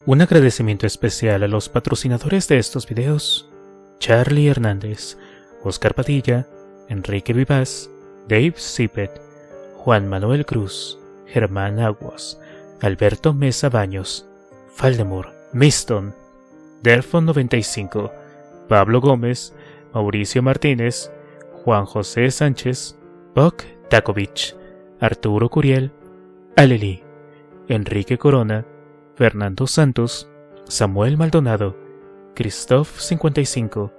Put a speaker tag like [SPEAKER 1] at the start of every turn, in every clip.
[SPEAKER 1] Un agradecimiento especial a los patrocinadores de estos videos: Charlie Hernández, Oscar Padilla, Enrique Vivaz, Dave Zippet, Juan Manuel Cruz, Germán Aguas, Alberto Mesa Baños, Faldemor, Miston, Delfon 95, Pablo Gómez, Mauricio Martínez, Juan José Sánchez, Buck Takovich, Arturo Curiel, Aleli, Enrique Corona, Fernando Santos, Samuel Maldonado, Christoph 55,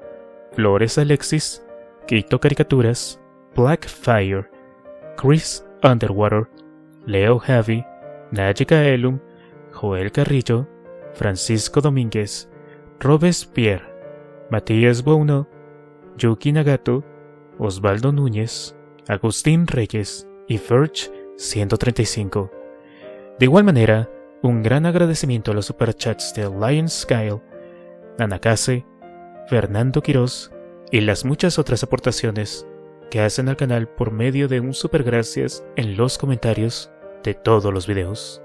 [SPEAKER 1] Flores Alexis, Quito Caricaturas, Blackfire, Chris Underwater, Leo Javi, Najika Elum, Joel Carrillo, Francisco Domínguez, Robespierre, Matías Bouno, Yuki Nagato, Osvaldo Núñez, Agustín Reyes y Ferch 135. De igual manera, un gran agradecimiento a los superchats de Lion Skyle, Nanakase, Fernando Quiroz y las muchas otras aportaciones que hacen al canal por medio de un super gracias en los comentarios de todos los videos.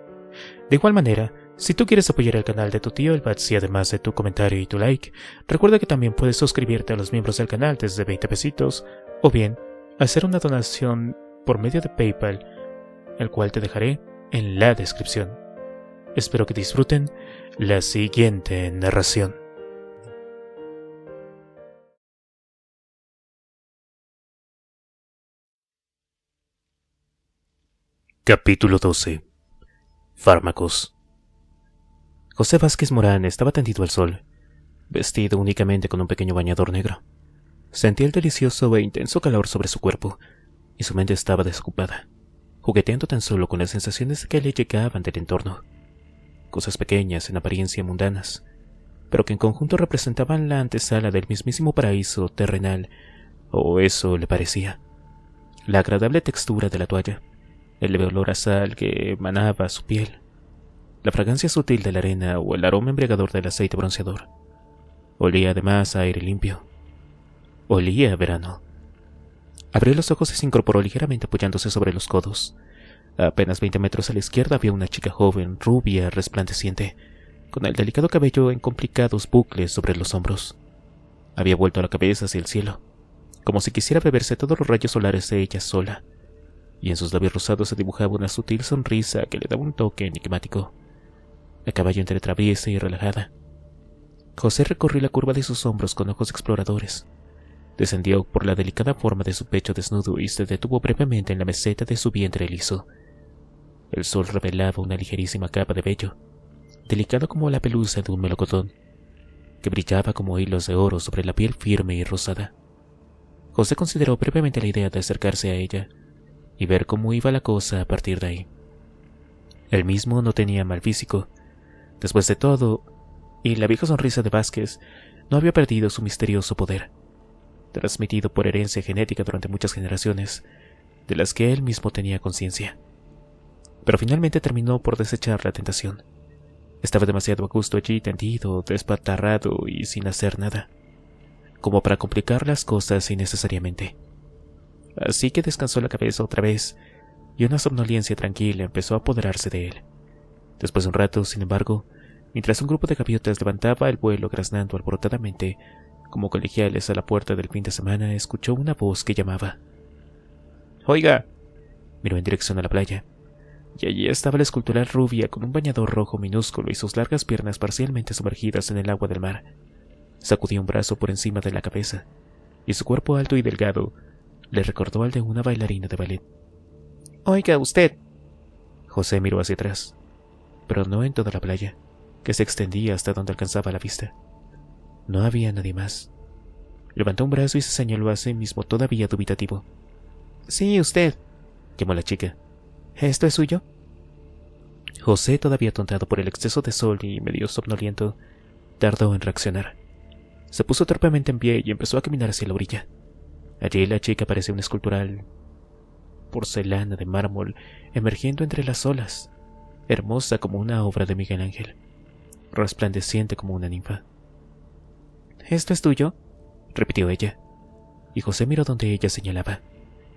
[SPEAKER 1] De igual manera, si tú quieres apoyar el canal de tu tío el Batsy, además de tu comentario y tu like, recuerda que también puedes suscribirte a los miembros del canal desde 20 pesitos o bien hacer una donación por medio de PayPal, el cual te dejaré en la descripción. Espero que disfruten la siguiente narración. Capítulo 12. Fármacos. José Vázquez Morán estaba tendido al sol, vestido únicamente con un pequeño bañador negro. Sentía el delicioso e intenso calor sobre su cuerpo, y su mente estaba desocupada, jugueteando tan solo con las sensaciones que le llegaban del entorno. Cosas pequeñas en apariencia mundanas, pero que en conjunto representaban la antesala del mismísimo paraíso terrenal, o eso le parecía. La agradable textura de la toalla, el leve olor a sal que emanaba su piel, la fragancia sutil de la arena o el aroma embriagador del aceite bronceador. Olía además a aire limpio. Olía a verano. Abrió los ojos y se incorporó ligeramente apoyándose sobre los codos. A apenas 20 metros a la izquierda había una chica joven, rubia, resplandeciente, con el delicado cabello en complicados bucles sobre los hombros. Había vuelto la cabeza hacia el cielo, como si quisiera beberse todos los rayos solares de ella sola, y en sus labios rosados se dibujaba una sutil sonrisa que le daba un toque enigmático, a caballo entre traviesa y relajada. José recorrió la curva de sus hombros con ojos exploradores. Descendió por la delicada forma de su pecho desnudo y se detuvo brevemente en la meseta de su vientre liso. El sol revelaba una ligerísima capa de vello, delicado como la pelusa de un melocotón, que brillaba como hilos de oro sobre la piel firme y rosada. José consideró brevemente la idea de acercarse a ella y ver cómo iba la cosa a partir de ahí. Él mismo no tenía mal físico. Después de todo, y la vieja sonrisa de Vázquez no había perdido su misterioso poder, transmitido por herencia genética durante muchas generaciones, de las que él mismo tenía conciencia. Pero finalmente terminó por desechar la tentación. Estaba demasiado a gusto allí tendido, despatarrado y sin hacer nada, como para complicar las cosas innecesariamente. Así que descansó la cabeza otra vez, y una somnolencia tranquila empezó a apoderarse de él. Después de un rato, sin embargo, mientras un grupo de gaviotas levantaba el vuelo graznando alborotadamente, como colegiales a la puerta del fin de semana, escuchó una voz que llamaba. «¡Oiga!». Miró en dirección a la playa, y allí estaba la escultural rubia con un bañador rojo minúsculo y sus largas piernas parcialmente sumergidas en el agua del mar. Sacudió un brazo por encima de la cabeza, y su cuerpo alto y delgado le recordó al de una bailarina de ballet. «Oiga, usted». José miró hacia atrás, pero no en toda la playa, que se extendía hasta donde alcanzaba la vista. No había nadie más. Levantó un brazo y se señaló a sí mismo todavía dubitativo. «Sí, usted», llamó la chica. «¿Esto es suyo?». José, todavía atontado por el exceso de sol y medio somnoliento, tardó en reaccionar. Se puso torpemente en pie y empezó a caminar hacia la orilla. Allí la chica parecía una escultural porcelana de mármol emergiendo entre las olas, hermosa como una obra de Miguel Ángel, resplandeciente como una ninfa. «¿Esto es tuyo?», repitió ella, y José miró donde ella señalaba,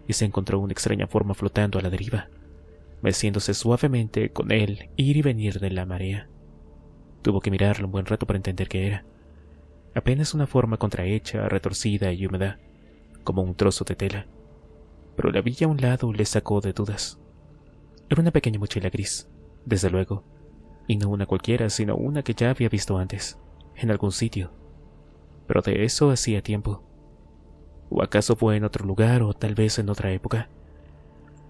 [SPEAKER 1] y se encontró una extraña forma flotando a la deriva, meciéndose suavemente con el ir y venir de la marea. Tuvo que mirarlo un buen rato para entender qué era. Apenas una forma contrahecha, retorcida y húmeda, como un trozo de tela. Pero la villa a un lado le sacó de dudas. Era una pequeña mochila gris, desde luego, y no una cualquiera, sino una que ya había visto antes, en algún sitio. Pero de eso hacía tiempo. ¿O acaso fue en otro lugar o tal vez en otra época?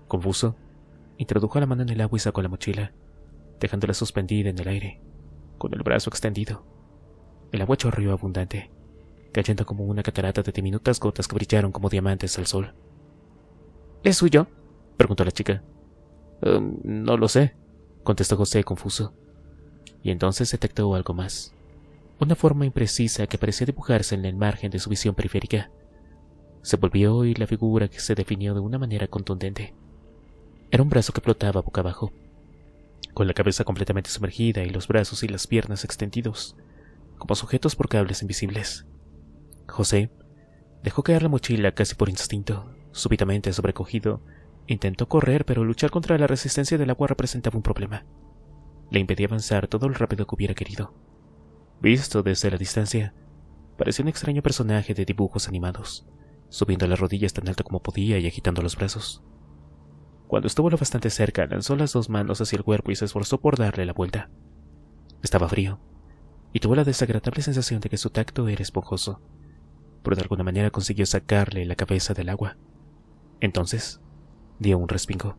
[SPEAKER 1] Confuso, introdujo la mano en el agua y sacó la mochila, dejándola suspendida en el aire, con el brazo extendido. El agua chorreó abundante, cayendo como una catarata de diminutas gotas que brillaron como diamantes al sol. ¿Es suyo?, preguntó la chica. No lo sé, contestó José confuso. Y entonces detectó algo más. Una forma imprecisa que parecía dibujarse en el margen de su visión periférica. Se volvió y la figura que se definió de una manera contundente. Era un brazo que flotaba boca abajo, con la cabeza completamente sumergida y los brazos y las piernas extendidos, como sujetos por cables invisibles. José dejó caer la mochila casi por instinto. Súbitamente sobrecogido, intentó correr, pero luchar contra la resistencia del agua representaba un problema. Le impedía avanzar todo lo rápido que hubiera querido. Visto desde la distancia, parecía un extraño personaje de dibujos animados, subiendo las rodillas tan alto como podía y agitando los brazos. Cuando estuvo lo bastante cerca, lanzó las dos manos hacia el cuerpo y se esforzó por darle la vuelta. Estaba frío, y tuvo la desagradable sensación de que su tacto era esponjoso, pero de alguna manera consiguió sacarle la cabeza del agua. Entonces, dio un respingo.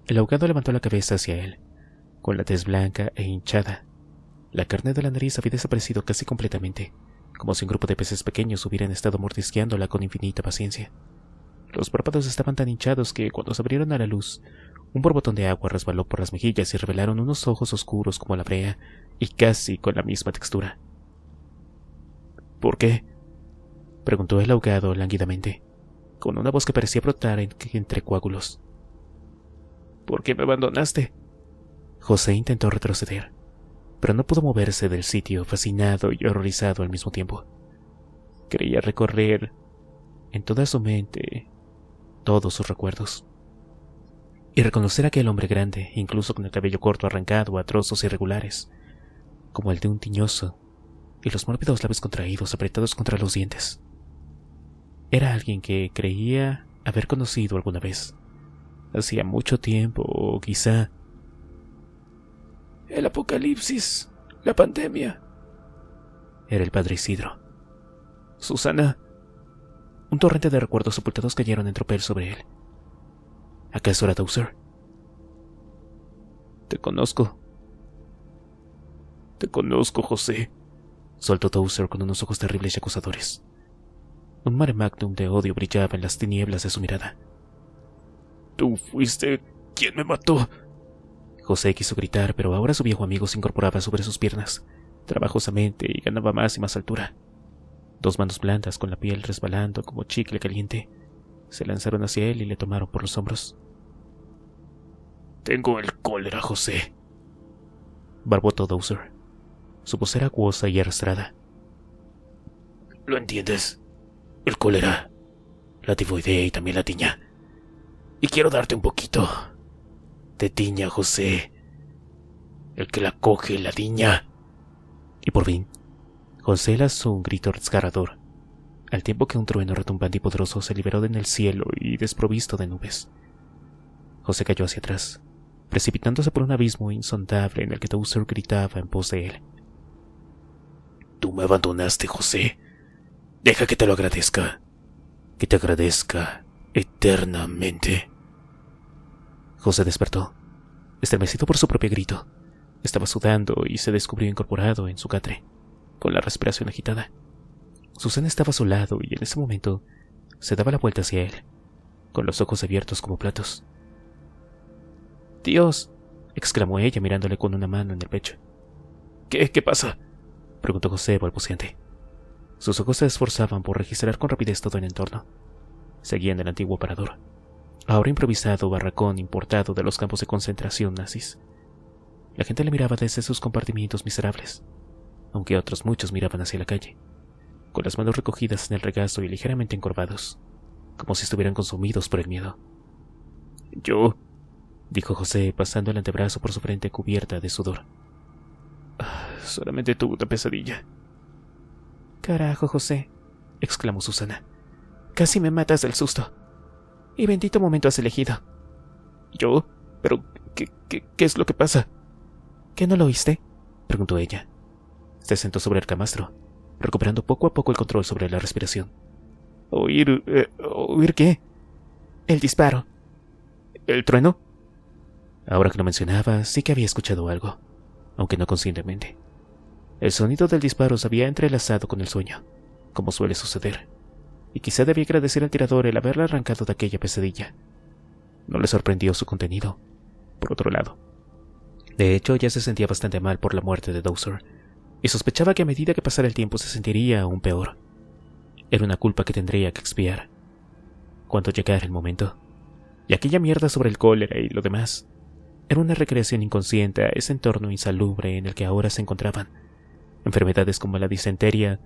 [SPEAKER 1] El ahogado levantó la cabeza hacia él, con la tez blanca e hinchada. La carne de la nariz había desaparecido casi completamente, como si un grupo de peces pequeños hubieran estado mordisqueándola con infinita paciencia. Los párpados estaban tan hinchados que, cuando se abrieron a la luz, un borbotón de agua resbaló por las mejillas y revelaron unos ojos oscuros como la brea y casi con la misma textura. ¿Por qué?, preguntó el ahogado lánguidamente, con una voz que parecía brotar entre coágulos. ¿Por qué me abandonaste? José intentó retroceder, pero no pudo moverse del sitio, fascinado y horrorizado al mismo tiempo. Quería recorrer en toda su mente todos sus recuerdos y reconocer a aquel hombre grande, incluso con el cabello corto arrancado a trozos irregulares, como el de un tiñoso, y los mórbidos labios contraídos apretados contra los dientes. Era alguien que creía haber conocido alguna vez, hacía mucho tiempo, o quizá... El apocalipsis, la pandemia. Era el padre Isidro. Susana. Un torrente de recuerdos sepultados cayeron en tropel sobre él. ¿Acaso era Towser? Te conozco, José, soltó Towser con unos ojos terribles y acusadores. Un mare magnum de odio brillaba en las tinieblas de su mirada. Tú fuiste quien me mató. José quiso gritar, pero ahora su viejo amigo se incorporaba sobre sus piernas, trabajosamente, y ganaba más y más altura. Dos manos blandas con la piel resbalando como chicle caliente se lanzaron hacia él y le tomaron por los hombros. Tengo el cólera, José, barbotó Towser. Su voz era acuosa y arrastrada. ¿Lo entiendes? El cólera, la tifoidea y también la tiña. Y quiero darte un poquito de tiña, José. El que la coge, la tiña. Y por fin, José lanzó un grito desgarrador, al tiempo que un trueno retumbante y poderoso se liberó en el cielo y desprovisto de nubes. José cayó hacia atrás, precipitándose por un abismo insondable en el que Towser gritaba en pos de él. Tú me abandonaste, José. Deja que te lo agradezca. Que te agradezca eternamente. José despertó, estremecido por su propio grito. Estaba sudando y se descubrió incorporado en su catre, con la respiración agitada. Susana estaba a su lado y en ese momento se daba la vuelta hacia él, con los ojos abiertos como platos. «Dios», exclamó ella mirándole con una mano en el pecho. ¿Qué pasa?», preguntó José balbuceante. Sus ojos se esforzaban por registrar con rapidez todo el entorno. Seguían el antiguo parador, ahora improvisado barracón importado de los campos de concentración nazis. La gente le miraba desde sus compartimientos miserables, aunque otros muchos miraban hacia la calle, con las manos recogidas en el regazo y ligeramente encorvados, como si estuvieran consumidos por el miedo. «Yo», dijo José, pasando el antebrazo por su frente cubierta de sudor. Solamente tuve una pesadilla.
[SPEAKER 2] Carajo, José, exclamó Susana. Casi me matas del susto. Y bendito momento has elegido.
[SPEAKER 1] ¿Yo? ¿Pero qué es lo que pasa?
[SPEAKER 2] ¿Qué no lo oíste?, preguntó ella.
[SPEAKER 1] Se sentó sobre el camastro, recuperando poco a poco el control sobre la respiración. ¿Oír qué?
[SPEAKER 2] El disparo.
[SPEAKER 1] ¿El trueno? Ahora que lo mencionaba, sí que había escuchado algo, aunque no conscientemente. El sonido del disparo se había entrelazado con el sueño, como suele suceder, y quizá debía agradecer al tirador el haberla arrancado de aquella pesadilla. No le sorprendió su contenido, por otro lado. De hecho, ya se sentía bastante mal por la muerte de Dowser, y sospechaba que a medida que pasara el tiempo se sentiría aún peor. Era una culpa que tendría que expiar cuando llegara el momento. Y aquella mierda sobre el cólera y lo demás era una recreación inconsciente a ese entorno insalubre en el que ahora se encontraban. Enfermedades como la disentería,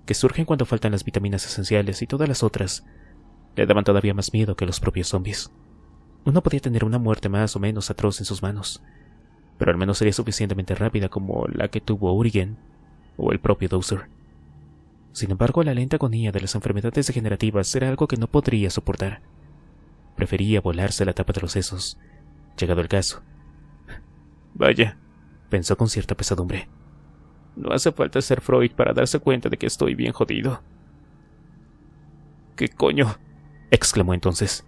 [SPEAKER 1] que surgen cuando faltan las vitaminas esenciales, y todas las otras, le daban todavía más miedo que los propios zombies. Uno podía tener una muerte más o menos atroz en sus manos, pero al menos sería suficientemente rápida como la que tuvo Urigen o el propio Dowser. Sin embargo, la lenta agonía de las enfermedades degenerativas era algo que no podría soportar. Prefería volarse la tapa de los sesos, llegado el caso. Vaya, pensó con cierta pesadumbre. No hace falta ser Freud para darse cuenta de que estoy bien jodido. ¿Qué coño?, exclamó entonces,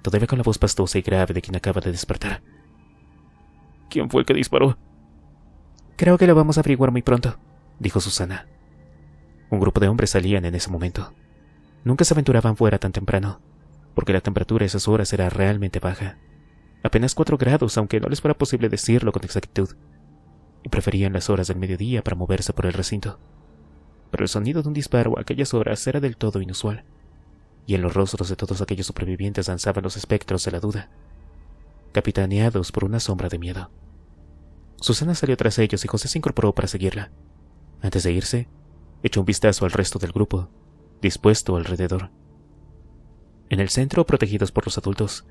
[SPEAKER 1] todavía con la voz pastosa y grave de quien acaba de despertar. ¿Quién fue el que disparó?
[SPEAKER 2] Creo que lo vamos a averiguar muy pronto, dijo Susana.
[SPEAKER 1] Un grupo de hombres salían en ese momento. Nunca se aventuraban fuera tan temprano, porque la temperatura a esas horas era realmente baja. Apenas 4 grados, aunque no les fuera posible decirlo con exactitud. Y preferían las horas del mediodía para moverse por el recinto. Pero el sonido de un disparo a aquellas horas era del todo inusual, y en los rostros de todos aquellos supervivientes danzaban los espectros de la duda, capitaneados por una sombra de miedo. Susana salió tras ellos y José se incorporó para seguirla. Antes de irse, echó un vistazo al resto del grupo, dispuesto alrededor. En el centro, protegidos por los adultos,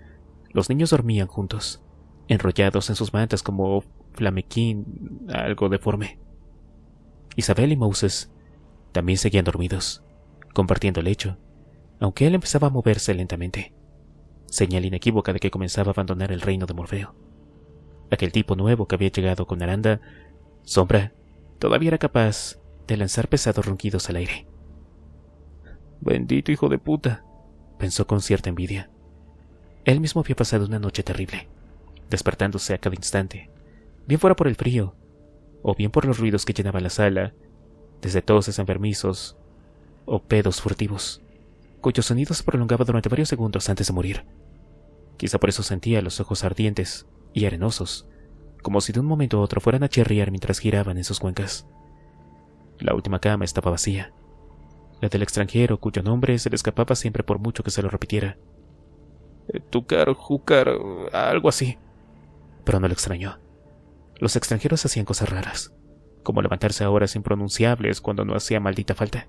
[SPEAKER 1] los niños dormían juntos, enrollados en sus mantas como Flamequín, algo deforme. Isabel y Moses también seguían dormidos, compartiendo el lecho, aunque él empezaba a moverse lentamente, señal inequívoca de que comenzaba a abandonar el reino de Morfeo. Aquel tipo nuevo que había llegado con Aranda, Sombra, todavía era capaz de lanzar pesados ronquidos al aire. «Bendito hijo de puta», pensó con cierta envidia. Él mismo había pasado una noche terrible, despertándose a cada instante, bien fuera por el frío, o bien por los ruidos que llenaban la sala, desde toses enfermizos o pedos furtivos, cuyo sonido se prolongaba durante varios segundos antes de morir. Quizá por eso sentía los ojos ardientes y arenosos, como si de un momento a otro fueran a chirriar mientras giraban en sus cuencas. La última cama estaba vacía, la del extranjero cuyo nombre se le escapaba siempre por mucho que se lo repitiera. Tucar, Júcar, algo así. Pero no lo extrañó. Los extranjeros hacían cosas raras, como levantarse a horas impronunciables cuando no hacía maldita falta.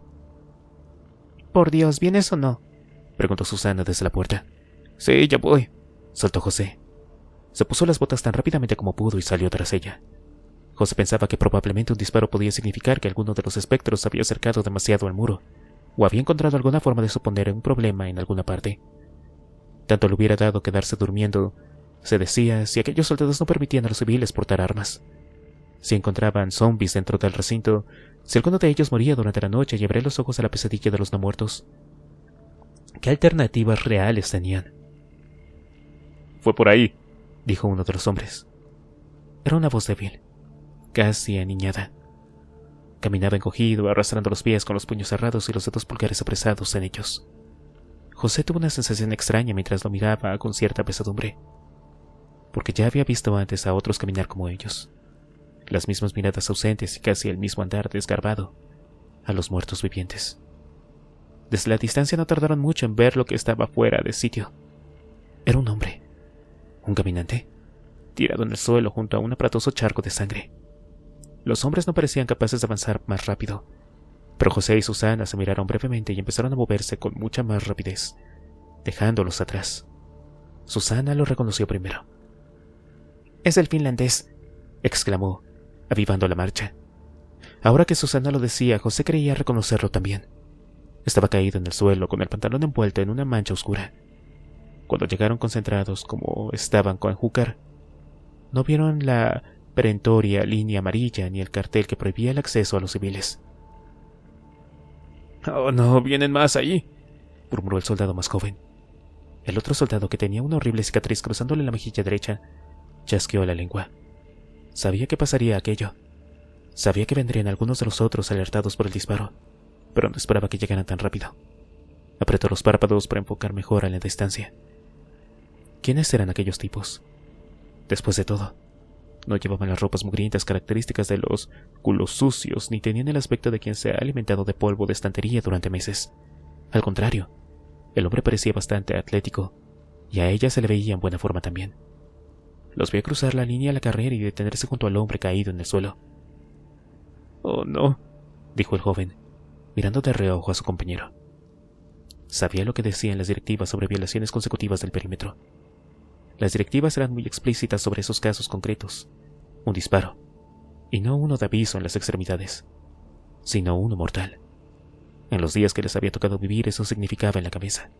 [SPEAKER 2] «Por Dios, ¿vienes o no?»,
[SPEAKER 1] preguntó Susana desde la puerta. «Sí, ya voy», soltó José. Se puso las botas tan rápidamente como pudo y salió tras ella. José pensaba que probablemente un disparo podía significar que alguno de los espectros había acercado demasiado al muro, o había encontrado alguna forma de suponer un problema en alguna parte. Tanto le hubiera dado quedarse durmiendo, se decía, si aquellos soldados no permitían a los civiles portar armas. Si encontraban zombies dentro del recinto, si alguno de ellos moría durante la noche y abría los ojos a la pesadilla de los no muertos. ¿Qué alternativas reales tenían? «Fue por ahí», dijo uno de los hombres. Era una voz débil, casi aniñada. Caminaba encogido, arrastrando los pies con los puños cerrados y los dedos pulgares apresados en ellos. José tuvo una sensación extraña mientras lo miraba con cierta pesadumbre, porque ya había visto antes a otros caminar como ellos, las mismas miradas ausentes y casi el mismo andar desgarbado a los muertos vivientes. Desde la distancia no tardaron mucho en ver lo que estaba fuera de sitio. Era un hombre, un caminante, tirado en el suelo junto a un aparatoso charco de sangre. Los hombres no parecían capaces de avanzar más rápido, pero José y Susana se miraron brevemente y empezaron a moverse con mucha más rapidez, dejándolos atrás. Susana lo reconoció primero.
[SPEAKER 2] «Es el finlandés»,
[SPEAKER 1] exclamó, avivando la marcha.
[SPEAKER 2] Ahora que Susana lo decía, José creía reconocerlo también. Estaba caído en el suelo, con el pantalón envuelto en una mancha oscura. Cuando llegaron concentrados como estaban con Júcar, no vieron la perentoria línea amarilla ni el cartel que prohibía el acceso a los civiles.
[SPEAKER 1] «Oh, no, vienen más allí»,
[SPEAKER 2] murmuró el soldado más joven. El otro soldado, que tenía una horrible cicatriz cruzándole la mejilla derecha, chasqueó la lengua. Sabía que pasaría aquello. Sabía que vendrían algunos de los otros alertados por el disparo, pero no esperaba que llegaran tan rápido. Apretó los párpados para enfocar mejor a la distancia. ¿Quiénes eran aquellos tipos? Después de todo, no llevaban las ropas mugrientas características de los culos sucios, ni tenían el aspecto de quien se ha alimentado de polvo de estantería durante meses. Al contrario, el hombre parecía bastante atlético, y a ella se le veía en buena forma también. Los vio cruzar la línea a la carrera y detenerse junto al hombre caído en el suelo.
[SPEAKER 1] «Oh, no»,
[SPEAKER 2] dijo el joven, mirando de reojo a su compañero. Sabía lo que decían las directivas sobre violaciones consecutivas del perímetro. Las directivas eran muy explícitas sobre esos casos concretos. Un disparo, y no uno de aviso en las extremidades, sino uno mortal. En los días que les había tocado vivir, eso significaba en la cabeza.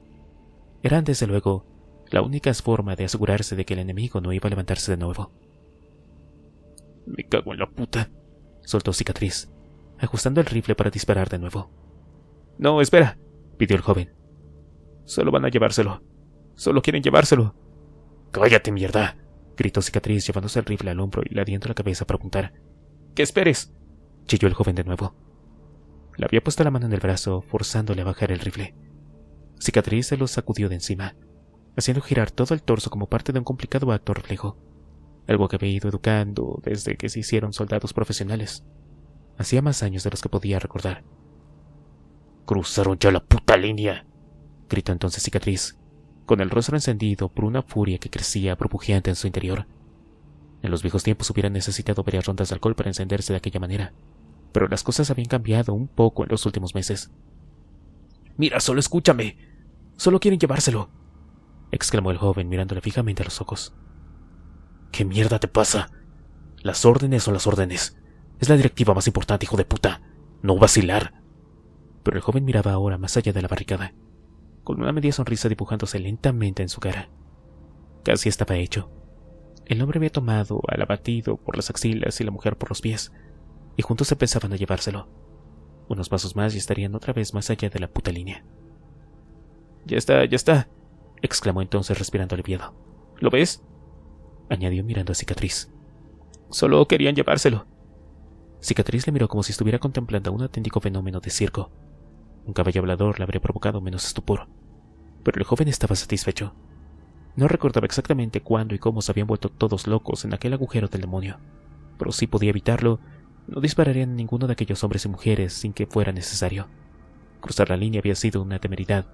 [SPEAKER 2] Eran, desde luego, la única forma de asegurarse de que el enemigo no iba a levantarse de nuevo.
[SPEAKER 1] «Me cago en la puta»,
[SPEAKER 2] soltó Cicatriz, ajustando el rifle para disparar de nuevo.
[SPEAKER 1] «No, espera»,
[SPEAKER 2] pidió el joven.
[SPEAKER 1] «Solo van a llevárselo. Solo quieren llevárselo».
[SPEAKER 2] «¡Cállate, mierda!», gritó Cicatriz, llevándose el rifle al hombro y ladeando la cabeza para apuntar.
[SPEAKER 1] «¡Que esperes!»,
[SPEAKER 2] chilló el joven de nuevo. Le había puesto la mano en el brazo, forzándole a bajar el rifle. Cicatriz se lo sacudió de encima, haciendo girar todo el torso como parte de un complicado acto reflejo, algo que había ido educando desde que se hicieron soldados profesionales. Hacía más años de los que podía recordar.
[SPEAKER 1] «¡Cruzaron ya la puta línea!»,
[SPEAKER 2] gritó entonces Cicatriz, con el rostro encendido por una furia que crecía burbujeante en su interior. En los viejos tiempos hubiera necesitado varias rondas de alcohol para encenderse de aquella manera, pero las cosas habían cambiado un poco en los últimos meses.
[SPEAKER 1] «Mira, solo escúchame. Solo quieren llevárselo»,
[SPEAKER 2] exclamó el joven mirándole fijamente a los ojos.
[SPEAKER 1] «¿Qué mierda te pasa? Las órdenes son las órdenes. Es la directiva más importante, hijo de puta. No vacilar».
[SPEAKER 2] Pero el joven miraba ahora más allá de la barricada, con una media sonrisa dibujándose lentamente en su cara. Casi estaba hecho. El hombre había tomado al abatido por las axilas y la mujer por los pies, y juntos empezaban a llevárselo. Unos pasos más y estarían otra vez más allá de la puta línea.
[SPEAKER 1] Ya está»,
[SPEAKER 2] exclamó entonces respirando aliviado.
[SPEAKER 1] «¿Lo ves?»,
[SPEAKER 2] añadió mirando a Cicatriz.
[SPEAKER 1] «Solo querían llevárselo».
[SPEAKER 2] Cicatriz le miró como si estuviera contemplando un auténtico fenómeno de circo. Un caballo hablador le habría provocado menos estupor, pero el joven estaba satisfecho. No recordaba exactamente cuándo y cómo se habían vuelto todos locos en aquel agujero del demonio, pero si podía evitarlo, no dispararían a ninguno de aquellos hombres y mujeres sin que fuera necesario. Cruzar la línea había sido una temeridad,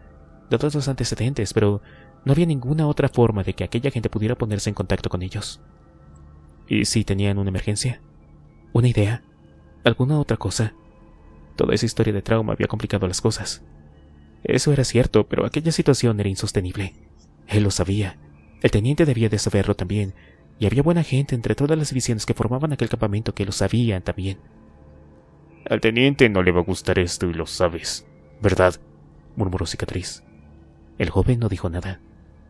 [SPEAKER 2] dados los antecedentes, pero no había ninguna otra forma de que aquella gente pudiera ponerse en contacto con ellos. ¿Y si tenían una emergencia? ¿Una idea? ¿Alguna otra cosa? Toda esa historia de trauma había complicado las cosas. Eso era cierto, pero aquella situación era insostenible. Él lo sabía. El teniente debía de saberlo también, y había buena gente entre todas las divisiones que formaban aquel campamento que lo sabían también.
[SPEAKER 1] «Al teniente no le va a gustar esto y lo sabes, ¿verdad?»,
[SPEAKER 2] murmuró Cicatriz. El joven no dijo nada.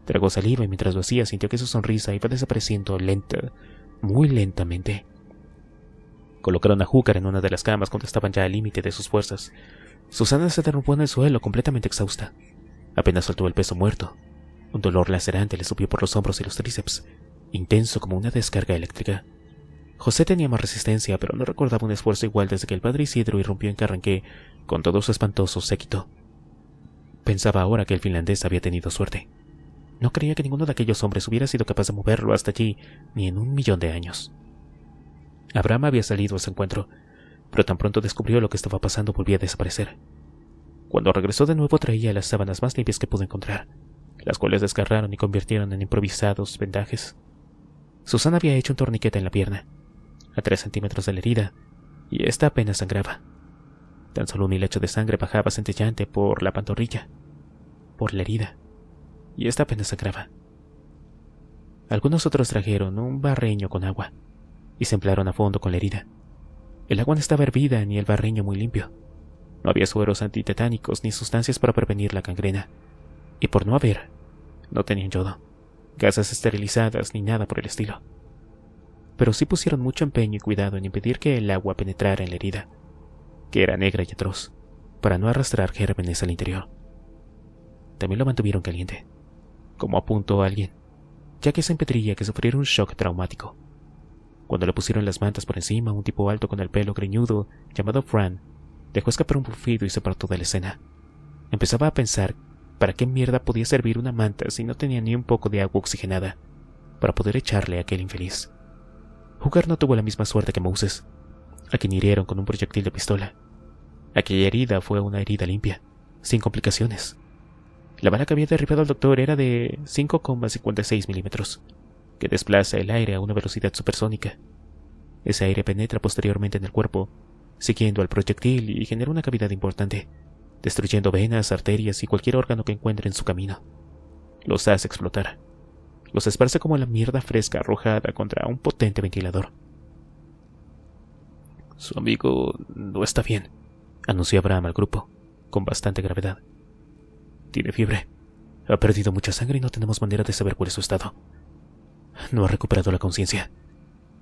[SPEAKER 2] Tragó saliva y mientras lo hacía sintió que su sonrisa iba desapareciendo lenta, muy lentamente. Colocaron a Júcar en una de las camas cuando estaban ya al límite de sus fuerzas. Susana se derrumbó en el suelo completamente exhausta. Apenas soltó el peso muerto. Un dolor lacerante le subió por los hombros y los tríceps, intenso como una descarga eléctrica. José tenía más resistencia, pero no recordaba un esfuerzo igual desde que el padre Isidro irrumpió en Carranqué con todo su espantoso séquito. Pensaba ahora que el finlandés había tenido suerte. No creía que ninguno de aquellos hombres hubiera sido capaz de moverlo hasta allí ni en 1.000.000 de años. Abraham había salido a su encuentro, pero tan pronto descubrió lo que estaba pasando volvía a desaparecer. Cuando regresó de nuevo traía las sábanas más limpias que pudo encontrar, las cuales desgarraron y convirtieron en improvisados vendajes. Susana había hecho un torniquete en la pierna, a 3 centímetros de la herida, y ésta apenas sangraba. Tan solo un hilacho de sangre bajaba centellante por la pantorrilla, por la herida, y ésta apenas sangraba. Algunos otros trajeron un barreño con agua y se emplearon a fondo con la herida. El agua no estaba hervida ni el barreño muy limpio. No había sueros antitetánicos ni sustancias para prevenir la gangrena. Y por no haber, no tenían yodo, gasas esterilizadas ni nada por el estilo. Pero sí pusieron mucho empeño y cuidado en impedir que el agua penetrara en la herida, que era negra y atroz, para no arrastrar gérmenes al interior. También lo mantuvieron caliente, como apuntó alguien, ya que se impediría que sufriera un shock traumático. Cuando le pusieron las mantas por encima, un tipo alto con el pelo greñudo, llamado Fran, dejó escapar un bufido y se apartó de la escena. Empezaba a pensar para qué mierda podía servir una manta si no tenía ni un poco de agua oxigenada para poder echarle a aquel infeliz. Hooker no tuvo la misma suerte que Moses, a quien hirieron con un proyectil de pistola. Aquella herida fue una herida limpia, sin complicaciones. La bala que había derribado al doctor era de 5,56 milímetros, que desplaza el aire a una velocidad supersónica. Ese aire penetra posteriormente en el cuerpo, siguiendo al proyectil y genera una cavidad importante, destruyendo venas, arterias y cualquier órgano que encuentre en su camino. Los hace explotar. Los esparce como la mierda fresca arrojada contra un potente ventilador.
[SPEAKER 1] Su amigo no está bien, anunció Abraham al grupo, con bastante gravedad. Tiene fiebre, ha perdido mucha sangre y no tenemos manera de saber cuál es su estado. No ha recuperado la conciencia.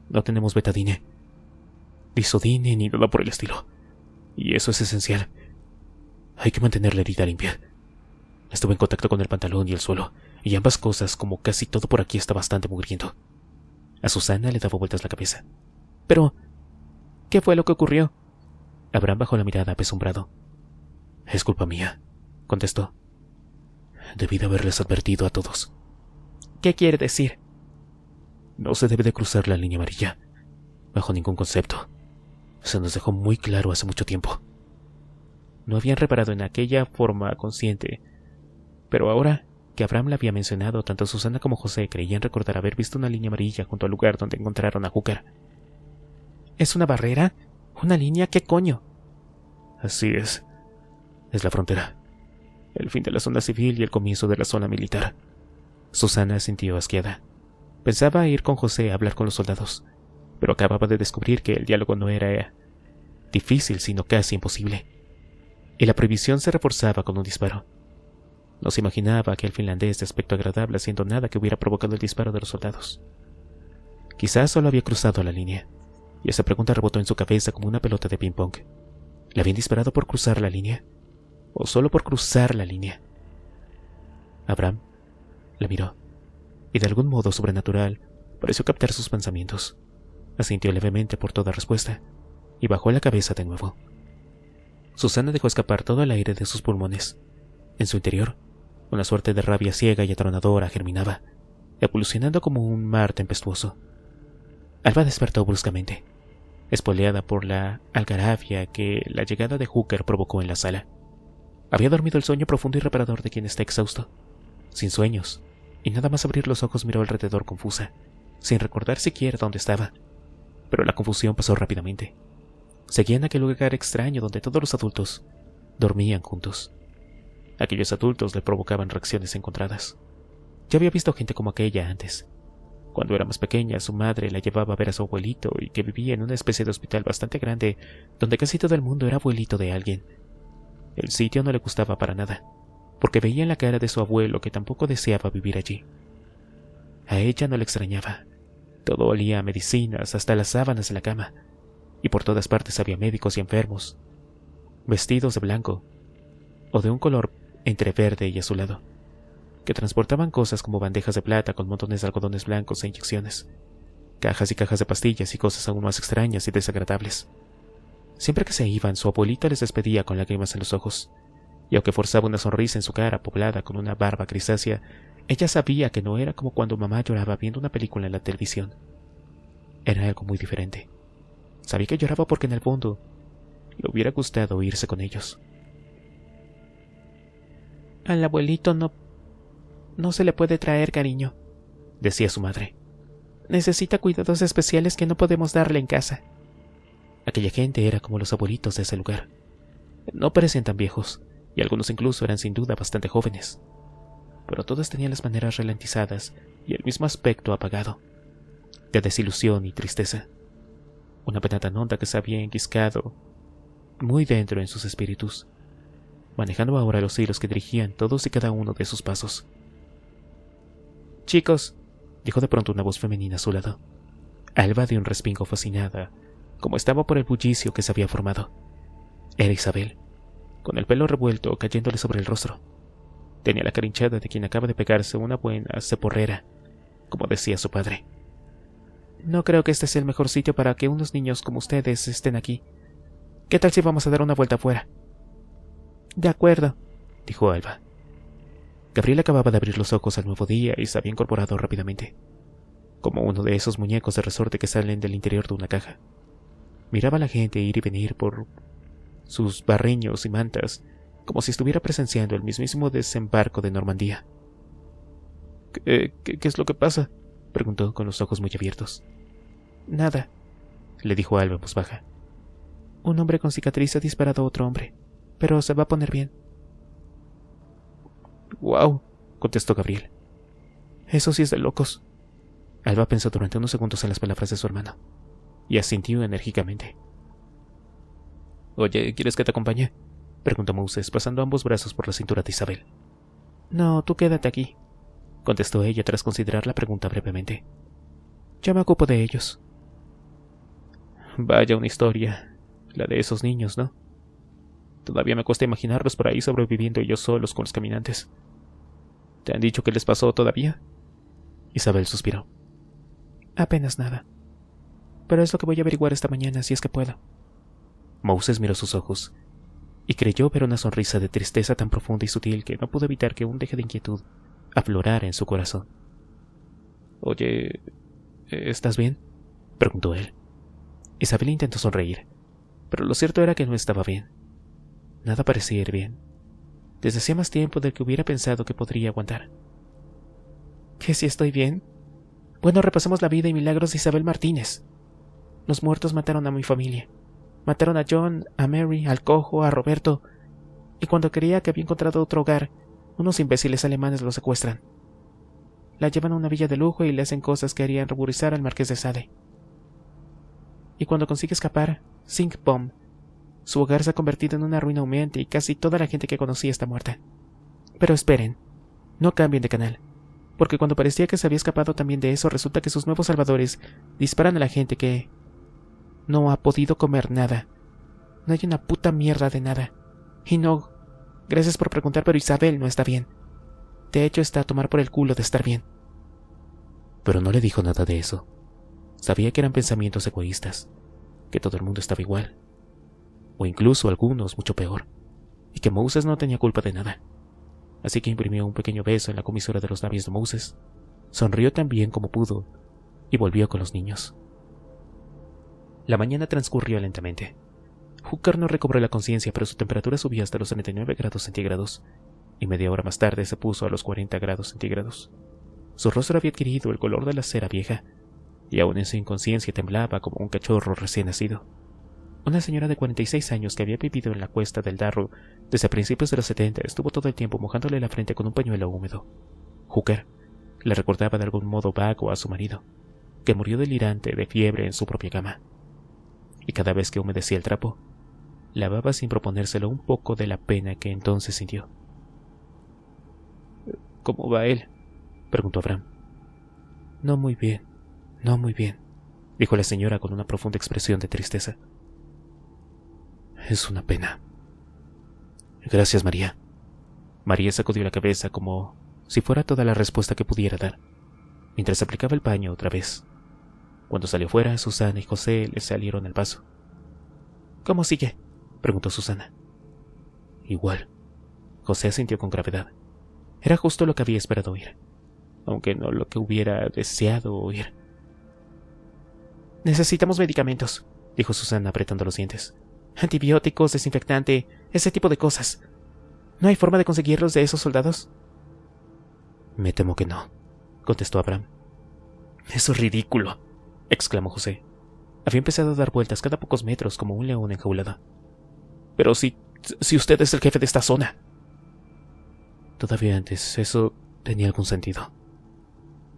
[SPEAKER 1] No tenemos betadine, disodine ni nada por el estilo. Y eso es esencial. Hay que mantener la herida limpia. Estuve en contacto con el pantalón y el suelo, y ambas cosas, como casi todo por aquí, está bastante mugriento. A Susana le daba vueltas la cabeza.
[SPEAKER 2] Pero, ¿qué fue lo que ocurrió?
[SPEAKER 1] Abraham bajó la mirada apesumbrado. Es culpa mía, contestó. Debí de haberles advertido a todos.
[SPEAKER 2] ¿Qué quiere decir?
[SPEAKER 1] No se debe de cruzar la línea amarilla, bajo ningún concepto. Se nos dejó muy claro hace mucho tiempo.
[SPEAKER 2] No habían reparado en aquella forma consciente, pero ahora que Abraham la había mencionado, tanto Susana como José creían recordar haber visto una línea amarilla junto al lugar donde encontraron a Hooker. ¿Es una barrera? ¿Una línea? ¿Qué coño?
[SPEAKER 1] Así es. Es la frontera. El fin de la zona civil y el comienzo de la zona militar.
[SPEAKER 2] Susana sintió asqueada. Pensaba ir con José a hablar con los soldados, pero acababa de descubrir que el diálogo no era difícil, sino casi imposible. Y la prohibición se reforzaba con un disparo. No se imaginaba aquel finlandés de aspecto agradable haciendo nada que hubiera provocado el disparo de los soldados. Quizás solo había cruzado la línea, y esa pregunta rebotó en su cabeza como una pelota de ping-pong. ¿Le habían disparado por cruzar la línea? ¿O solo por cruzar la línea? Abraham la miró, y de algún modo sobrenatural pareció captar sus pensamientos. Asintió levemente por toda respuesta, y bajó la cabeza de nuevo. Susana dejó escapar todo el aire de sus pulmones. En su interior, una suerte de rabia ciega y atronadora germinaba, evolucionando como un mar tempestuoso. Alba despertó bruscamente, espoleada por la algarabia que la llegada de Hooker provocó en la sala. Había dormido el sueño profundo y reparador de quien está exhausto, sin sueños, y nada más abrir los ojos miró alrededor confusa, sin recordar siquiera dónde estaba. Pero la confusión pasó rápidamente. Seguía en aquel lugar extraño donde todos los adultos dormían juntos. Aquellos adultos le provocaban reacciones encontradas. Ya había visto gente como aquella antes. Cuando era más pequeña, su madre la llevaba a ver a su abuelito y que vivía en una especie de hospital bastante grande donde casi todo el mundo era abuelito de alguien. El sitio no le gustaba para nada, porque veía en la cara de su abuelo que tampoco deseaba vivir allí. A ella no le extrañaba. Todo olía a medicinas, hasta las sábanas de la cama, y por todas partes había médicos y enfermos, vestidos de blanco, o de un color entre verde y azulado, que transportaban cosas como bandejas de plata con montones de algodones blancos e inyecciones, cajas y cajas de pastillas y cosas aún más extrañas y desagradables. Siempre que se iban, su abuelita les despedía con lágrimas en los ojos, y aunque forzaba una sonrisa en su cara poblada con una barba grisácea, ella sabía que no era como cuando mamá lloraba viendo una película en la televisión. Era algo muy diferente. Sabía que lloraba porque en el fondo le hubiera gustado irse con ellos. Al abuelito no se le puede traer cariño, decía su madre. Necesita cuidados especiales que no podemos darle en casa. Aquella gente era como los abuelitos de ese lugar. No parecían tan viejos, y algunos incluso eran sin duda bastante jóvenes. Pero todos tenían las maneras ralentizadas y el mismo aspecto apagado, de desilusión y tristeza. una pena tan honda que se había enquiscado muy dentro en sus espíritus, manejando ahora los hilos que dirigían todos y cada uno de sus pasos. «Chicos», dijo de pronto una voz femenina a su lado. Alba dio un respingo fascinada, como estaba por el bullicio que se había formado. Era Isabel, con el pelo revuelto cayéndole sobre el rostro. Tenía la cara hinchada de quien acaba de pegarse una buena ceporrera, como decía su padre. «No creo que este sea el mejor sitio para que unos niños como ustedes estén aquí. ¿Qué tal si vamos a dar una vuelta afuera?» «De acuerdo», dijo Alba. Gabriel acababa de abrir los ojos al nuevo día y se había incorporado rápidamente, como uno de esos muñecos de resorte que salen del interior de una caja. Miraba a la gente ir y venir por sus barreños y mantas, como si estuviera presenciando el mismísimo desembarco de Normandía. ¿Qué es lo que pasa?», preguntó con los ojos muy abiertos. «Nada», le dijo Alba en voz baja. «Un hombre con cicatriz ha disparado a otro hombre, pero se va a poner bien». «Wow», contestó Gabriel. «Eso sí es de locos». Alba pensó durante unos segundos en las palabras de su hermano y asintió enérgicamente. «Oye, ¿quieres que te acompañe?», preguntó Moses, pasando ambos brazos por la cintura de Isabel. «No, tú quédate aquí», contestó ella tras considerar la pregunta brevemente. «Yo me ocupo de ellos». «Vaya una historia, la de esos niños, ¿no? Todavía me cuesta imaginarlos por ahí sobreviviendo ellos solos con los caminantes. ¿Te han dicho qué les pasó todavía?». Isabel suspiró. «Apenas nada. Pero es lo que voy a averiguar esta mañana, si es que puedo». Moses miró sus ojos y creyó ver una sonrisa de tristeza tan profunda y sutil que no pudo evitar que un deje de inquietud aflorara en su corazón. «Oye, ¿estás bien?», preguntó él. Isabel intentó sonreír, pero lo cierto era que no estaba bien. Nada parecía ir bien. Desde hacía más tiempo del que hubiera pensado que podría aguantar. «¿Que si estoy bien? Bueno, repasemos la vida y milagros de Isabel Martínez. Los muertos mataron a mi familia. Mataron a John, a Mary, al cojo, a Roberto, y cuando creía que había encontrado otro hogar, unos imbéciles alemanes lo secuestran. La llevan a una villa de lujo y le hacen cosas que harían ruborizar al marqués de Sade. Y cuando consigue escapar, Sink Bomb, su hogar se ha convertido en una ruina humeante y casi toda la gente que conocía está muerta. Pero esperen, no cambien de canal, porque cuando parecía que se había escapado también de eso, resulta que sus nuevos salvadores disparan a la gente que no ha podido comer nada. No hay una puta mierda de nada. Y no, gracias por preguntar, pero Isabel no está bien. De hecho, está a tomar por el culo de estar bien». Pero no le dijo nada de eso. Sabía que eran pensamientos egoístas, que todo el mundo estaba igual, o incluso algunos mucho peor, y que Moses no tenía culpa de nada. Así que imprimió un pequeño beso en la comisura de los labios de Moses, sonrió tan bien como pudo y volvió con los niños. La mañana transcurrió lentamente. Hooker no recobró la conciencia, pero su temperatura subió hasta los 79 grados centígrados, y media hora más tarde se puso a los 40 grados centígrados. Su rostro había adquirido el color de la cera vieja, y aún en su inconsciencia temblaba como un cachorro recién nacido. Una señora de 46 años que había vivido en la Cuesta del Darro desde principios de los 70 estuvo todo el tiempo mojándole la frente con un pañuelo húmedo. Hooker le recordaba de algún modo vago a su marido, que murió delirante de fiebre en su propia cama. Y cada vez que humedecía el trapo, lavaba sin proponérselo un poco de la pena que entonces sintió. «¿Cómo va él?», preguntó Abraham. «No muy bien, no muy bien», dijo la señora con una profunda expresión de tristeza. «Es una pena». «Gracias, María». María sacudió la cabeza como si fuera toda la respuesta que pudiera dar, mientras aplicaba el paño otra vez. Cuando salió fuera, Susana y José le salieron al paso. «¿Cómo sigue?», preguntó Susana. «Igual». José asintió con gravedad. Era justo lo que había esperado oír, aunque no lo que hubiera deseado oír. «Necesitamos medicamentos», dijo Susana apretando los dientes. «Antibióticos, desinfectante, ese tipo de cosas. ¿No hay forma de conseguirlos de esos soldados?» «Me temo que no», contestó Abraham. «Eso es ridículo», exclamó José. Había empezado a dar vueltas cada pocos metros como un león enjaulado. «Pero si usted es el jefe de esta zona». Todavía antes, eso tenía algún sentido.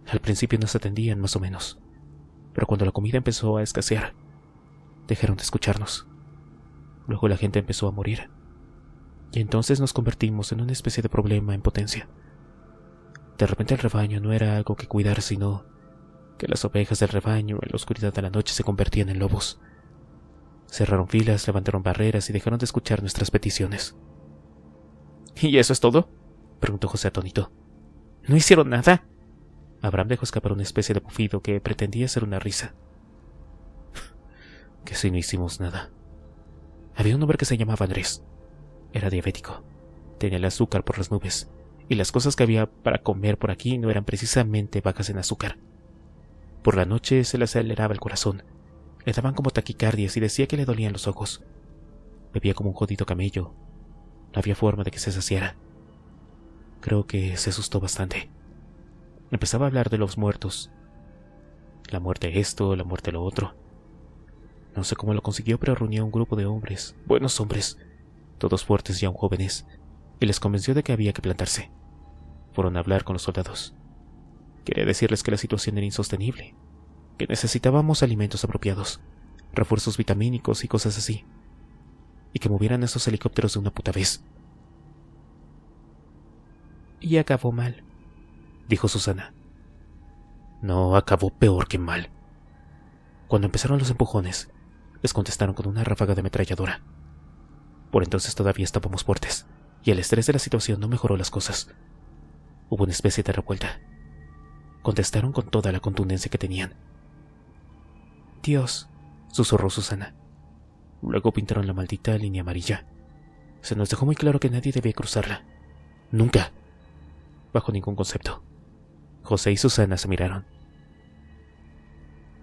[SPEAKER 2] Al principio nos atendían más o menos, pero cuando la comida empezó a escasear, Dejaron de escucharnos. Luego la gente empezó a morir. Y entonces nos convertimos en una especie de problema en potencia. De repente el rebaño no era algo que cuidar, sino que las ovejas del rebaño en la oscuridad de la noche se convertían en lobos. Cerraron filas, levantaron barreras y dejaron de escuchar nuestras peticiones. ¿Y eso es todo?, preguntó José atónito. ¿No hicieron nada? Abraham dejó escapar una especie de bufido que pretendía ser una risa. Que si no hicimos nada. Había un hombre que se llamaba Andrés. Era diabético. Tenía el azúcar por las nubes. Y las cosas que había para comer por aquí no eran precisamente bajas en azúcar. Por la noche se le aceleraba el corazón. Le daban como taquicardias y decía que le dolían los ojos. Bebía como un jodido camello. No había forma de que se saciara. Creo que se asustó bastante. Empezaba a hablar de los muertos. La muerte esto, la muerte lo otro. No sé cómo lo consiguió, pero reunió a un grupo de hombres, buenos hombres, todos fuertes y aún jóvenes, y les convenció de que había que plantarse. Fueron a hablar con los soldados. Quería decirles que la situación era insostenible, que necesitábamos alimentos apropiados, refuerzos vitamínicos y cosas así, y que movieran esos helicópteros de una puta vez. Y acabó mal, dijo Susana. No, acabó peor que mal. Cuando empezaron los empujones, les contestaron con una ráfaga de ametralladora. Por entonces todavía estábamos fuertes, y el estrés de la situación no mejoró las cosas. Hubo una especie de revuelta. Contestaron con toda la contundencia que tenían. Dios, susurró Susana. Luego pintaron la maldita línea amarilla. Se nos dejó muy claro que nadie debía cruzarla. Nunca. Bajo ningún concepto. José y Susana se miraron.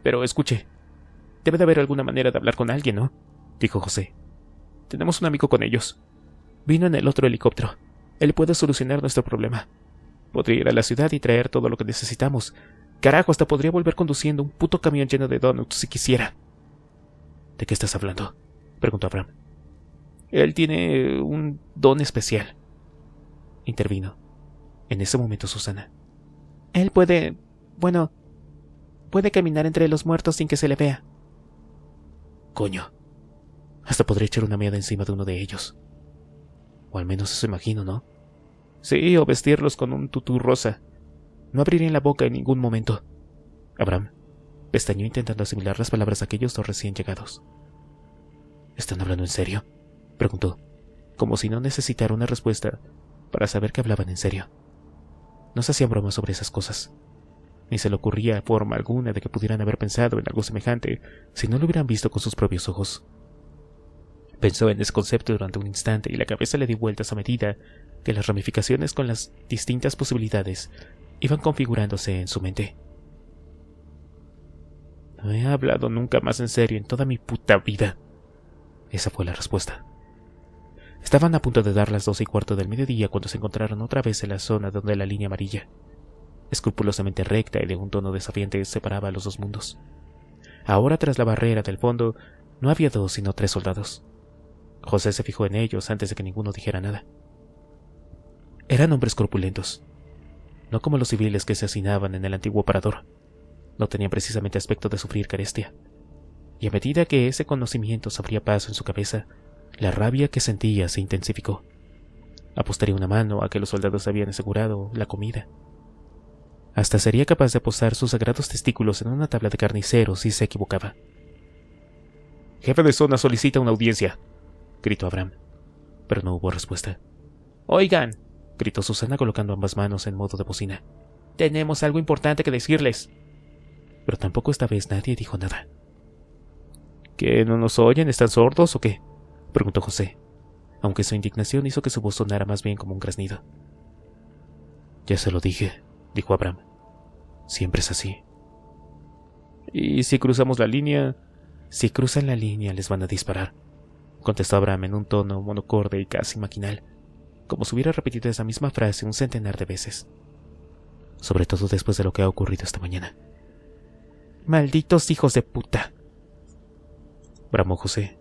[SPEAKER 2] Pero escuche, debe de haber alguna manera de hablar con alguien, ¿no?, dijo José. Tenemos un amigo con ellos. Vino en el otro helicóptero. Él puede solucionar nuestro problema. Podría ir a la ciudad y traer todo lo que necesitamos. Carajo, hasta podría volver conduciendo un puto camión lleno de donuts si quisiera. ¿De qué estás hablando?, preguntó Abraham. Él tiene un don especial, intervino. En ese momento Susana. Él puede caminar entre los muertos sin que se le vea. Coño. Hasta podría echar una meada encima de uno de ellos. O al menos eso imagino, ¿no? Sí, o vestirlos con un tutú rosa. No abrirían la boca en ningún momento. Abraham pestañeó intentando asimilar las palabras de aquellos dos recién llegados. ¿Están hablando en serio?, preguntó, como si no necesitara una respuesta para saber que hablaban en serio. No se hacían bromas sobre esas cosas. Ni se le ocurría forma alguna de que pudieran haber pensado en algo semejante si no lo hubieran visto con sus propios ojos. Pensó en ese concepto durante un instante y la cabeza le dio vueltas a medida que las ramificaciones con las distintas posibilidades iban configurándose en su mente. No he hablado nunca más en serio en toda mi puta vida. Esa fue la respuesta. Estaban a punto de dar las 12:15 del mediodía cuando se encontraron otra vez en la zona donde la línea amarilla, escrupulosamente recta y de un tono desafiante, separaba a los dos mundos. Ahora, tras la barrera del fondo, no había 2 sino 3 soldados. José se fijó en ellos antes de que ninguno dijera nada. Eran hombres corpulentos, no como los civiles que se hacinaban en el antiguo parador. No tenían precisamente aspecto de sufrir carestia. Y a medida que ese conocimiento se abría paso en su cabeza, la rabia que sentía se intensificó. Apostaría una mano a que los soldados habían asegurado la comida. Hasta sería capaz de apostar sus sagrados testículos en una tabla de carniceros si se equivocaba. «Jefe de zona solicita una audiencia», gritó Abraham, pero no hubo respuesta. «Oigan», gritó Susana colocando ambas manos en modo de bocina. «Tenemos algo importante que decirles». Pero tampoco esta vez nadie dijo nada. ¿Que no nos oyen? ¿Están sordos o qué?, preguntó José, aunque su indignación hizo que su voz sonara más bien como un graznido. «Ya se lo dije», dijo Abraham. «Siempre es así». «¿Y si cruzamos la línea?» «Si cruzan la línea les van a disparar», contestó Abraham en un tono monocorde y casi maquinal, como si hubiera repetido esa misma frase un centenar de veces. Sobre todo después de lo que ha ocurrido esta mañana. «Malditos hijos de puta», bramó José.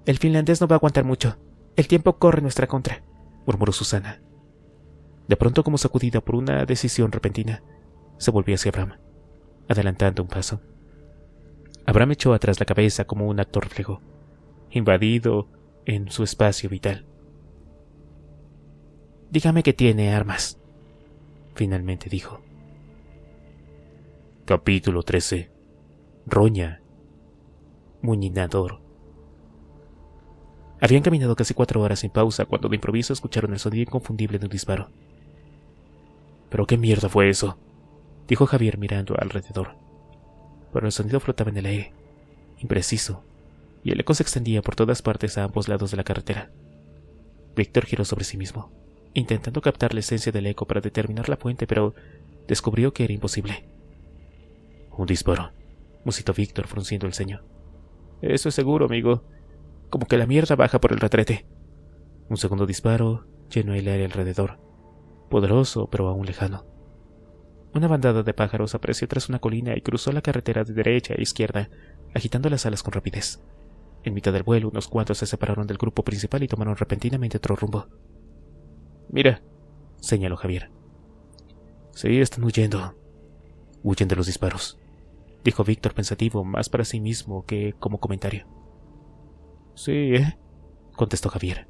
[SPEAKER 2] «El finlandés no va a aguantar mucho. El tiempo corre en nuestra contra», murmuró Susana. De pronto, como sacudida por una decisión repentina, se volvió hacia Abraham, adelantando un paso. Abraham echó atrás la cabeza como un actor reflejo, invadido en su espacio vital. «Dígame que tiene armas», finalmente dijo.
[SPEAKER 1] Capítulo 13.
[SPEAKER 2] Roña. Muñinador. Habían caminado casi 4 horas sin pausa cuando de improviso escucharon el sonido inconfundible de un disparo.
[SPEAKER 1] ¿Pero qué mierda fue eso?,
[SPEAKER 2] dijo Javier mirando alrededor. Pero el sonido flotaba en el aire, impreciso, y el eco se extendía por todas partes a ambos lados de la carretera. Víctor giró sobre sí mismo, intentando captar la esencia del eco para determinar la fuente, pero descubrió que era imposible.
[SPEAKER 1] Un disparo,
[SPEAKER 2] musitó Víctor frunciendo el ceño. Eso es seguro, amigo. Como que la mierda baja por el retrete. Un segundo disparo llenó el aire alrededor, poderoso pero aún lejano. Una bandada de pájaros apareció tras una colina y cruzó la carretera de derecha a izquierda, agitando las alas con rapidez. En mitad del vuelo, unos cuantos se separaron del grupo principal y tomaron repentinamente otro rumbo. «Mira», señaló Javier.
[SPEAKER 1] «Sí, están huyendo.
[SPEAKER 2] Huyen de los disparos», dijo Víctor pensativo, más para sí mismo que como comentario. «Sí, contestó Javier.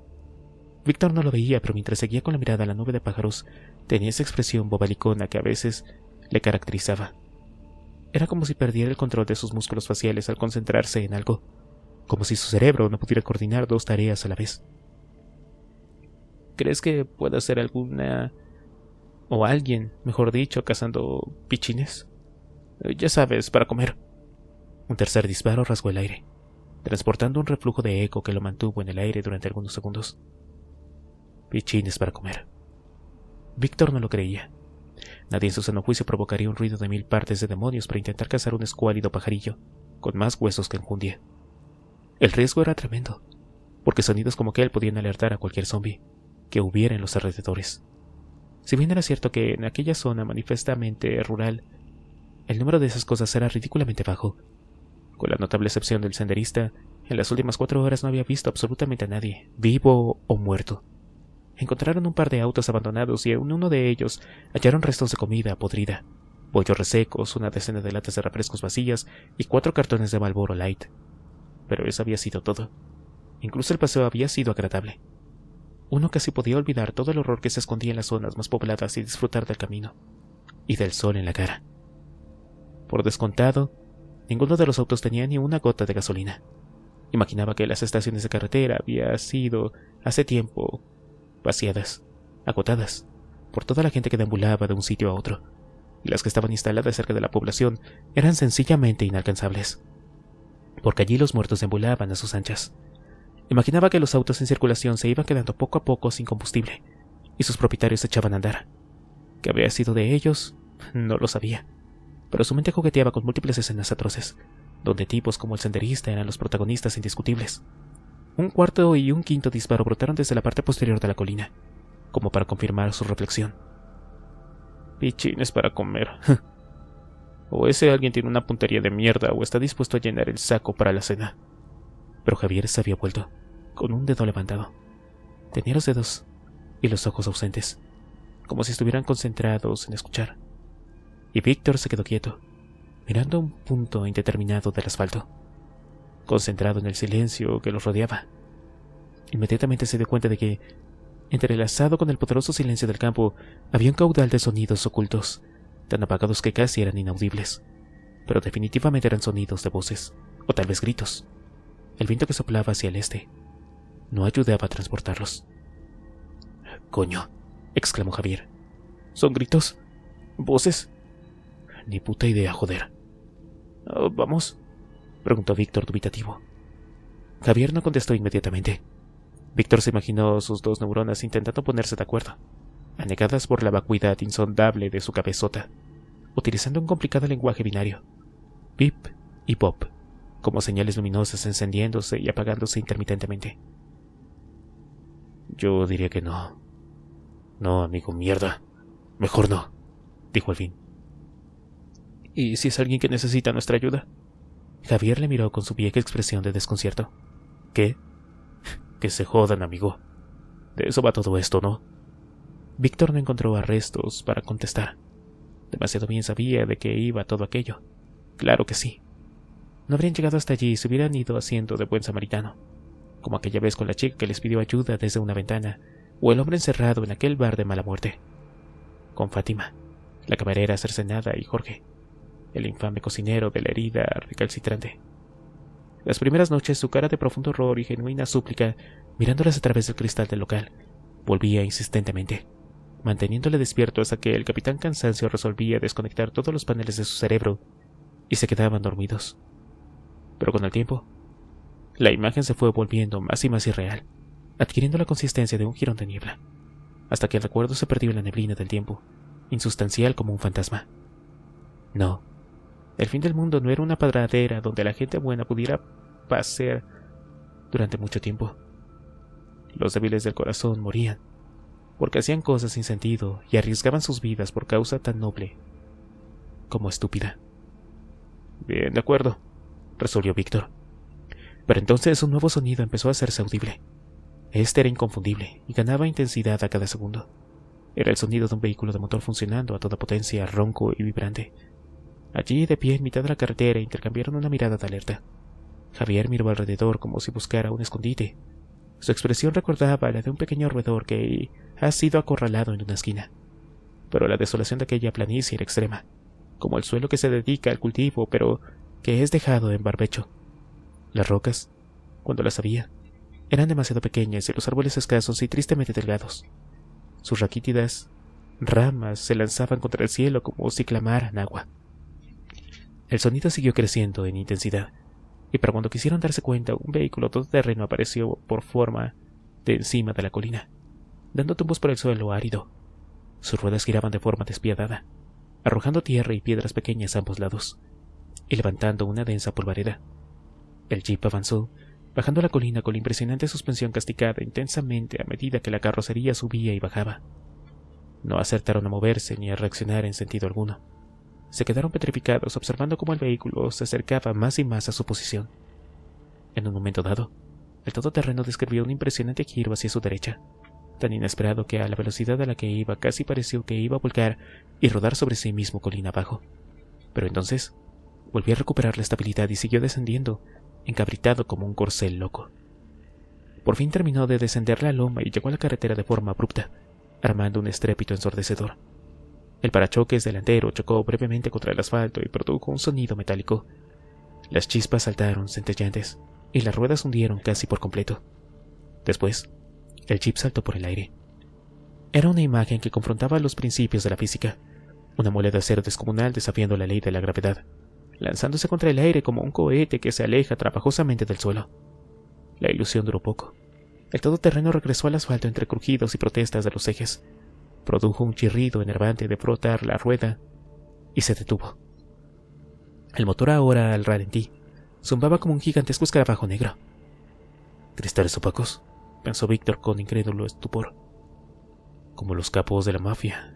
[SPEAKER 2] Víctor no lo veía, pero mientras seguía con la mirada a la nube de pájaros, tenía esa expresión bobalicona que a veces le caracterizaba. Era como si perdiera el control de sus músculos faciales al concentrarse en algo, como si su cerebro no pudiera coordinar 2 tareas a la vez. ¿Crees que pueda ser alguna... o alguien, mejor dicho, cazando pichines? Ya sabes, para comer». Un tercer disparo rasgó el aire, transportando un reflujo de eco que lo mantuvo en el aire durante algunos segundos. Pichines para comer. Víctor no lo creía. Nadie en su sano juicio provocaría un ruido de 1000 partes de demonios para intentar cazar un escuálido pajarillo, con más huesos que enjundia. El riesgo era tremendo, porque sonidos como aquel podían alertar a cualquier zombi que hubiera en los alrededores. Si bien era cierto que en aquella zona manifiestamente rural, el número de esas cosas era ridículamente bajo. Con la notable excepción del senderista, en las últimas 4 horas no había visto absolutamente a nadie, vivo o muerto. Encontraron un par de autos abandonados y en uno de ellos hallaron restos de comida podrida, bollos resecos, una decena de latas de refrescos vacías y 4 cartones de Marlboro Light. Pero eso había sido todo. Incluso el paseo había sido agradable. Uno casi podía olvidar todo el horror que se escondía en las zonas más pobladas y disfrutar del camino y del sol en la cara. Por descontado, ninguno de los autos tenía ni una gota de gasolina. Imaginaba que las estaciones de carretera habían sido, hace tiempo, vaciadas, agotadas, por toda la gente que deambulaba de un sitio a otro, y las que estaban instaladas cerca de la población eran sencillamente inalcanzables, porque allí los muertos deambulaban a sus anchas. Imaginaba que los autos en circulación se iban quedando poco a poco sin combustible, y sus propietarios echaban a andar. ¿Qué había sido de ellos? No lo sabía, pero su mente jugueteaba con múltiples escenas atroces, donde tipos como el senderista eran los protagonistas indiscutibles. Un cuarto y un quinto disparo brotaron desde la parte posterior de la colina, como para confirmar su reflexión. Pichines para comer. O ese alguien tiene una puntería de mierda o está dispuesto a llenar el saco para la cena. Pero Javier se había vuelto, con un dedo levantado. Tenía los dedos y los ojos ausentes, como si estuvieran concentrados en escuchar. Y Víctor se quedó quieto, mirando un punto indeterminado del asfalto, concentrado en el silencio que los rodeaba. Inmediatamente se dio cuenta de que, entrelazado con el poderoso silencio del campo, había un caudal de sonidos ocultos, tan apagados que casi eran inaudibles, pero definitivamente eran sonidos de voces, o tal vez gritos. El viento que soplaba hacia el este no ayudaba a transportarlos. «Coño», exclamó Javier. «¿Son gritos? ¿Voces?» «Ni puta idea, joder». «¿Vamos?», preguntó Víctor dubitativo. Javier no contestó inmediatamente. Víctor se imaginó sus 2 neuronas intentando ponerse de acuerdo, anegadas por la vacuidad insondable de su cabezota, utilizando un complicado lenguaje binario, pip y pop, como señales luminosas encendiéndose y apagándose intermitentemente. «Yo diría que no». «No, amigo, mierda. Mejor no», dijo al fin. «¿Y si es alguien que necesita nuestra ayuda?» Javier le miró con su vieja expresión de desconcierto. «¿Qué?» «Que se jodan, amigo. De eso va todo esto, ¿no?» Víctor no encontró arrestos para contestar. Demasiado bien sabía de qué iba todo aquello. Claro que sí. no habrían llegado hasta allí si hubieran ido haciendo de buen samaritano, como aquella vez con la chica que les pidió ayuda desde una ventana, o el hombre encerrado en aquel bar de mala muerte. Con Fátima, la camarera cercenada, y Jorge, el infame cocinero de la herida recalcitrante. Las primeras noches su cara de profundo horror y genuina súplica, mirándolas a través del cristal del local, volvía insistentemente, manteniéndole despierto hasta que el capitán Cansancio resolvía desconectar todos los paneles de su cerebro y se quedaban dormidos. Pero con el tiempo, la imagen se fue volviendo más y más irreal, adquiriendo la consistencia de un jirón de niebla, hasta que el recuerdo se perdió en la neblina del tiempo, insustancial como un fantasma. No, el fin del mundo no era una pradera donde la gente buena pudiera pasear durante mucho tiempo. Los débiles del corazón morían, porque hacían cosas sin sentido y arriesgaban sus vidas por causa tan noble como estúpida. Bien, de acuerdo, resolvió Víctor. Pero entonces un nuevo sonido empezó a hacerse audible. Este era inconfundible y ganaba intensidad a cada segundo. Era el sonido de un vehículo de motor funcionando a toda potencia, ronco y vibrante. Allí, de pie en mitad de la carretera, intercambiaron una mirada de alerta. Javier miró alrededor como si buscara un escondite. Su expresión recordaba la de un pequeño roedor que ha sido acorralado en una esquina. Pero la desolación de aquella planicie era extrema, como el suelo que se dedica al cultivo, pero que es dejado en barbecho. Las rocas, cuando las había, eran demasiado pequeñas y los árboles escasos y tristemente delgados. Sus raquítidas ramas se lanzaban contra el cielo como si clamaran agua. El sonido siguió creciendo en intensidad, y para cuando quisieron darse cuenta, un vehículo todoterreno apareció por forma de encima de la colina, dando tumbos por el suelo árido. Sus ruedas giraban de forma despiadada, arrojando tierra y piedras pequeñas a ambos lados, y levantando una densa polvareda. El jeep avanzó, bajando la colina con la impresionante suspensión castigada intensamente a medida que la carrocería subía y bajaba. No acertaron a moverse ni a reaccionar en sentido alguno. Se quedaron petrificados observando cómo el vehículo se acercaba más y más a su posición. En un momento dado, el todoterreno describió un impresionante giro hacia su derecha, tan inesperado que a la velocidad a la que iba casi pareció que iba a volcar y rodar sobre sí mismo colina abajo. Pero entonces volvió a recuperar la estabilidad y siguió descendiendo, encabritado como un corcel loco. Por fin terminó de descender la loma y llegó a la carretera de forma abrupta, armando un estrépito ensordecedor. El parachoques delantero chocó brevemente contra el asfalto y produjo un sonido metálico. Las chispas saltaron centelleantes y las ruedas hundieron casi por completo. Después, el jeep saltó por el aire. Era una imagen que confrontaba los principios de la física, una muela de acero descomunal desafiando la ley de la gravedad, lanzándose contra el aire como un cohete que se aleja trabajosamente del suelo. La ilusión duró poco. El todoterreno regresó al asfalto entre crujidos y protestas de los ejes. Produjo un chirrido enervante de frotar la rueda y se detuvo. El motor, ahora al ralentí, zumbaba como un gigantesco escarabajo negro. «¿Cristales opacos?», pensó Víctor con incrédulo estupor. «Como los capos de la mafia,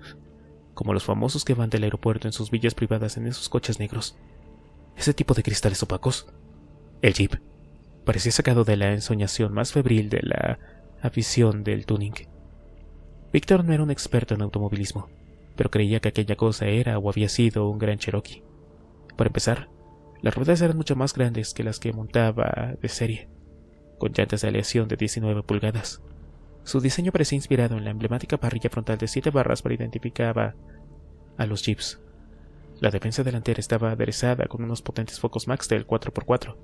[SPEAKER 2] como los famosos que van del aeropuerto en sus villas privadas en esos coches negros. ¿Ese tipo de cristales opacos?». El jeep parecía sacado de la ensoñación más febril de la afición del tuning. Víctor no era un experto en automovilismo, pero creía que aquella cosa era o había sido un gran Cherokee. Para empezar, las ruedas eran mucho más grandes que las que montaba de serie, con llantas de aleación de 19 pulgadas. Su diseño parecía inspirado en la emblemática parrilla frontal de 7 barras para identificar a los jeeps. La defensa delantera estaba aderezada con unos potentes focos Maxtel 4x4,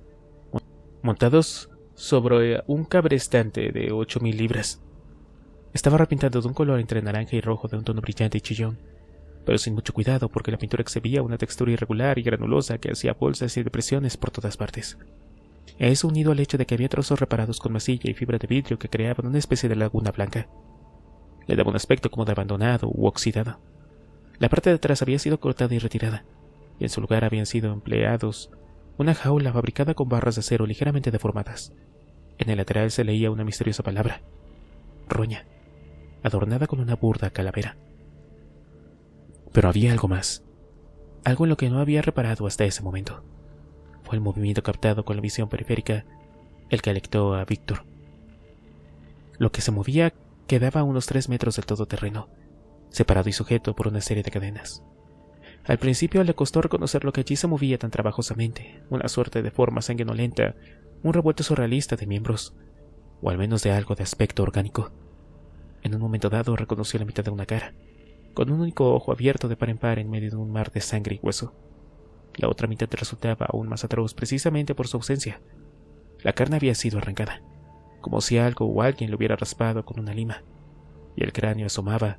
[SPEAKER 2] montados sobre un cabrestante de 8.000 libras. Estaba repintado de un color entre naranja y rojo de un tono brillante y chillón, pero sin mucho cuidado porque la pintura exhibía una textura irregular y granulosa que hacía bolsas y depresiones por todas partes. Eso, unido al hecho de que había trozos reparados con masilla y fibra de vidrio que creaban una especie de laguna blanca, le daba un aspecto como de abandonado u oxidado. La parte de atrás había sido cortada y retirada, y en su lugar habían sido empleados una jaula fabricada con barras de acero ligeramente deformadas. En el lateral se leía una misteriosa palabra: roña, adornada con una burda calavera. Pero había algo más, algo en lo que no había reparado hasta ese momento. Fue el movimiento captado con la visión periférica el que alertó a Víctor. Lo que se movía quedaba a unos 3 metros del todoterreno, separado y sujeto por una serie de cadenas. Al principio le costó reconocer lo que allí se movía tan trabajosamente, una suerte de forma sanguinolenta, un revuelto surrealista de miembros, o al menos de algo de aspecto orgánico. En un momento dado reconoció la mitad de una cara, con un único ojo abierto de par en par en medio de un mar de sangre y hueso. La otra mitad resultaba aún más atroz precisamente por su ausencia. La carne había sido arrancada, como si algo o alguien lo hubiera raspado con una lima, y el cráneo asomaba,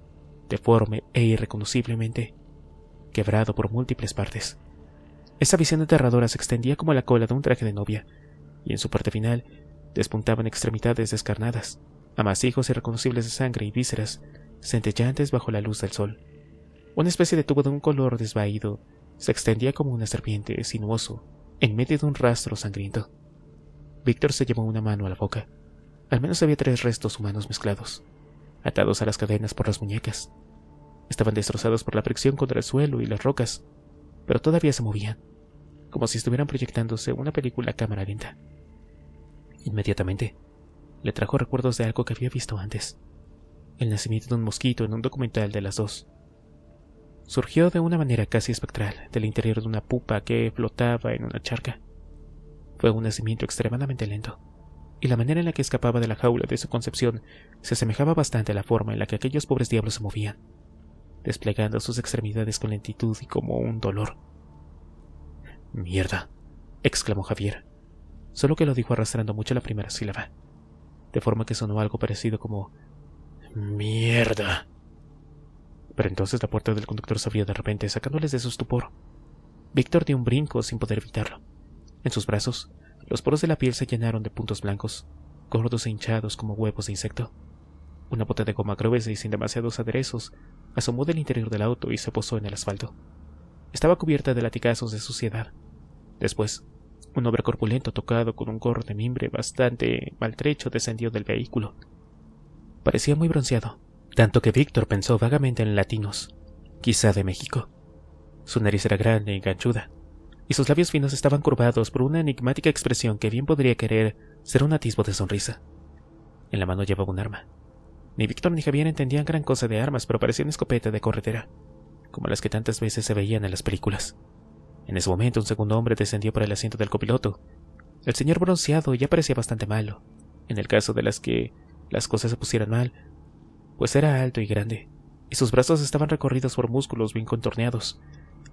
[SPEAKER 2] deforme e irreconociblemente, quebrado por múltiples partes. Esa visión aterradora se extendía como la cola de un traje de novia, y en su parte final despuntaban extremidades descarnadas, amasijos irreconocibles de sangre y vísceras, centelleantes bajo la luz del sol. Una especie de tubo de un color desvaído se extendía como una serpiente sinuoso en medio de un rastro sangriento. Víctor se llevó una mano a la boca. Al menos había 3 restos humanos mezclados, atados a las cadenas por las muñecas. Estaban destrozados por la fricción contra el suelo y las rocas, pero todavía se movían, como si estuvieran proyectándose una película a cámara lenta. Inmediatamente, le trajo recuerdos de algo que había visto antes: el nacimiento de un mosquito en un documental de las 2. Surgió de una manera casi espectral del interior de una pupa que flotaba en una charca. Fue un nacimiento extremadamente lento, y la manera en la que escapaba de la jaula de su concepción se asemejaba bastante a la forma en la que aquellos pobres diablos se movían, desplegando sus extremidades con lentitud y como un dolor. «¡Mierda!», exclamó Javier, solo que lo dijo arrastrando mucho la primera sílaba, de forma que sonó algo parecido como «¡Mierda!». Pero entonces la puerta del conductor se abrió de repente, sacándoles de su estupor. Víctor dio un brinco sin poder evitarlo. En sus brazos, los poros de la piel se llenaron de puntos blancos, gordos e hinchados como huevos de insecto. Una bota de goma gruesa y sin demasiados aderezos asomó del interior del auto y se posó en el asfalto. Estaba cubierta de latigazos de suciedad. Después, un hombre corpulento tocado con un gorro de mimbre bastante maltrecho descendió del vehículo. Parecía muy bronceado, tanto que Víctor pensó vagamente en latinos, quizá de México. Su nariz era grande y ganchuda, y sus labios finos estaban curvados por una enigmática expresión que bien podría querer ser un atisbo de sonrisa. En la mano llevaba un arma. Ni Víctor ni Javier entendían gran cosa de armas, pero parecía una escopeta de corredera, como las que tantas veces se veían en las películas. En ese momento un segundo hombre descendió por el asiento del copiloto. El señor bronceado ya parecía bastante malo, en el caso de las que las cosas se pusieran mal, pues era alto y grande, y sus brazos estaban recorridos por músculos bien contorneados,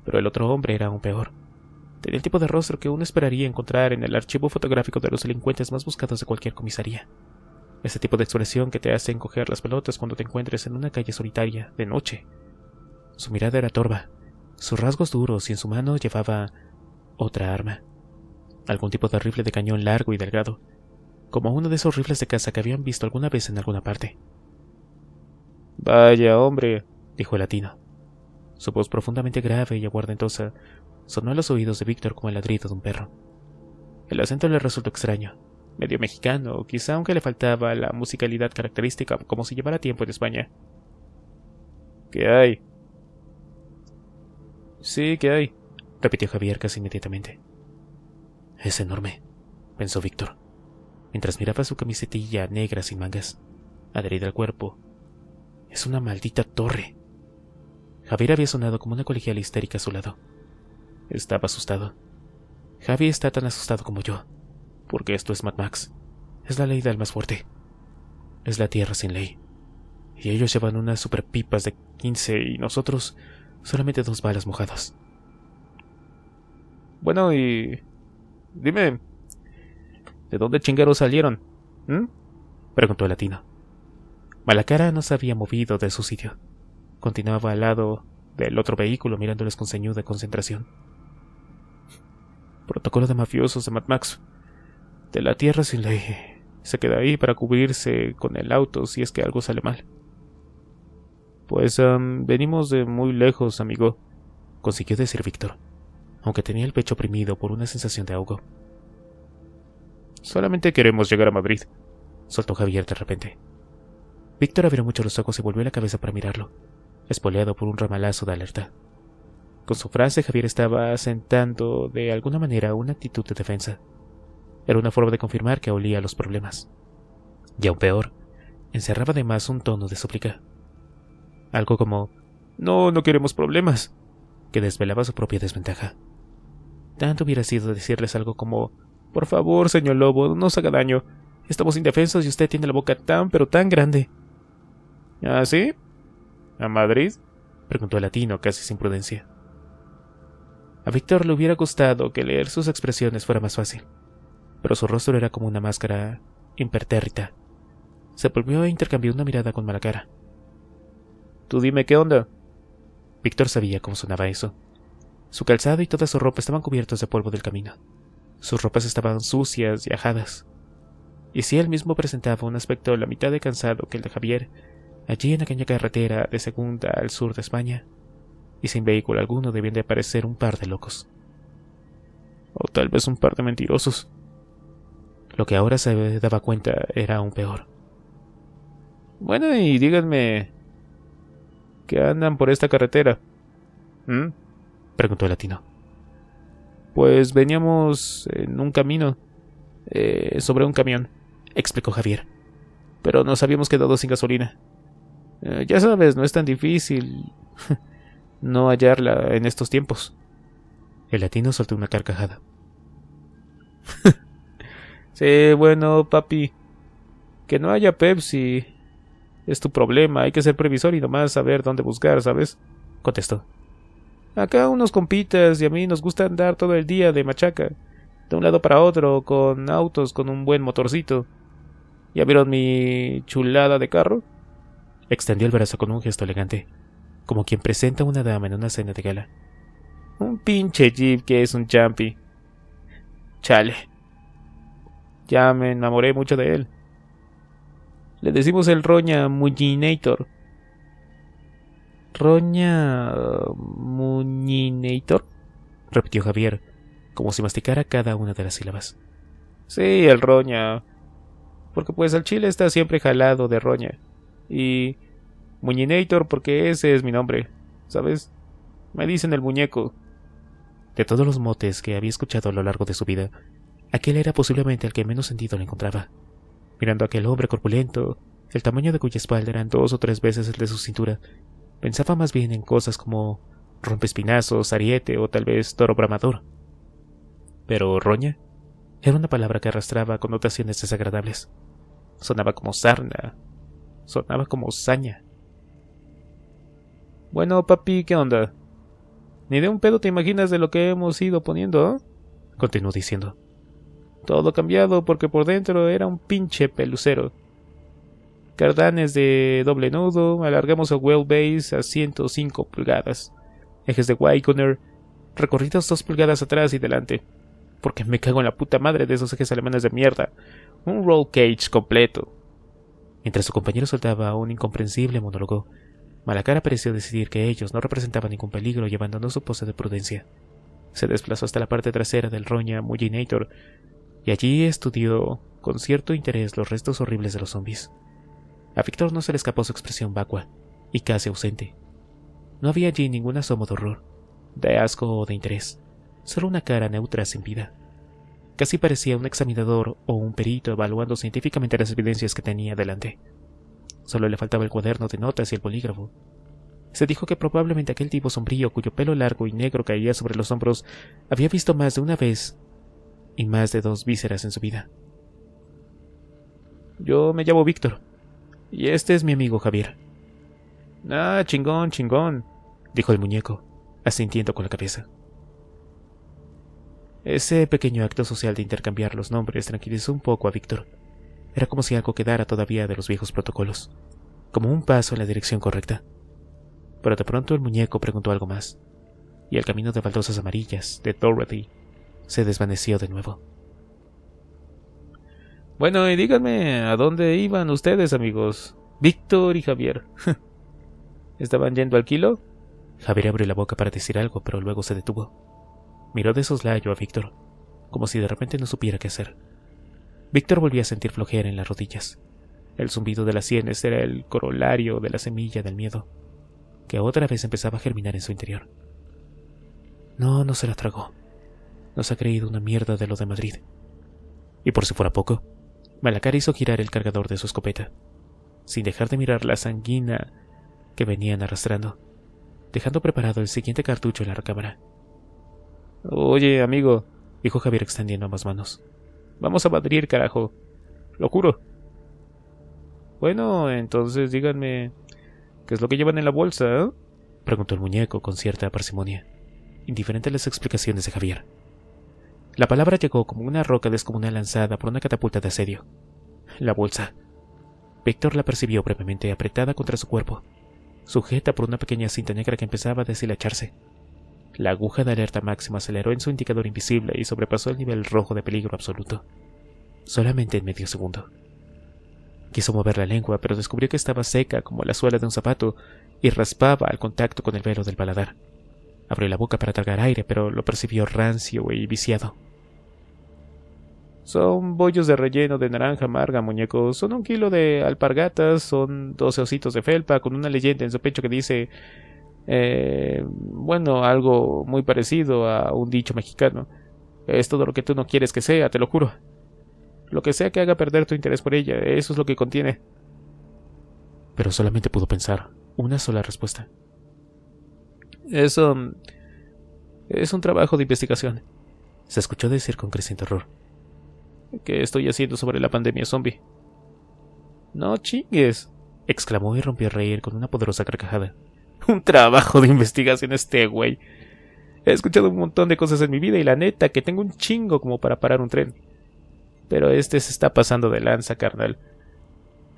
[SPEAKER 2] pero el otro hombre era aún peor. Tenía el tipo de rostro que uno esperaría encontrar en el archivo fotográfico de los delincuentes más buscados de cualquier comisaría. Ese tipo de expresión que te hace encoger las pelotas cuando te encuentres en una calle solitaria, de noche. Su mirada era torva, sus rasgos duros, y en su mano llevaba otra arma. Algún tipo de rifle de cañón largo y delgado, como uno de esos rifles de caza que habían visto alguna vez en alguna parte. «Vaya, hombre», dijo el latino. Su voz profundamente grave y aguardentosa sonó a los oídos de Víctor como el ladrido de un perro. El acento le resultó extraño, medio mexicano, quizá aunque le faltaba la musicalidad característica como si llevara tiempo en España. «¿Qué hay?» «Sí, ¿qué hay?», repitió Javier casi inmediatamente. «Es enorme», pensó Víctor, mientras miraba su camisetilla negra sin mangas, adherida al cuerpo. «Es una maldita torre». Javier había sonado como una colegiala histérica a su lado. Estaba asustado. Javi está tan asustado como yo, porque esto es Mad Max. Es la ley del más fuerte. Es la tierra sin ley. Y ellos llevan unas superpipas de 15 y nosotros solamente 2 balas mojadas. «Bueno, y... dime, ¿de dónde chingaros salieron?» preguntó el latino. Malacara no se había movido de su sitio. Continuaba al lado del otro vehículo mirándoles con ceñuda concentración. «Protocolo de mafiosos de Mad Max. De la tierra sin ley. Se queda ahí para cubrirse con el auto si es que algo sale mal». «Pues venimos de muy lejos, amigo», consiguió decir Víctor, aunque tenía el pecho oprimido por una sensación de ahogo. «Solamente queremos llegar a Madrid», soltó Javier de repente. Víctor abrió mucho los ojos y volvió la cabeza para mirarlo, espoleado por un ramalazo de alerta. Con su frase, Javier estaba asentando de alguna manera una actitud de defensa. Era una forma de confirmar que olía a los problemas. Y aún peor, encerraba además un tono de súplica. Algo como: «No, no queremos problemas. que desvelaba su propia desventaja. Tanto hubiera sido decirles algo como: «Por favor, señor Lobo, no nos haga daño. Estamos indefensos y usted tiene la boca tan pero tan grande».
[SPEAKER 1] ¿Ah, sí? ¿A Madrid?,
[SPEAKER 2] preguntó el latino casi sin prudencia. A Víctor le hubiera gustado que leer sus expresiones fuera más fácil, pero su rostro era como una máscara impertérrita. Se volvió e intercambió una mirada con Malacara.
[SPEAKER 1] «Tú dime qué onda».
[SPEAKER 2] Víctor sabía cómo sonaba eso. Su calzado y toda su ropa estaban cubiertos de polvo del camino. Sus ropas estaban sucias y ajadas. Y si él mismo presentaba un aspecto la mitad de cansado que el de Javier, allí en aquella carretera de segunda al sur de España, y sin vehículo alguno, debían de parecer un par de locos.
[SPEAKER 1] O tal vez un par de mentirosos.
[SPEAKER 2] Lo que ahora se daba cuenta era aún peor.
[SPEAKER 1] «Bueno, y díganme, ¿qué andan por esta carretera?»
[SPEAKER 2] preguntó el latino.
[SPEAKER 1] «Pues veníamos en un camino, sobre un camión»,
[SPEAKER 2] explicó Javier.
[SPEAKER 1] «pero nos habíamos quedado sin gasolina. Ya sabes, no es tan difícil no hallarla en estos tiempos».
[SPEAKER 2] El latino soltó una carcajada.
[SPEAKER 1] «Sí, bueno, papi, que no haya Pepsi es tu problema. Hay que ser previsor y nomás saber dónde buscar, ¿sabes?»,
[SPEAKER 2] contestó.
[SPEAKER 1] «Acá unos compitas y a mí nos gusta andar todo el día de machaca, de un lado para otro, con autos con un buen motorcito. ¿Ya vieron mi chulada de carro?».
[SPEAKER 2] Extendió el brazo con un gesto elegante, como quien presenta a una dama en una cena de gala.
[SPEAKER 1] «Un pinche jeep que es un champi. Chale. Ya me enamoré mucho de él. Le decimos el Roña Muñinator».
[SPEAKER 2] «¿Roña Muñinator?», repitió Javier, como si masticara cada una de las sílabas.
[SPEAKER 1] «Sí, el Roña. Porque pues el chile está siempre jalado de roña. Y Muñinator porque ese es mi nombre, ¿sabes? Me dicen el muñeco».
[SPEAKER 2] De todos los motes que había escuchado a lo largo de su vida, aquel era posiblemente el que menos sentido le encontraba. Mirando a aquel hombre corpulento, el tamaño de cuya espalda eran 2 o 3 veces el de su cintura, pensaba más bien en cosas como rompespinazos, ariete o tal vez toro bramador. Pero roña era una palabra que arrastraba connotaciones desagradables. Sonaba como sarna, sonaba como saña.
[SPEAKER 1] «Bueno, papi, ¿qué onda? Ni de un pedo te imaginas de lo que hemos ido poniendo, ¿eh?»,
[SPEAKER 2] continuó diciendo.
[SPEAKER 1] «Todo cambiado porque por dentro era un pinche pelucero. Cardanes de doble nudo, alargamos el wheelbase a 105 pulgadas. Ejes de Wagoner, recorridos 2 pulgadas atrás y delante. Porque me cago en la puta madre de esos ejes alemanes de mierda. Un roll cage completo».
[SPEAKER 2] Mientras su compañero soltaba un incomprensible monólogo, Malacara pareció decidir que ellos no representaban ningún peligro y abandonó su pose de prudencia. Se desplazó hasta la parte trasera del Roña Muñinator y allí estudió con cierto interés los restos horribles de los zombies. A Víctor no se le escapó su expresión vacua y casi ausente. No había allí ningún asomo de horror, de asco o de interés, solo una cara neutra sin vida. Casi parecía un examinador o un perito evaluando científicamente las evidencias que tenía delante. Solo le faltaba el cuaderno de notas y el bolígrafo. Se dijo que probablemente aquel tipo sombrío cuyo pelo largo y negro caía sobre los hombros había visto más de una vez y más de 2 vísceras en su vida.
[SPEAKER 1] «Yo me llamo Víctor.
[SPEAKER 2] Y este es mi amigo Javier».
[SPEAKER 1] «Ah, chingón, chingón»,
[SPEAKER 2] dijo el muñeco, asintiendo con la cabeza. Ese pequeño acto social de intercambiar los nombres tranquilizó un poco a Víctor. Era como si algo quedara todavía de los viejos protocolos, como un paso en la dirección correcta. Pero de pronto el muñeco preguntó algo más, y el camino de baldosas amarillas de Dorothy se desvaneció de nuevo.
[SPEAKER 1] «Bueno, y díganme, ¿a dónde iban ustedes, amigos? Víctor y Javier. ¿Estaban yendo al kilo?»
[SPEAKER 2] Javier abrió la boca para decir algo, pero luego se detuvo. Miró de soslayo a Víctor, como si de repente no supiera qué hacer. Víctor volvía a sentir flojera en las rodillas. El zumbido de las sienes era el corolario de la semilla del miedo, que otra vez empezaba a germinar en su interior. No se la tragó. Nos ha creído una mierda de lo de Madrid. Y por si fuera poco, Malacara hizo girar el cargador de su escopeta, sin dejar de mirar la sanguina que venían arrastrando. dejando preparado el siguiente cartucho en la recámara. «Oye, amigo», dijo Javier extendiendo ambas manos. «Vamos a Madrid, carajo. Lo juro». «Bueno, entonces díganme, ¿qué es lo que llevan en la bolsa, eh?», preguntó el muñeco con cierta parsimonia, indiferente a las explicaciones de Javier. La palabra llegó como una roca descomunal lanzada por una catapulta de asedio. La bolsa. Víctor la percibió brevemente apretada contra su cuerpo, sujeta por una pequeña cinta negra que empezaba a deshilacharse. La aguja de alerta máxima aceleró en su indicador invisible y sobrepasó el nivel rojo de peligro absoluto, solamente en medio segundo. Quiso mover la lengua, pero descubrió que estaba seca como la suela de un zapato y raspaba al contacto con el velo del paladar. Abrió la boca para tragar aire, pero lo percibió rancio y viciado. «Son bollos de relleno de naranja amarga, muñeco. Son 1 kilo de alpargatas, son 12 ositos de felpa con una leyenda en su pecho que dice... bueno, algo muy parecido a un dicho mexicano. Es todo lo que tú no quieres que sea, te lo juro. Lo que sea que haga perder tu interés por ella, eso es lo que contiene». Pero solamente pudo pensar una sola respuesta. «Eso... es un trabajo de investigación», se escuchó decir con creciente horror. «¿Qué estoy haciendo sobre la pandemia zombie?» «No chingues», exclamó y rompió a reír con una poderosa carcajada. «Un trabajo de investigación este güey. He escuchado un montón de cosas en mi vida y la neta que tengo un chingo como para parar un tren. Pero este se está pasando de lanza, carnal.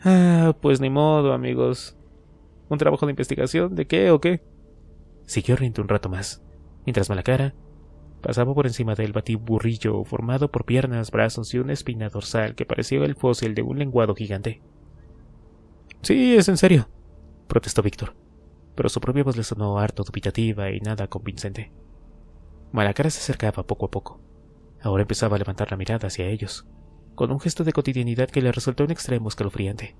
[SPEAKER 2] Ah, pues ni modo, amigos. ¿Un trabajo de investigación? ¿De qué o qué?». Siguió riendo un rato más, mientras Malacara pasaba por encima del batiburrillo formado por piernas, brazos y una espina dorsal que parecía el fósil de un lenguado gigante. «Sí, es en serio», protestó Víctor, pero su propia voz le sonó harto dubitativa y nada convincente. Malacara se acercaba poco a poco. Ahora empezaba a levantar la mirada hacia ellos, con un gesto de cotidianidad que le resultó en extremo escalofriante.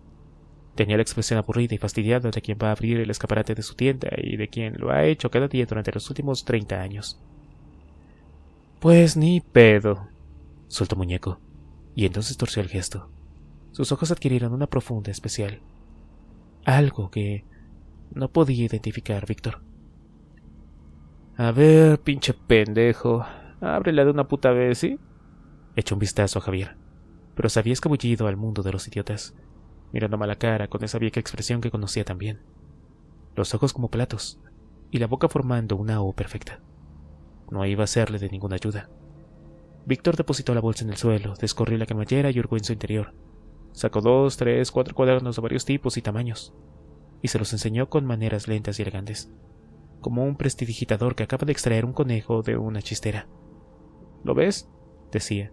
[SPEAKER 2] Tenía la expresión aburrida y fastidiada de quien va a abrir el escaparate de su tienda y de quien lo ha hecho cada día durante los últimos 30 años. «Pues ni pedo», soltó Muñeco, y entonces torció el gesto. Sus ojos adquirieron una profunda especial. Algo que no podía identificar Víctor. «A ver, pinche pendejo, ábrela de una puta vez, ¿sí?», echó un vistazo a Javier, pero se había escabullido al mundo de los idiotas, mirando a Malacara con esa vieja expresión que conocía tan bien. Los ojos como platos, y la boca formando una O perfecta. No iba a serle de ninguna ayuda. Víctor depositó la bolsa en el suelo, descorrió la cremallera y hurgó en su interior. Sacó 2, 3, 4 cuadernos de varios tipos y tamaños, y se los enseñó con maneras lentas y elegantes, como un prestidigitador que acaba de extraer un conejo de una chistera. «¿Lo ves?», decía.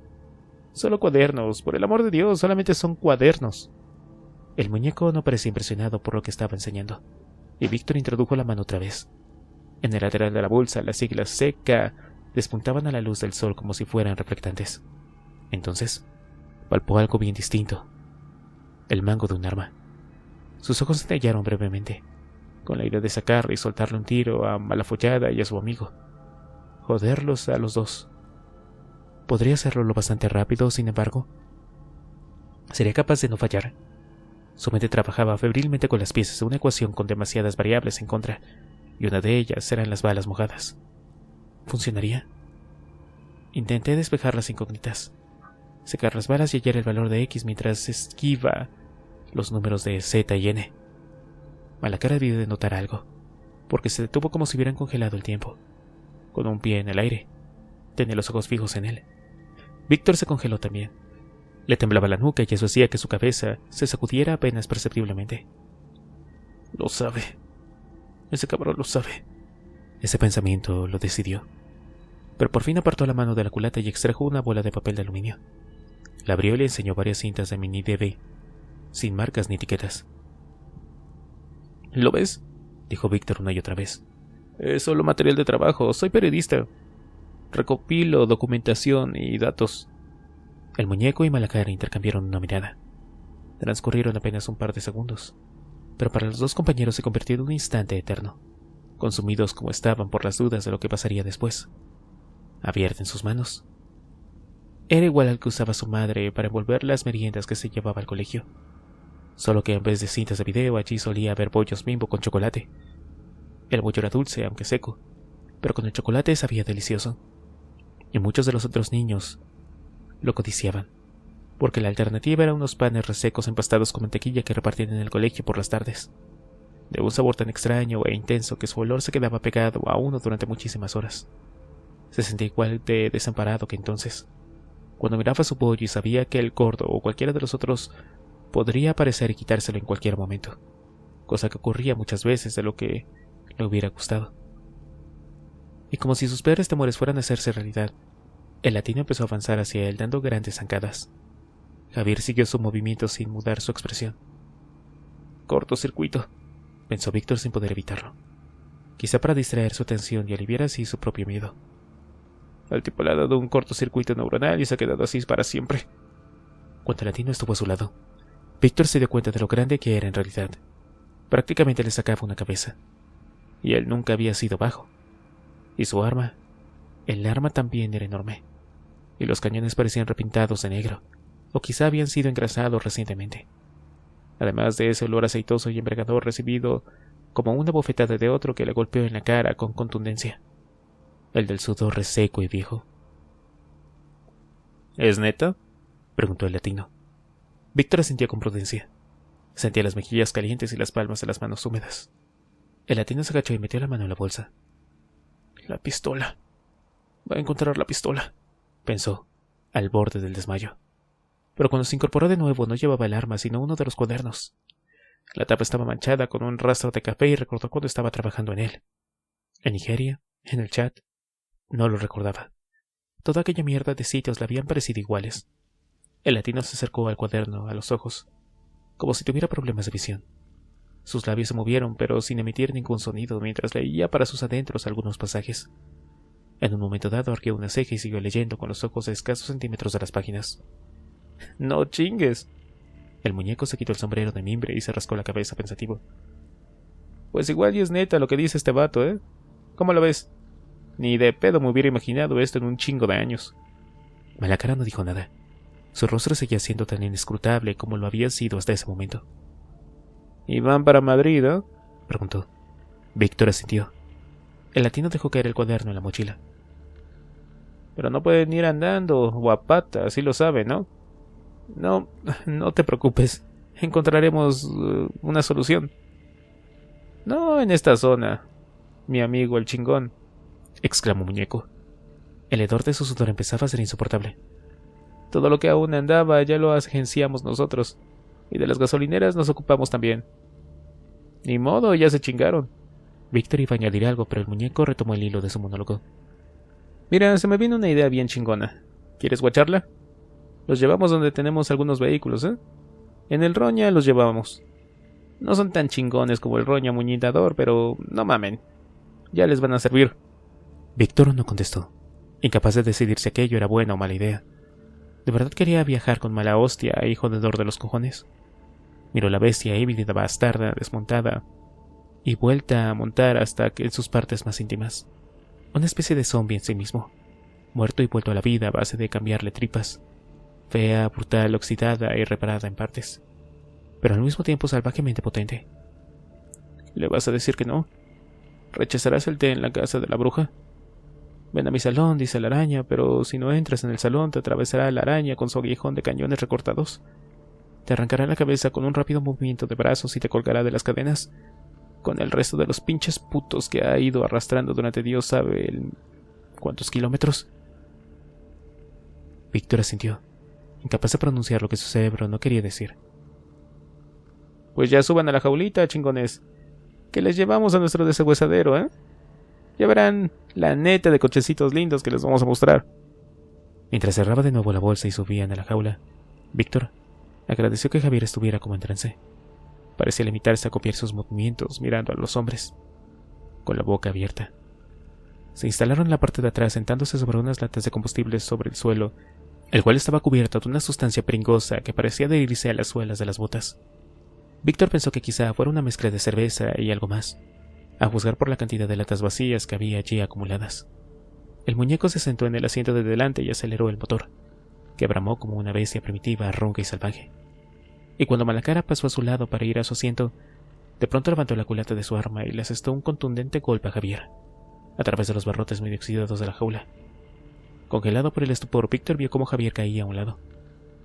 [SPEAKER 2] «Solo cuadernos, por el amor de Dios, solamente son cuadernos». El muñeco no parecía impresionado por lo que estaba enseñando, y Víctor introdujo la mano otra vez. En el lateral de la bolsa, las siglas CK despuntaban a la luz del sol como si fueran reflectantes. Entonces, palpó algo bien distinto. El mango de un arma. Sus ojos se tallaron brevemente, con la idea de sacarle y soltarle un tiro a Malafollada y a su amigo. Joderlos a los dos. ¿Podría hacerlo lo bastante rápido, sin embargo? ¿Sería capaz de no fallar? Su mente trabajaba febrilmente con las piezas de una ecuación con demasiadas variables en contra, y una de ellas eran las balas mojadas. ¿Funcionaría? Intenté despejar las incógnitas, secar las balas y hallar el valor de X mientras esquiva los números de Z y N. Malacara debió de notar algo, porque se detuvo como si hubieran congelado el tiempo, con un pie en el aire. Tenía los ojos fijos en él. Víctor se congeló también. Le temblaba la nuca y eso hacía que su cabeza se sacudiera apenas perceptiblemente. «Lo sabe. Ese cabrón lo sabe». Ese pensamiento lo decidió. Pero por fin apartó la mano de la culata y extrajo una bola de papel de aluminio. La abrió y le enseñó varias cintas de mini DV, sin marcas ni etiquetas. «¿Lo ves?», dijo Víctor una y otra vez. «Es solo material de trabajo. Soy periodista. Recopilo documentación y datos». El muñeco y Malacara intercambiaron una mirada. Transcurrieron apenas un par de segundos, pero para los dos compañeros se convirtió en un instante eterno, consumidos como estaban por las dudas de lo que pasaría después. Abierta en sus manos. Era igual al que usaba su madre para envolver las meriendas que se llevaba al colegio, solo que en vez de cintas de video allí solía haber bollos Bimbo con chocolate. El bollo era dulce, aunque seco, pero con el chocolate sabía delicioso. Y muchos de los otros niños lo codiciaban, porque la alternativa era unos panes resecos empastados con mantequilla que repartían en el colegio por las tardes, de un sabor tan extraño e intenso que su olor se quedaba pegado a uno durante muchísimas horas. Se sentía igual de desamparado que entonces, cuando miraba su bollo y sabía que el gordo o cualquiera de los otros podría aparecer y quitárselo en cualquier momento, cosa que ocurría muchas veces de lo que le hubiera gustado. Y como si sus peores temores fueran a hacerse realidad, el latino empezó a avanzar hacia él dando grandes zancadas. Javier siguió su movimiento sin mudar su expresión. Cortocircuito, pensó Víctor sin poder evitarlo, quizá para distraer su atención y aliviar así su propio miedo. Al tipo le ha dado un cortocircuito neuronal y se ha quedado así para siempre. Cuando el latino estuvo a su lado, Víctor se dio cuenta de lo grande que era en realidad. Prácticamente le sacaba una cabeza. Y él nunca había sido bajo. Y su arma, el arma también era enorme. Y los cañones parecían repintados de negro, o quizá habían sido engrasados recientemente. Además de ese olor aceitoso y embriagador recibido como una bofetada de otro que le golpeó en la cara con contundencia. El del sudor reseco y viejo. ¿Es neta?, preguntó el latino. Víctor asintió con prudencia. Sentía las mejillas calientes y las palmas de las manos húmedas. El latino se agachó y metió la mano en la bolsa. La pistola. Va a encontrar la pistola, pensó, al borde del desmayo. Pero cuando se incorporó de nuevo no llevaba el arma, sino uno de los cuadernos. La tapa estaba manchada con un rastro de café y recordó cuando estaba trabajando en él. En Nigeria, en el Chad. No lo recordaba. Toda aquella mierda de sitios le habían parecido iguales. El latino se acercó al cuaderno, a los ojos, como si tuviera problemas de visión. Sus labios se movieron, pero sin emitir ningún sonido, mientras leía para sus adentros algunos pasajes. En un momento dado arqueó una ceja y siguió leyendo con los ojos a escasos centímetros de las páginas. ¡No chingues! El muñeco se quitó el sombrero de mimbre y se rascó la cabeza pensativo. Pues igual y es neta lo que dice este vato, ¿eh? ¿Cómo lo ves? Ni de pedo me hubiera imaginado esto en un chingo de años. Malacara no dijo nada. Su rostro seguía siendo tan inescrutable como lo había sido hasta ese momento. ¿Y van para Madrid, eh?, preguntó. Víctor asintió. El latino dejó caer el cuaderno en la mochila. Pero no pueden ir andando o a pata, así lo sabe, ¿no? No te preocupes. Encontraremos una solución. No en esta zona, mi amigo el chingón, exclamó Muñeco. El hedor de su sudor empezaba a ser insoportable. Todo lo que aún andaba ya lo agenciamos nosotros, y de las gasolineras nos ocupamos también. Ni modo, ya se chingaron. Víctor iba a añadir algo, pero el muñeco retomó el hilo de su monólogo. Mira, se me vino una idea bien chingona. ¿Quieres guacharla? Los llevamos donde tenemos algunos vehículos, ¿eh? En el Roña los llevamos. No son tan chingones como el Roña Muñidador, pero no mamen. Ya les van a servir. Víctor no contestó, incapaz de decidir si aquello era buena o mala idea. ¿De verdad quería viajar con mala hostia, hijo de Dor de los cojones? Miró la bestia híbrida bastarda, desmontada y vuelta a montar hasta que en sus partes más íntimas. Una especie de zombie en sí mismo, muerto y vuelto a la vida a base de cambiarle tripas, fea, brutal, oxidada e irreparada en partes, pero al mismo tiempo salvajemente potente. ¿Le vas a decir que no? ¿Rechazarás el té en la casa de la bruja? Ven a mi salón, dice la araña, pero si no entras en el salón te atravesará la araña con su aguijón de cañones recortados. Te arrancará la cabeza con un rápido movimiento de brazos y te colgará de las cadenas, con el resto de los pinches putos que ha ido arrastrando durante Dios sabe cuántos kilómetros. Víctor asintió, incapaz de pronunciar lo que su cerebro no quería decir. Pues ya suban a la jaulita, chingones, que les llevamos a nuestro deshuesadero, ¿eh? Ya verán la neta de cochecitos lindos que les vamos a mostrar. Mientras cerraba de nuevo la bolsa y subían a la jaula, Víctor agradeció que Javier estuviera como en trance. Parecía limitarse a copiar sus movimientos mirando a los hombres, con la boca abierta. Se instalaron en la parte de atrás sentándose sobre unas latas de combustible sobre el suelo, el cual estaba cubierto de una sustancia pringosa que parecía adherirse a las suelas de las botas. Víctor pensó que quizá fuera una mezcla de cerveza y algo más, a juzgar por la cantidad de latas vacías que había allí acumuladas. El muñeco se sentó en el asiento de delante y aceleró el motor, que bramó como una bestia primitiva, ronca y salvaje. Y cuando Malacara pasó a su lado para ir a su asiento, De pronto levantó la culata de su arma y le asestó un contundente golpe a Javier, a través de los barrotes medio oxidados de la jaula. Congelado por el estupor, Víctor vio cómo Javier caía a un lado,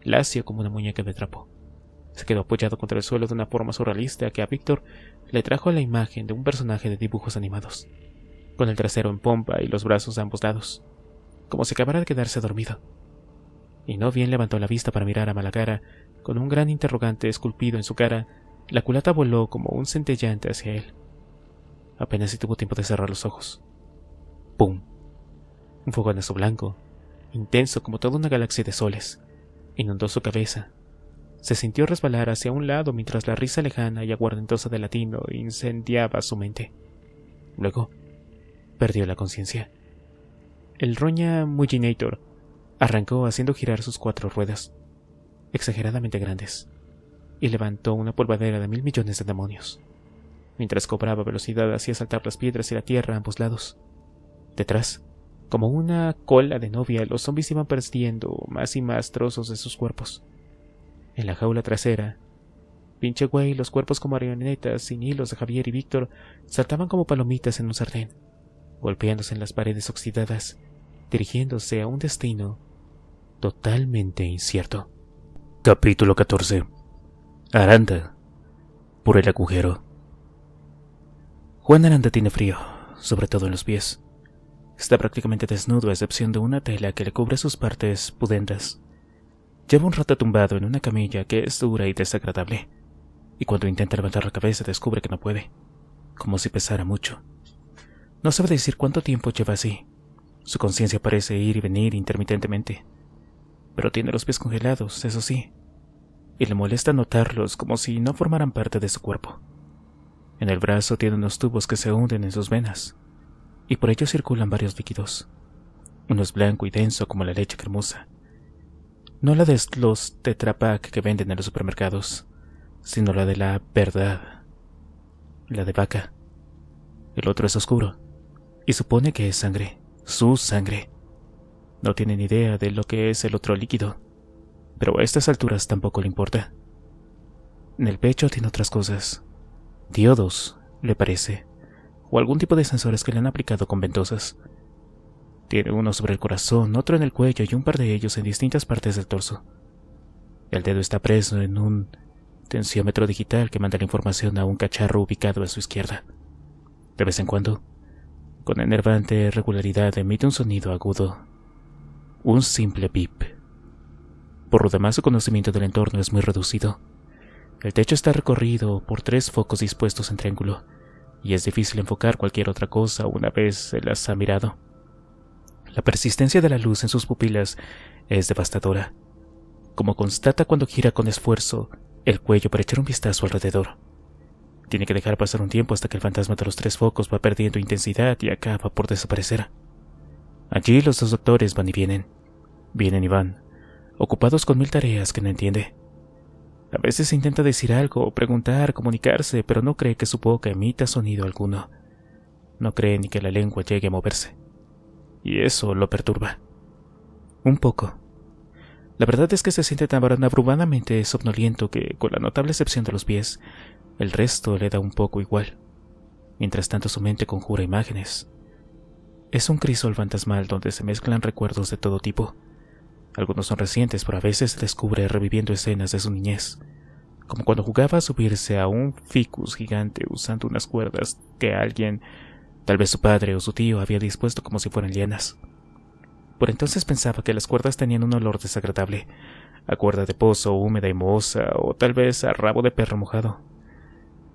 [SPEAKER 2] lacio como una muñeca de trapo. Se quedó apoyado contra el suelo de una forma surrealista que a Víctor le trajo la imagen de un personaje de dibujos animados, con el trasero en pompa y los brazos a ambos lados, como si acabara de quedarse dormido. Y no bien levantó la vista para mirar a Malacara, con un gran interrogante esculpido en su cara, la culata voló como un centellante hacia él. Apenas si tuvo tiempo de cerrar los ojos. ¡Pum! Un fogonazo blanco, intenso como toda una galaxia de soles, inundó su cabeza. Se sintió resbalar hacia un lado mientras la risa lejana y aguardentosa del latino incendiaba su mente. Luego, perdió la conciencia. El roña Mullinator arrancó haciendo girar sus 4 ruedas, exageradamente grandes, y levantó una polvadera de 1000 millones de demonios. Mientras cobraba velocidad hacía saltar las piedras y la tierra a ambos lados. Detrás, como una cola de novia, los zombies iban perdiendo más y más trozos de sus cuerpos. En la jaula trasera, pinche güey, los cuerpos como marionetas sin hilos de Javier y Víctor saltaban como palomitas en un sartén, golpeándose en las paredes oxidadas, dirigiéndose a un destino totalmente incierto.
[SPEAKER 1] Capítulo 14. Aranda. Por el agujero. Juan Aranda tiene frío, sobre todo en los pies. Está prácticamente desnudo a excepción de una tela que le cubre sus partes pudendas. Lleva un rato tumbado en una camilla que es dura y desagradable, y cuando intenta levantar la cabeza descubre que no puede, como si pesara mucho. No sabe decir cuánto tiempo lleva así. Su conciencia parece ir y venir intermitentemente, pero tiene los pies congelados, eso sí, y le molesta notarlos como si no formaran parte de su cuerpo. En el brazo tiene unos tubos que se hunden en sus venas, y por ellos circulan varios líquidos. Uno es blanco y denso como la leche cremosa. No la de los Tetra Pak que venden en los supermercados, sino la de la verdad, la de vaca. El otro es oscuro, y supone que es sangre, su sangre. No tiene ni idea de lo que es el otro líquido, pero a estas alturas tampoco le importa. En el pecho tiene otras cosas, diodos, le parece, o algún tipo de sensores que le han aplicado con ventosas. Tiene uno sobre el corazón, otro en el cuello y un par de ellos en distintas partes del torso. El dedo está preso en un tensiómetro digital que manda la información a un cacharro ubicado a su izquierda. De vez en cuando, con enervante regularidad, emite un sonido agudo. Un simple pip. Por lo demás, su conocimiento del entorno es muy reducido. El techo está recorrido por 3 focos dispuestos en triángulo, y es difícil enfocar cualquier otra cosa una vez se las ha mirado. La persistencia de la luz en sus pupilas es devastadora, como constata cuando gira con esfuerzo el cuello para echar un vistazo alrededor. Tiene que dejar pasar un tiempo hasta que el fantasma de los 3 focos va perdiendo intensidad y acaba por desaparecer. Allí los 2 doctores van y van, ocupados con 1000 tareas que no entiende. A veces intenta decir algo, preguntar, comunicarse, pero no cree que su boca emita sonido alguno. No cree ni que la lengua llegue a moverse. Y eso lo perturba. Un poco. La verdad es que se siente tan abrumadamente somnoliento que, con la notable excepción de los pies, el resto le da un poco igual. Mientras tanto su mente conjura imágenes. Es un crisol fantasmal donde se mezclan recuerdos de todo tipo. Algunos son recientes, pero a veces se descubre reviviendo escenas de su niñez, como cuando jugaba a subirse a un ficus gigante usando unas cuerdas que alguien, tal vez su padre o su tío, había dispuesto como si fueran lianas. Por entonces pensaba que las cuerdas tenían un olor desagradable, a cuerda de pozo húmeda y mohosa, o tal vez a rabo de perro mojado.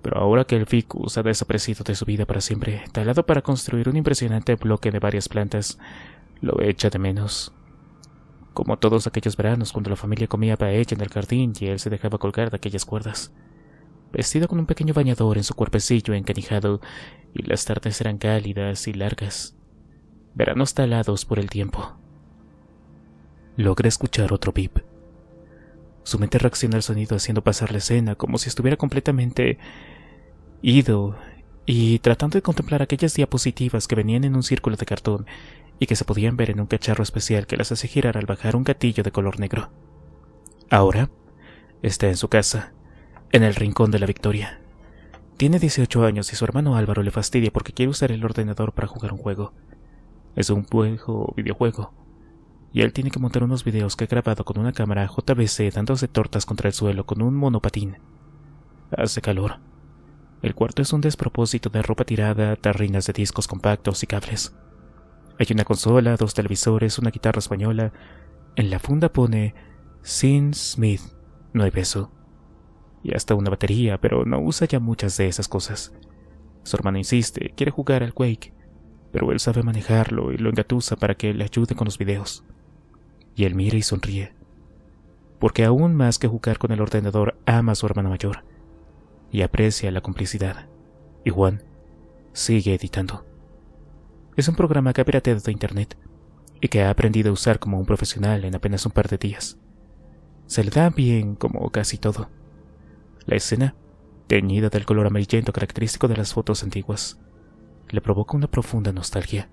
[SPEAKER 1] Pero ahora que el ficus ha desaparecido de su vida para siempre, talado para construir un impresionante bloque de varias plantas, lo echa de menos. Como todos aquellos veranos cuando la familia comía paella en el jardín y él se dejaba colgar de aquellas cuerdas, vestido con un pequeño bañador en su cuerpecillo encanijado, y las tardes eran cálidas y largas, veranos talados por el tiempo. Logra escuchar otro pip. Su mente reacciona al sonido haciendo pasar la escena como si estuviera completamente ido y tratando de contemplar aquellas diapositivas que venían en un círculo de cartón y que se podían ver en un cacharro especial que las hace girar al bajar un gatillo de color negro. Ahora está en su casa, en el Rincón de la Victoria,
[SPEAKER 2] Tiene 18 años y su hermano Álvaro le fastidia porque quiere usar el ordenador para jugar un juego. Es un videojuego. Y él tiene que montar unos videos que ha grabado con una cámara JVC dándose tortas contra el suelo con un monopatín. Hace calor. El cuarto es un despropósito de ropa tirada, tarrinas de discos compactos y cables. Hay una consola, 2 televisores, una guitarra española. En la funda pone Sin Smith, no hay beso. Y hasta una batería, pero no usa ya muchas de esas cosas. Su hermano insiste, quiere jugar al Quake, pero él sabe manejarlo y lo engatusa para que le ayude con los videos. Y él mira y sonríe, porque aún más que jugar con el ordenador ama a su hermano mayor y aprecia la complicidad. Y Juan sigue editando. Es un programa que ha pirateado de internet y que ha aprendido a usar como un profesional en apenas un par de días. Se le da bien como casi todo. La escena, teñida del color amarillento característico de las fotos antiguas, le provoca una profunda nostalgia.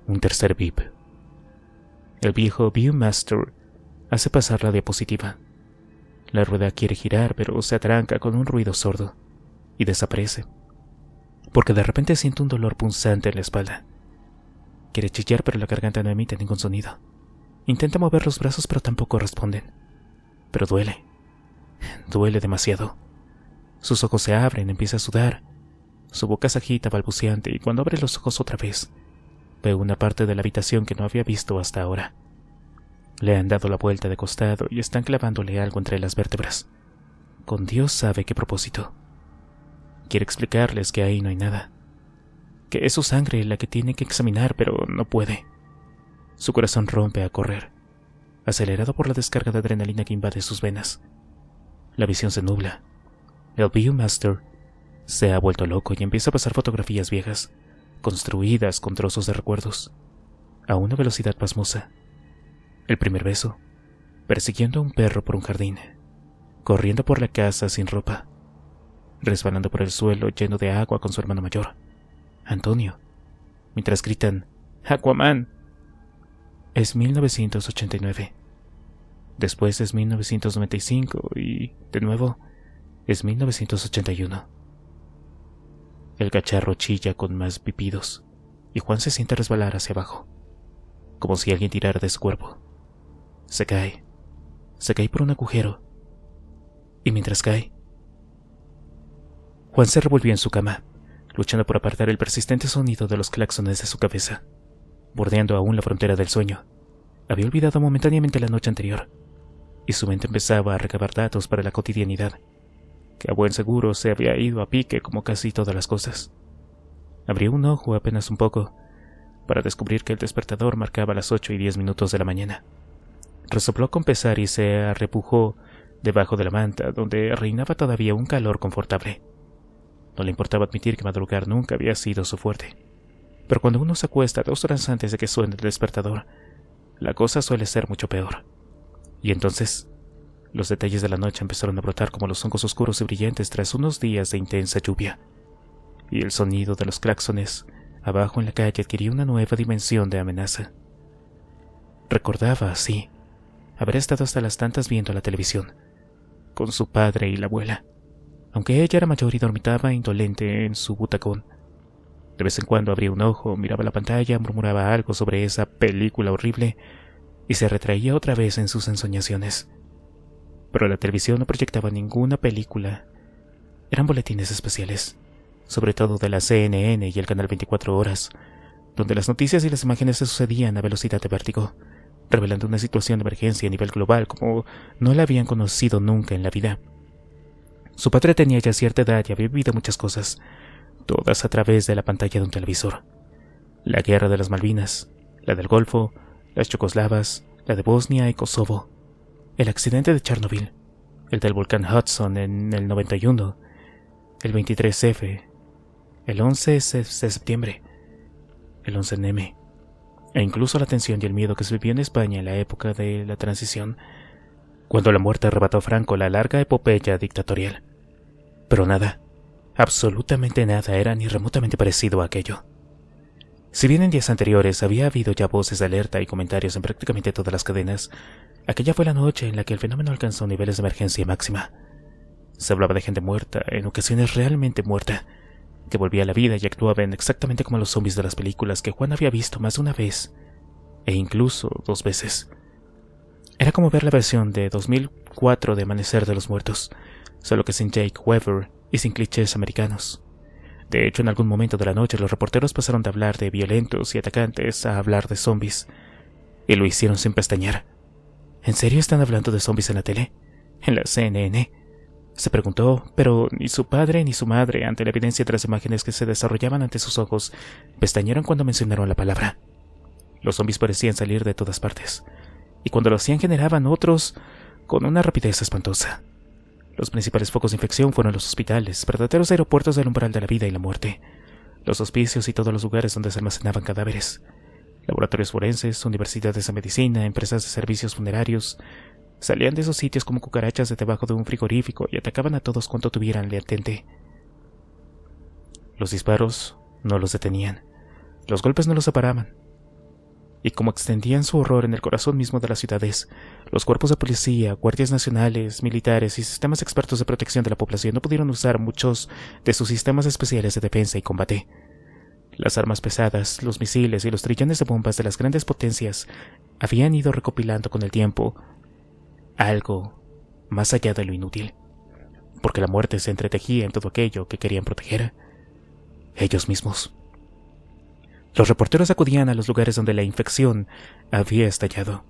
[SPEAKER 2] Un tercer bip. El viejo Viewmaster hace pasar la diapositiva. La rueda quiere girar, pero se atranca con un ruido sordo y desaparece, porque de repente siente un dolor punzante en la espalda. Quiere chillar, pero la garganta no emite ningún sonido. Intenta mover los brazos, pero tampoco responden. Pero duele. Duele demasiado. Sus ojos se abren, empieza a sudar. Su boca se agita balbuceante y cuando abre los ojos otra vez, ve una parte de la habitación que no había visto hasta ahora. Le han dado la vuelta de costado y están clavándole algo entre las vértebras. Con Dios sabe qué propósito. Quiere explicarles que ahí no hay nada. Que es su sangre la que tiene que examinar, pero no puede. Su corazón rompe a correr, acelerado por la descarga de adrenalina que invade sus venas. La visión se nubla. El Viewmaster se ha vuelto loco y empieza a pasar fotografías viejas, construidas con trozos de recuerdos, a una velocidad pasmosa. El primer beso, persiguiendo a un perro por un jardín, corriendo por la casa sin ropa, resbalando por el suelo lleno de agua con su hermano mayor, Antonio, mientras gritan ¡Aquaman! Es 1989. Después es 1995 y, de nuevo, es 1981. El cacharro chilla con más pipidos y Juan se siente resbalar hacia abajo, como si alguien tirara de su cuerpo. Se cae por un agujero, y mientras cae, Juan se revolvió en su cama, luchando por apartar el persistente sonido de los claxones de su cabeza, bordeando aún la frontera del sueño. Había olvidado momentáneamente la noche anterior, y su mente empezaba a recabar datos para la cotidianidad, que a buen seguro se había ido a pique como casi todas las cosas. Abrió un ojo apenas un poco, para descubrir que el despertador marcaba las 8:10 de la mañana. Resopló con pesar y se arrepujó debajo de la manta, donde reinaba todavía un calor confortable. No le importaba admitir que madrugar nunca había sido su fuerte, pero cuando uno se acuesta 2 horas antes de que suene el despertador, la cosa suele ser mucho peor. Y entonces, los detalles de la noche empezaron a brotar como los hongos oscuros y brillantes tras unos días de intensa lluvia, y el sonido de los claxones abajo en la calle adquiría una nueva dimensión de amenaza. Recordaba, así, haber estado hasta las tantas viendo la televisión, con su padre y la abuela, aunque ella era mayor y dormitaba indolente en su butacón. De vez en cuando abría un ojo, miraba la pantalla, murmuraba algo sobre esa película horrible y se retraía otra vez en sus ensoñaciones. Pero la televisión no proyectaba ninguna película. Eran boletines especiales, sobre todo de la CNN y el canal 24 horas, donde las noticias y las imágenes se sucedían a velocidad de vértigo, revelando una situación de emergencia a nivel global como no la habían conocido nunca en la vida. Su padre tenía ya cierta edad y había vivido muchas cosas, todas a través de la pantalla de un televisor. La guerra de las Malvinas, la del Golfo, las Yugoslavas, la de Bosnia y Kosovo, el accidente de Chernobyl, el del volcán Hudson en el 91, el 23F, el 11 de septiembre, el 11M, e incluso la tensión y el miedo que se vivió en España en la época de la transición, cuando la muerte arrebató a Franco la larga epopeya dictatorial. Pero nada, absolutamente nada era ni remotamente parecido a aquello. Si bien en días anteriores había habido ya voces de alerta y comentarios en prácticamente todas las cadenas, aquella fue la noche en la que el fenómeno alcanzó niveles de emergencia máxima. Se hablaba de gente muerta, en ocasiones realmente muerta, que volvía a la vida y actuaban exactamente como los zombies de las películas que Juan había visto más de una vez, e incluso 2 veces. Era como ver la versión de 2004 de Amanecer de los Muertos, solo que sin Jake Weaver y sin clichés americanos. De hecho, en algún momento de la noche los reporteros pasaron de hablar de violentos y atacantes a hablar de zombies, y lo hicieron sin pestañear. ¿En serio están hablando de zombies en la tele? ¿En la CNN? Se preguntó, pero ni su padre ni su madre, ante la evidencia de las imágenes que se desarrollaban ante sus ojos, pestañearon cuando mencionaron la palabra. Los zombies parecían salir de todas partes, y cuando lo hacían generaban otros con una rapidez espantosa. Los principales focos de infección fueron los hospitales, verdaderos aeropuertos del umbral de la vida y la muerte, los hospicios y todos los lugares donde se almacenaban cadáveres, laboratorios forenses, universidades de medicina, empresas de servicios funerarios. Salían de esos sitios como cucarachas de debajo de un frigorífico y atacaban a todos cuanto tuvieran latente. Los disparos no los detenían, los golpes no los separaban. Y como extendían su horror en el corazón mismo de las ciudades, los cuerpos de policía, guardias nacionales, militares y sistemas expertos de protección de la población no pudieron usar muchos de sus sistemas especiales de defensa y combate. Las armas pesadas, los misiles y los trillones de bombas de las grandes potencias habían ido recopilando con el tiempo algo más allá de lo inútil, porque la muerte se entretejía en todo aquello que querían proteger, ellos mismos. Los reporteros acudían a los lugares donde la infección había estallado.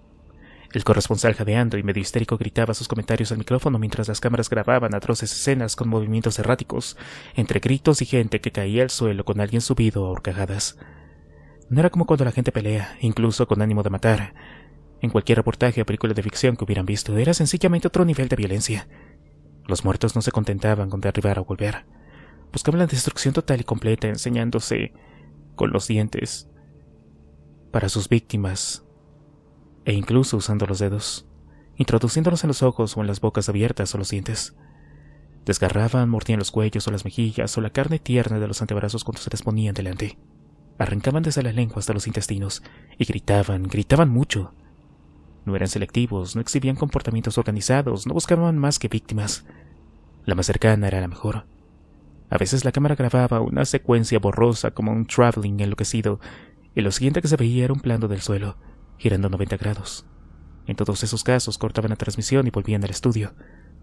[SPEAKER 2] El corresponsal, jadeando y medio histérico, gritaba sus comentarios al micrófono mientras las cámaras grababan atroces escenas con movimientos erráticos, entre gritos y gente que caía al suelo con alguien subido a horcajadas. No era como cuando la gente pelea, incluso con ánimo de matar. En cualquier reportaje o película de ficción que hubieran visto, era sencillamente otro nivel de violencia. Los muertos no se contentaban con derribar o volver. Buscaban la destrucción total y completa, enseñándose con los dientes para sus víctimas, e incluso usando los dedos, introduciéndolos en los ojos o en las bocas abiertas o los dientes. Desgarraban, mordían los cuellos o las mejillas o la carne tierna de los antebrazos cuando se les ponían delante. Arrancaban desde la lengua hasta los intestinos y gritaban mucho. No eran selectivos, no exhibían comportamientos organizados, no buscaban más que víctimas. La más cercana era la mejor. A veces la cámara grababa una secuencia borrosa como un traveling enloquecido, y lo siguiente que se veía era un plano del suelo, girando 90 grados. En todos esos casos cortaban la transmisión y volvían al estudio,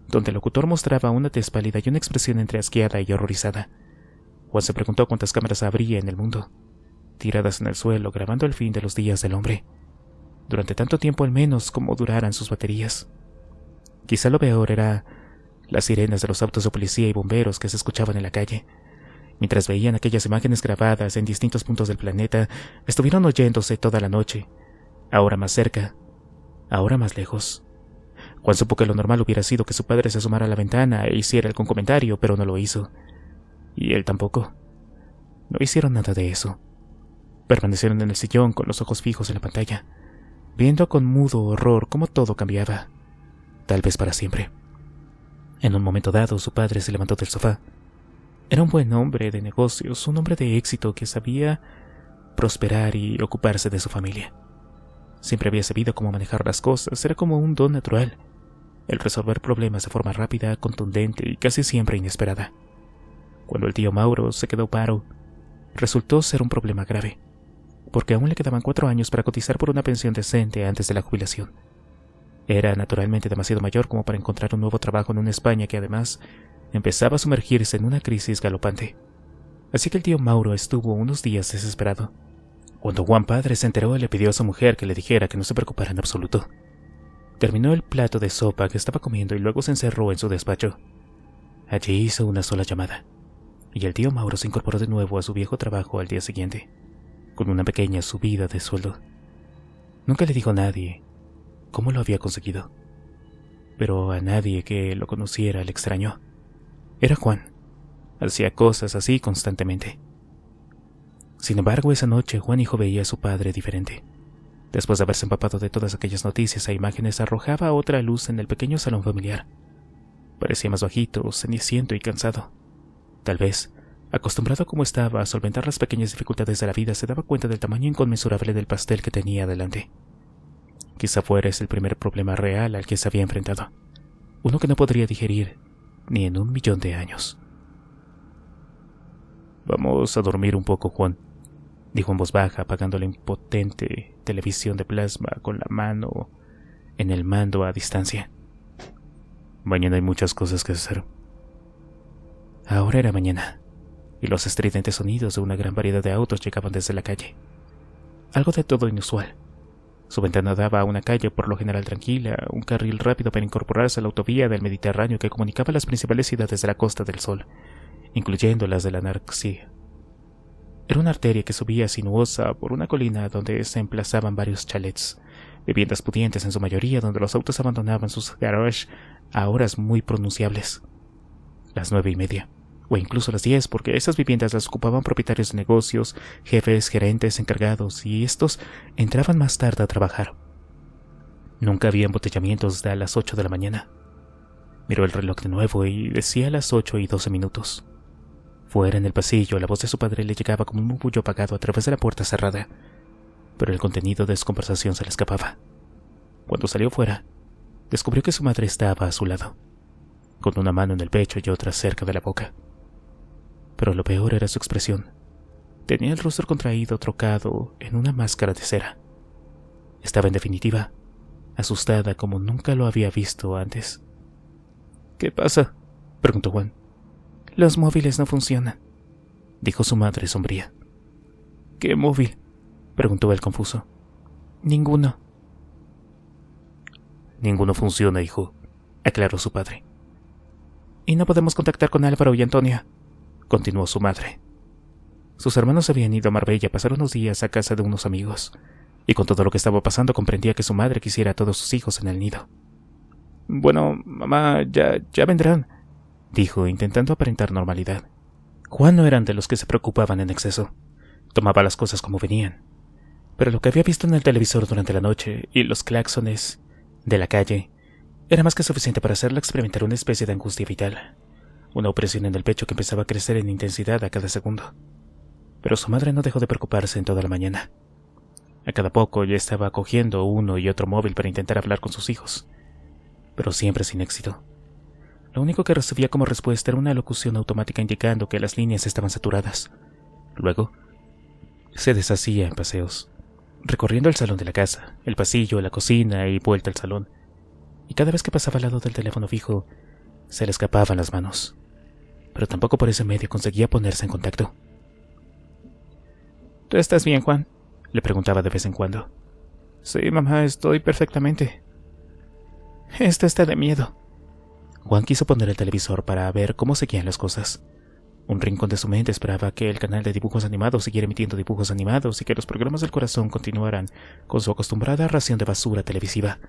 [SPEAKER 2] donde el locutor mostraba una tez pálida y una expresión entre asqueada y horrorizada. Juan se preguntó cuántas cámaras habría en el mundo, tiradas en el suelo grabando el fin de los días del hombre, durante tanto tiempo al menos como duraran sus baterías. Quizá lo peor era las sirenas de los autos de policía y bomberos que se escuchaban en la calle. Mientras veían aquellas imágenes grabadas en distintos puntos del planeta, estuvieron oyéndose toda la noche, ahora más cerca, ahora más lejos. Juan supo que lo normal hubiera sido que su padre se asomara a la ventana e hiciera algún comentario, pero no lo hizo. Y él tampoco. No hicieron nada de eso. Permanecieron en el sillón con los ojos fijos en la pantalla, viendo con mudo horror cómo todo cambiaba, tal vez para siempre. En un momento dado, su padre se levantó del sofá. Era un buen hombre de negocios, un hombre de éxito que sabía prosperar y ocuparse de su familia. Siempre había sabido cómo manejar las cosas, era como un don natural, el resolver problemas de forma rápida, contundente y casi siempre inesperada. Cuando el tío Mauro se quedó paro, resultó ser un problema grave, porque aún le quedaban 4 años para cotizar por una pensión decente antes de la jubilación. Era naturalmente demasiado mayor como para encontrar un nuevo trabajo en una España que además empezaba a sumergirse en una crisis galopante. Así que el tío Mauro estuvo unos días desesperado. Cuando Juan padre se enteró, le pidió a su mujer que le dijera que no se preocupara en absoluto. Terminó el plato de sopa que estaba comiendo y luego se encerró en su despacho. Allí hizo una sola llamada, y el tío Mauro se incorporó de nuevo a su viejo trabajo al día siguiente, con una pequeña subida de sueldo. Nunca le dijo a nadie cómo lo había conseguido, pero a nadie que lo conociera le extrañó. Era Juan. Hacía cosas así constantemente. Sin embargo, esa noche Juan hijo veía a su padre diferente. Después de haberse empapado de todas aquellas noticias e imágenes, arrojaba otra luz en el pequeño salón familiar. Parecía más bajito, ceniciento y cansado. Tal vez, acostumbrado como estaba a solventar las pequeñas dificultades de la vida, se daba cuenta del tamaño inconmensurable del pastel que tenía delante. Quizá fuera ese el primer problema real al que se había enfrentado. Uno que no podría digerir, ni en 1.000.000 de años. «Vamos a dormir un poco, Juan», dijo en voz baja, apagando la impotente televisión de plasma con la mano en el mando a distancia. «Mañana hay muchas cosas que hacer». Ahora era mañana, y los estridentes sonidos de una gran variedad de autos llegaban desde la calle. Algo de todo inusual. Su ventana daba a una calle por lo general tranquila, un carril rápido para incorporarse a la autovía del Mediterráneo que comunicaba las principales ciudades de la Costa del Sol, incluyendo las de la Narxia. Era una arteria que subía sinuosa por una colina donde se emplazaban varios chalets, viviendas pudientes en su mayoría, donde los autos abandonaban sus garages a horas muy pronunciables, las 9:30, o incluso las 10, porque esas viviendas las ocupaban propietarios de negocios, jefes, gerentes, encargados, y estos entraban más tarde a trabajar. Nunca había embotellamientos de a las 8 de la mañana. Miró el reloj de nuevo y decía las 8:12. Fuera en el pasillo, la voz de su padre le llegaba como un murmullo apagado a través de la puerta cerrada, pero el contenido de su conversación se le escapaba. Cuando salió fuera, descubrió que su madre estaba a su lado, con una mano en el pecho y otra cerca de la boca. Pero lo peor era su expresión. Tenía el rostro contraído, trocado en una máscara de cera. Estaba en definitiva asustada como nunca lo había visto antes. «¿Qué pasa?», preguntó Juan. «Los móviles no funcionan», dijo su madre sombría. «¿Qué móvil?», preguntó él confuso. «Ninguno». «Ninguno funciona, hijo», aclaró su padre. «Y no podemos contactar con Álvaro y Antonia», continuó su madre. Sus hermanos habían ido a Marbella a pasar unos días a casa de unos amigos, y con todo lo que estaba pasando comprendía que su madre quisiera a todos sus hijos en el nido. «Bueno, mamá, ya vendrán», dijo, intentando aparentar normalidad. Juan no era de los que se preocupaban en exceso. Tomaba las cosas como venían. Pero lo que había visto en el televisor durante la noche y los claxones de la calle era más que suficiente para hacerle experimentar una especie de angustia vital, una opresión en el pecho que empezaba a crecer en intensidad a cada segundo. Pero su madre no dejó de preocuparse en toda la mañana. A cada poco ya estaba cogiendo uno y otro móvil para intentar hablar con sus hijos, pero siempre sin éxito. Lo único que recibía como respuesta era una locución automática indicando que las líneas estaban saturadas. Luego, se deshacía en paseos, recorriendo el salón de la casa, el pasillo, la cocina y vuelta al salón. Y cada vez que pasaba al lado del teléfono fijo, se le escapaban las manos. Pero tampoco por ese medio conseguía ponerse en contacto. «¿Tú estás bien, Juan?», le preguntaba de vez en cuando. «Sí, mamá, estoy perfectamente». «Esto está de miedo». Juan quiso poner el televisor para ver cómo seguían las cosas. Un rincón de su mente esperaba que el canal de dibujos animados siguiera emitiendo dibujos animados y que los programas del corazón continuaran con su acostumbrada ración de basura televisiva.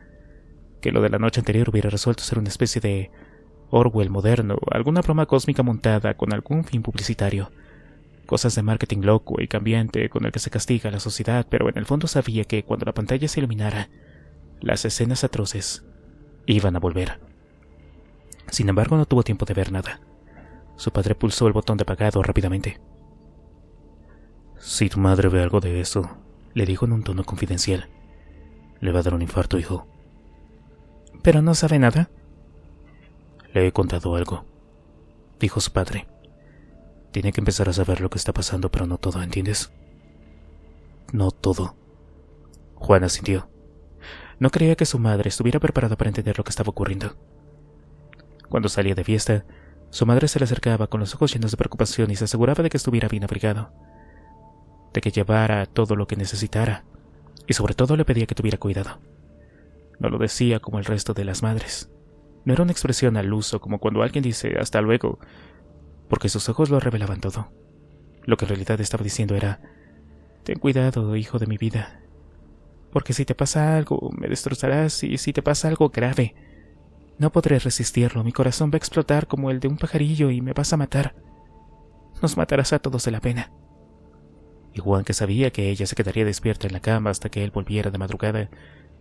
[SPEAKER 2] Que lo de la noche anterior hubiera resuelto ser una especie de Orwell moderno, alguna broma cósmica montada con algún fin publicitario. Cosas de marketing loco y cambiante con el que se castiga a la sociedad, pero en el fondo sabía que cuando la pantalla se iluminara, las escenas atroces iban a volver. Sin embargo, no tuvo tiempo de ver nada. Su padre pulsó el botón de apagado rápidamente. «Si tu madre ve algo de eso», le dijo en un tono confidencial, «le va a dar un infarto, hijo». «¿Pero no sabe nada?». «Le he contado algo», dijo su padre. «Tiene que empezar a saber lo que está pasando, pero no todo, ¿entiendes?». «No todo». Juan asintió. No creía que su madre estuviera preparada para entender lo que estaba ocurriendo. Cuando salía de fiesta, su madre se le acercaba con los ojos llenos de preocupación y se aseguraba de que estuviera bien abrigado, de que llevara todo lo que necesitara, y sobre todo le pedía que tuviera cuidado. No lo decía como el resto de las madres. No era una expresión al uso como cuando alguien dice «hasta luego», porque sus ojos lo revelaban todo. Lo que en realidad estaba diciendo era «ten cuidado, hijo de mi vida, porque si te pasa algo, me destrozarás, y si te pasa algo grave, no podré resistirlo, mi corazón va a explotar como el de un pajarillo y me vas a matar. Nos matarás a todos de la pena». Y Juan, que sabía que ella se quedaría despierta en la cama hasta que él volviera de madrugada,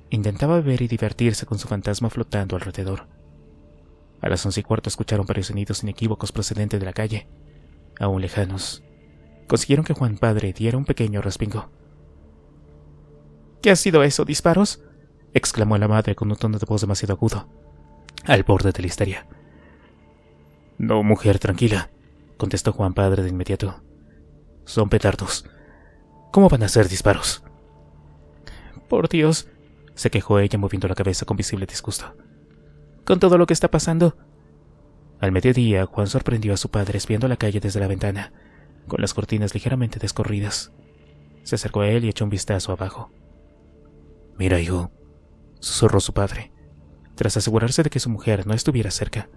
[SPEAKER 2] intentaba beber y divertirse con su fantasma flotando alrededor. A las 11:15 escucharon varios sonidos inequívocos procedentes de la calle, aún lejanos. Consiguieron que Juan padre diera un pequeño respingo. «¿Qué ha sido eso? ¿Disparos?», exclamó la madre con un tono de voz demasiado agudo, al borde de la histeria. No, mujer, tranquila, contestó Juan padre de inmediato. Son petardos. ¿Cómo van a ser disparos? Por Dios, se quejó ella moviendo la cabeza con visible disgusto. Con todo lo que está pasando. Al mediodía, Juan sorprendió a su padre espiando la calle desde la ventana, con las cortinas ligeramente descorridas. Se acercó a él y echó un vistazo abajo. Mira, hijo, susurró su padre, tras asegurarse de que su mujer no estuviera cerca.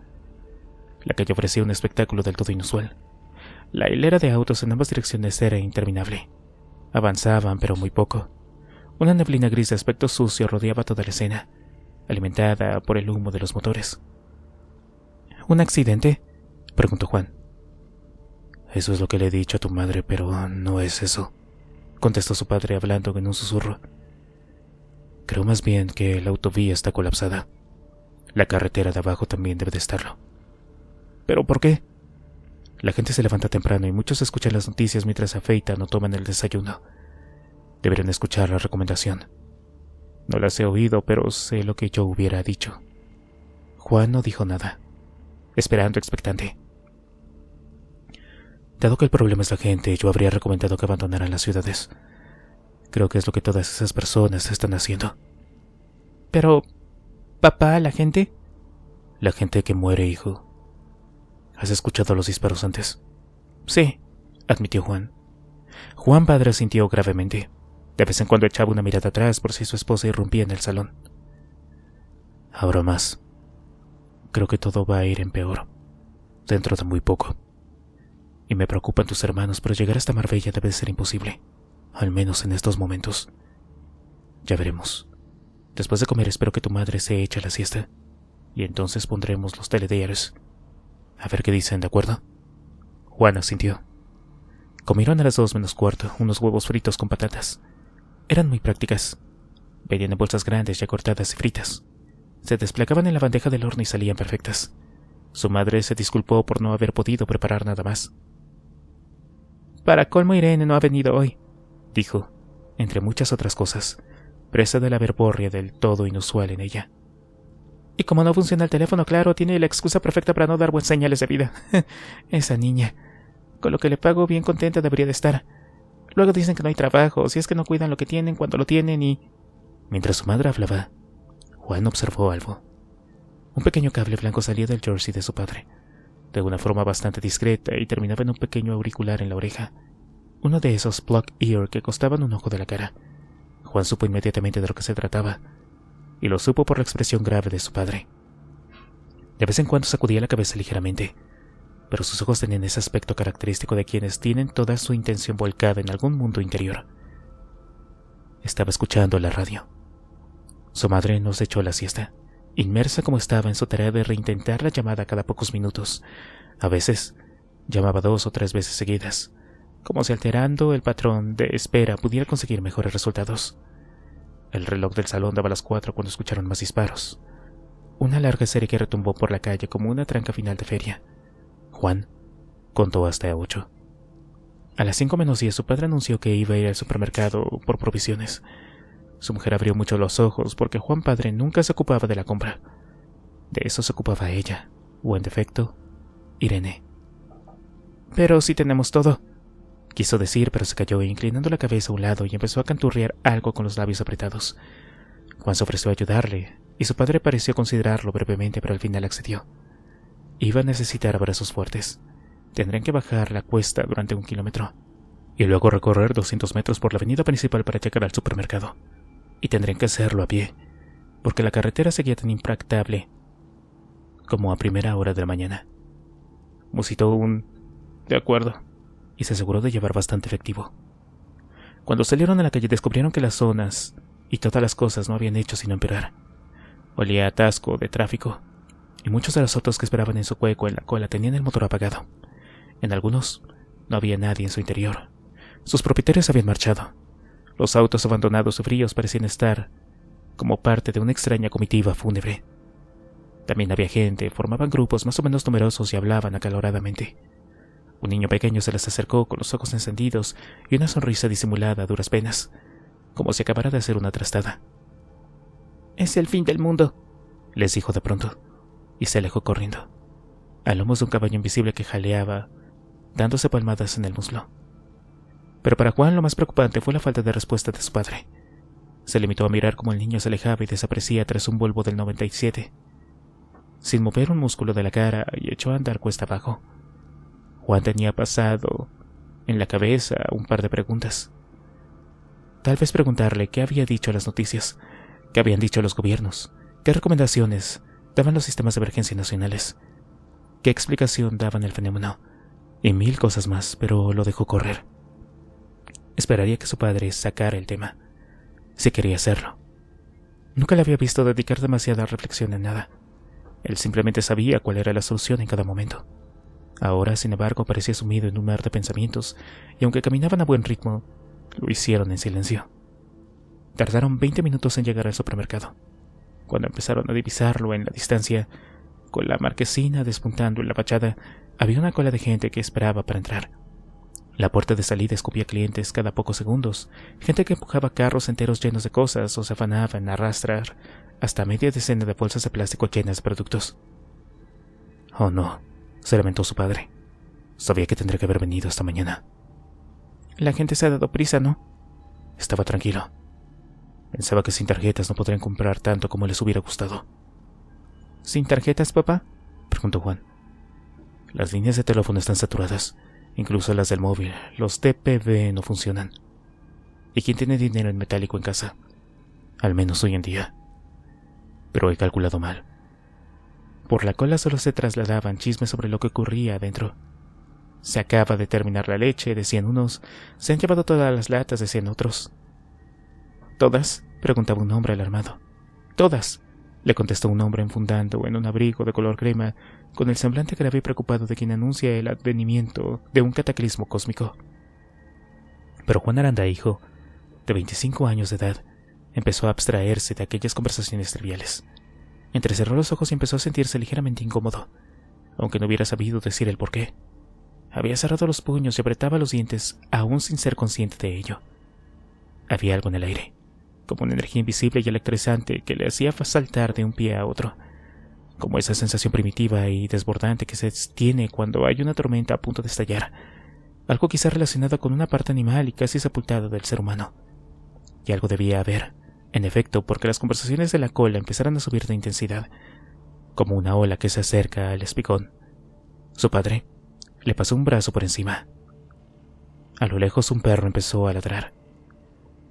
[SPEAKER 2] La calle ofrecía un espectáculo del todo inusual. La hilera de autos en ambas direcciones era interminable. Avanzaban, pero muy poco. Una neblina gris de aspecto sucio rodeaba toda la escena, alimentada por el humo de los motores. ¿Un accidente?, preguntó Juan. Eso es lo que le he dicho a tu madre, pero no es eso, contestó su padre hablando en un susurro. Creo más bien que la autovía está colapsada. La carretera de abajo también debe de estarlo. ¿Pero por qué? La gente se levanta temprano y muchos escuchan las noticias mientras afeitan o toman el desayuno. Deberían escuchar la recomendación. No las he oído, pero sé lo que yo hubiera dicho. Juan no dijo nada, esperando expectante. Dado que el problema es la gente, yo habría recomendado que abandonaran las ciudades. Creo que es lo que todas esas personas están haciendo. Pero, ¿papá, la gente? La gente que muere, hijo. ¿Has escuchado los disparos antes? Sí, admitió Juan. Juan padre sintió gravemente. De vez en cuando echaba una mirada atrás por si su esposa irrumpía en el salón. Ahora más. Creo que todo va a ir en peor. Dentro de muy poco. Y me preocupan tus hermanos, pero llegar hasta Marbella debe ser imposible. Al menos en estos momentos. Ya veremos. Después de comer espero que tu madre se eche la siesta. Y entonces pondremos los telediarios. A ver qué dicen, ¿de acuerdo? Juan asintió. Comieron a las 2:45 unos huevos fritos con patatas. Eran muy prácticas. Venían en bolsas grandes ya cortadas y fritas. Se desplegaban en la bandeja del horno y salían perfectas. Su madre se disculpó por no haber podido preparar nada más. Para colmo, Irene no ha venido hoy, dijo, entre muchas otras cosas, presa de la verborrea del todo inusual en ella. Y como no funciona el teléfono, claro, tiene la excusa perfecta para no dar buenas señales de vida. Esa niña. Con lo que le pago, bien contenta debería de estar. Luego dicen que no hay trabajo, si es que no cuidan lo que tienen cuando lo tienen y... Mientras su madre hablaba, Juan observó algo. Un pequeño cable blanco salía del jersey de su padre, de una forma bastante discreta, y terminaba en un pequeño auricular en la oreja. Uno de esos plug ear que costaban un ojo de la cara. Juan supo inmediatamente de lo que se trataba, y lo supo por la expresión grave de su padre. De vez en cuando sacudía la cabeza ligeramente, pero sus ojos tenían ese aspecto característico de quienes tienen toda su intención volcada en algún mundo interior. Estaba escuchando la radio. Su madre no se echó la siesta, inmersa como estaba en su tarea de reintentar la llamada cada pocos minutos. A veces, llamaba 2 o 3 veces seguidas, como si alterando el patrón de espera pudiera conseguir mejores resultados. El reloj del salón daba las 4 cuando escucharon más disparos. Una larga serie que retumbó por la calle como una tranca final de feria. Juan contó hasta 8. A las 5:10 su padre anunció que iba a ir al supermercado por provisiones. Su mujer abrió mucho los ojos porque Juan padre nunca se ocupaba de la compra. De eso se ocupaba ella, o en defecto, Irene. Pero sí tenemos todo, quiso decir, pero se calló, inclinando la cabeza a un lado, y empezó a canturrear algo con los labios apretados. Juan se ofreció a ayudarle, y su padre pareció considerarlo brevemente, pero al final accedió. Iba a necesitar brazos fuertes. Tendrían que bajar la cuesta durante 1 kilómetro, y luego recorrer 200 metros por la avenida principal para llegar al supermercado. Y tendrían que hacerlo a pie, porque la carretera seguía tan impracticable como a primera hora de la mañana. Musitó un «de acuerdo», y se aseguró de llevar bastante efectivo. Cuando salieron a la calle descubrieron que las zonas y todas las cosas no habían hecho sino empeorar. Olía a atasco de tráfico, y muchos de los autos que esperaban en su hueco en la cola tenían el motor apagado. En algunos no había nadie en su interior. Sus propietarios habían marchado. Los autos abandonados y fríos parecían estar como parte de una extraña comitiva fúnebre. También había gente, formaban grupos más o menos numerosos y hablaban acaloradamente. Un niño pequeño se les acercó con los ojos encendidos y una sonrisa disimulada a duras penas, como si acabara de hacer una trastada. «Es el fin del mundo», les dijo de pronto, y se alejó corriendo. a lomos de un caballo invisible que jaleaba, dándose palmadas en el muslo. Pero para Juan lo más preocupante fue la falta de respuesta de su padre. Se limitó a mirar cómo el niño se alejaba y desaparecía tras un Volvo del 97, sin mover un músculo de la cara, y echó a andar cuesta abajo. Juan tenía pasado en la cabeza un par de preguntas. Tal vez preguntarle qué había dicho las noticias, qué habían dicho los gobiernos, qué recomendaciones daban los sistemas de emergencia nacionales, qué explicación daban el fenómeno, y mil cosas más, pero lo dejó correr. Esperaría que su padre sacara el tema, si quería hacerlo. Nunca le había visto dedicar demasiada reflexión en nada. Él simplemente sabía cuál era la solución en cada momento. Ahora, sin embargo, parecía sumido en un mar de pensamientos, y aunque caminaban a buen ritmo, lo hicieron en silencio. Tardaron 20 minutos en llegar al supermercado. Cuando empezaron a divisarlo en la distancia, con la marquesina despuntando en la fachada, había una cola de gente que esperaba para entrar. La puerta de salida escupía clientes cada pocos segundos, gente que empujaba carros enteros llenos de cosas o se afanaba en arrastrar hasta media decena de bolsas de plástico llenas de productos. «Oh no», se lamentó su padre. «Sabía que tendría que haber venido esta mañana». «La gente se ha dado prisa, ¿no?». Estaba tranquilo. Pensaba que sin tarjetas no podrían comprar tanto como les hubiera gustado. «¿Sin tarjetas, papá?», preguntó Juan. «Las líneas de teléfono están saturadas, incluso las del móvil. Los TPV no funcionan. ¿Y quién tiene dinero en metálico en casa? Al menos hoy en día. Pero he calculado mal. Por la cola solo se trasladaban chismes sobre lo que ocurría adentro. Se acaba de terminar la leche, decían unos. Se han llevado todas las latas, decían otros. ¿Todas?, preguntaba un hombre alarmado. «Todas», le contestó un hombre enfundado en un abrigo de color crema, con el semblante grave y preocupado de quien anuncia el advenimiento de un cataclismo cósmico. Pero Juan Aranda, hijo, de 25 años de edad, empezó a abstraerse de aquellas conversaciones triviales. Entrecerró los ojos y empezó a sentirse ligeramente incómodo, aunque no hubiera sabido decir el porqué. Había cerrado los puños y apretaba los dientes, aún sin ser consciente de ello. Había algo en el aire, como una energía invisible y electrizante que le hacía saltar de un pie a otro, como esa sensación primitiva y desbordante que se tiene cuando hay una tormenta a punto de estallar, algo quizá relacionado con una parte animal y casi sepultada del ser humano. Y algo debía haber, en efecto, porque las conversaciones de la cola empezaron a subir de intensidad, como una ola que se acerca al espigón. Su padre le pasó un brazo por encima. A lo lejos un perro empezó a ladrar.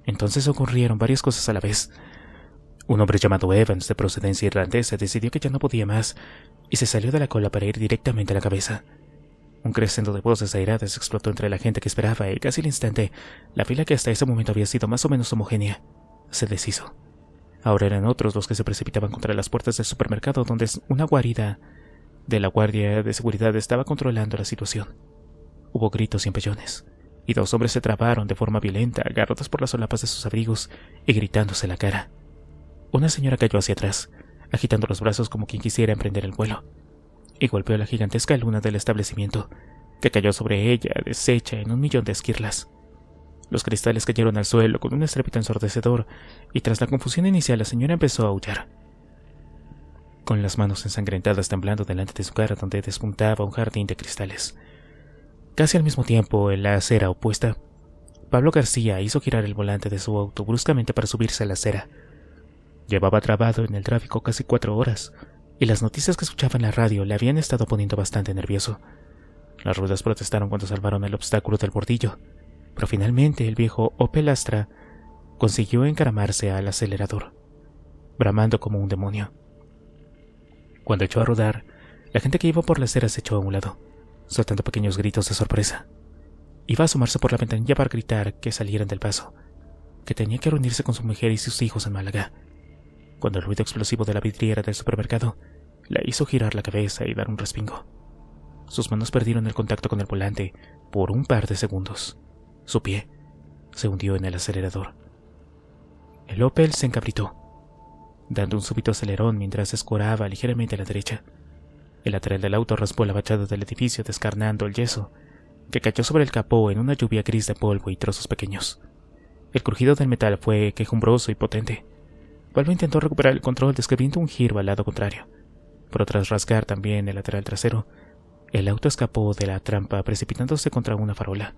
[SPEAKER 2] Entonces ocurrieron varias cosas a la vez. Un hombre llamado Evans, de procedencia irlandesa, decidió que ya no podía más y se salió de la cola para ir directamente a la cabeza. Un crescendo de voces airadas explotó entre la gente que esperaba y casi al instante, la fila que hasta ese momento había sido más o menos homogénea se deshizo. Ahora eran otros los que se precipitaban contra las puertas del supermercado, donde una guarida de la guardia de seguridad estaba controlando la situación. Hubo gritos y empellones, y dos hombres se trabaron de forma violenta, agarrados por las solapas de sus abrigos y gritándose la cara. Una señora cayó hacia atrás, agitando los brazos como quien quisiera emprender el vuelo, y golpeó la gigantesca luna del establecimiento, que cayó sobre ella, deshecha en 1.000.000 de esquirlas. Los cristales cayeron al suelo con un estrépito ensordecedor, y tras la confusión inicial la señora empezó a aullar, con las manos ensangrentadas temblando delante de su cara donde despuntaba un jardín de cristales. Casi al mismo tiempo, en la acera opuesta, Pablo García hizo girar el volante de su auto bruscamente para subirse a la acera. Llevaba trabado en el tráfico casi 4 horas, y las noticias que escuchaba en la radio le habían estado poniendo bastante nervioso. Las ruedas protestaron cuando salvaron el obstáculo del bordillo, pero finalmente el viejo Opel Astra consiguió encaramarse al acelerador, bramando como un demonio. Cuando echó a rodar, la gente que iba por la acera se echó a un lado, soltando pequeños gritos de sorpresa. Iba a asomarse por la ventanilla para gritar que salieran del paso, que tenía que reunirse con su mujer y sus hijos en Málaga, cuando el ruido explosivo de la vidriera del supermercado la hizo girar la cabeza y dar un respingo. Sus manos perdieron el contacto con el volante por un par de segundos. Su pie se hundió en el acelerador. El Opel se encabritó, dando un súbito acelerón mientras escoraba ligeramente a la derecha. El lateral del auto raspó la fachada del edificio descarnando el yeso, que cayó sobre el capó en una lluvia gris de polvo y trozos pequeños. El crujido del metal fue quejumbroso y potente. Pablo intentó recuperar el control describiendo un giro al lado contrario, pero tras rasgar también el lateral trasero, el auto escapó de la trampa precipitándose contra una farola.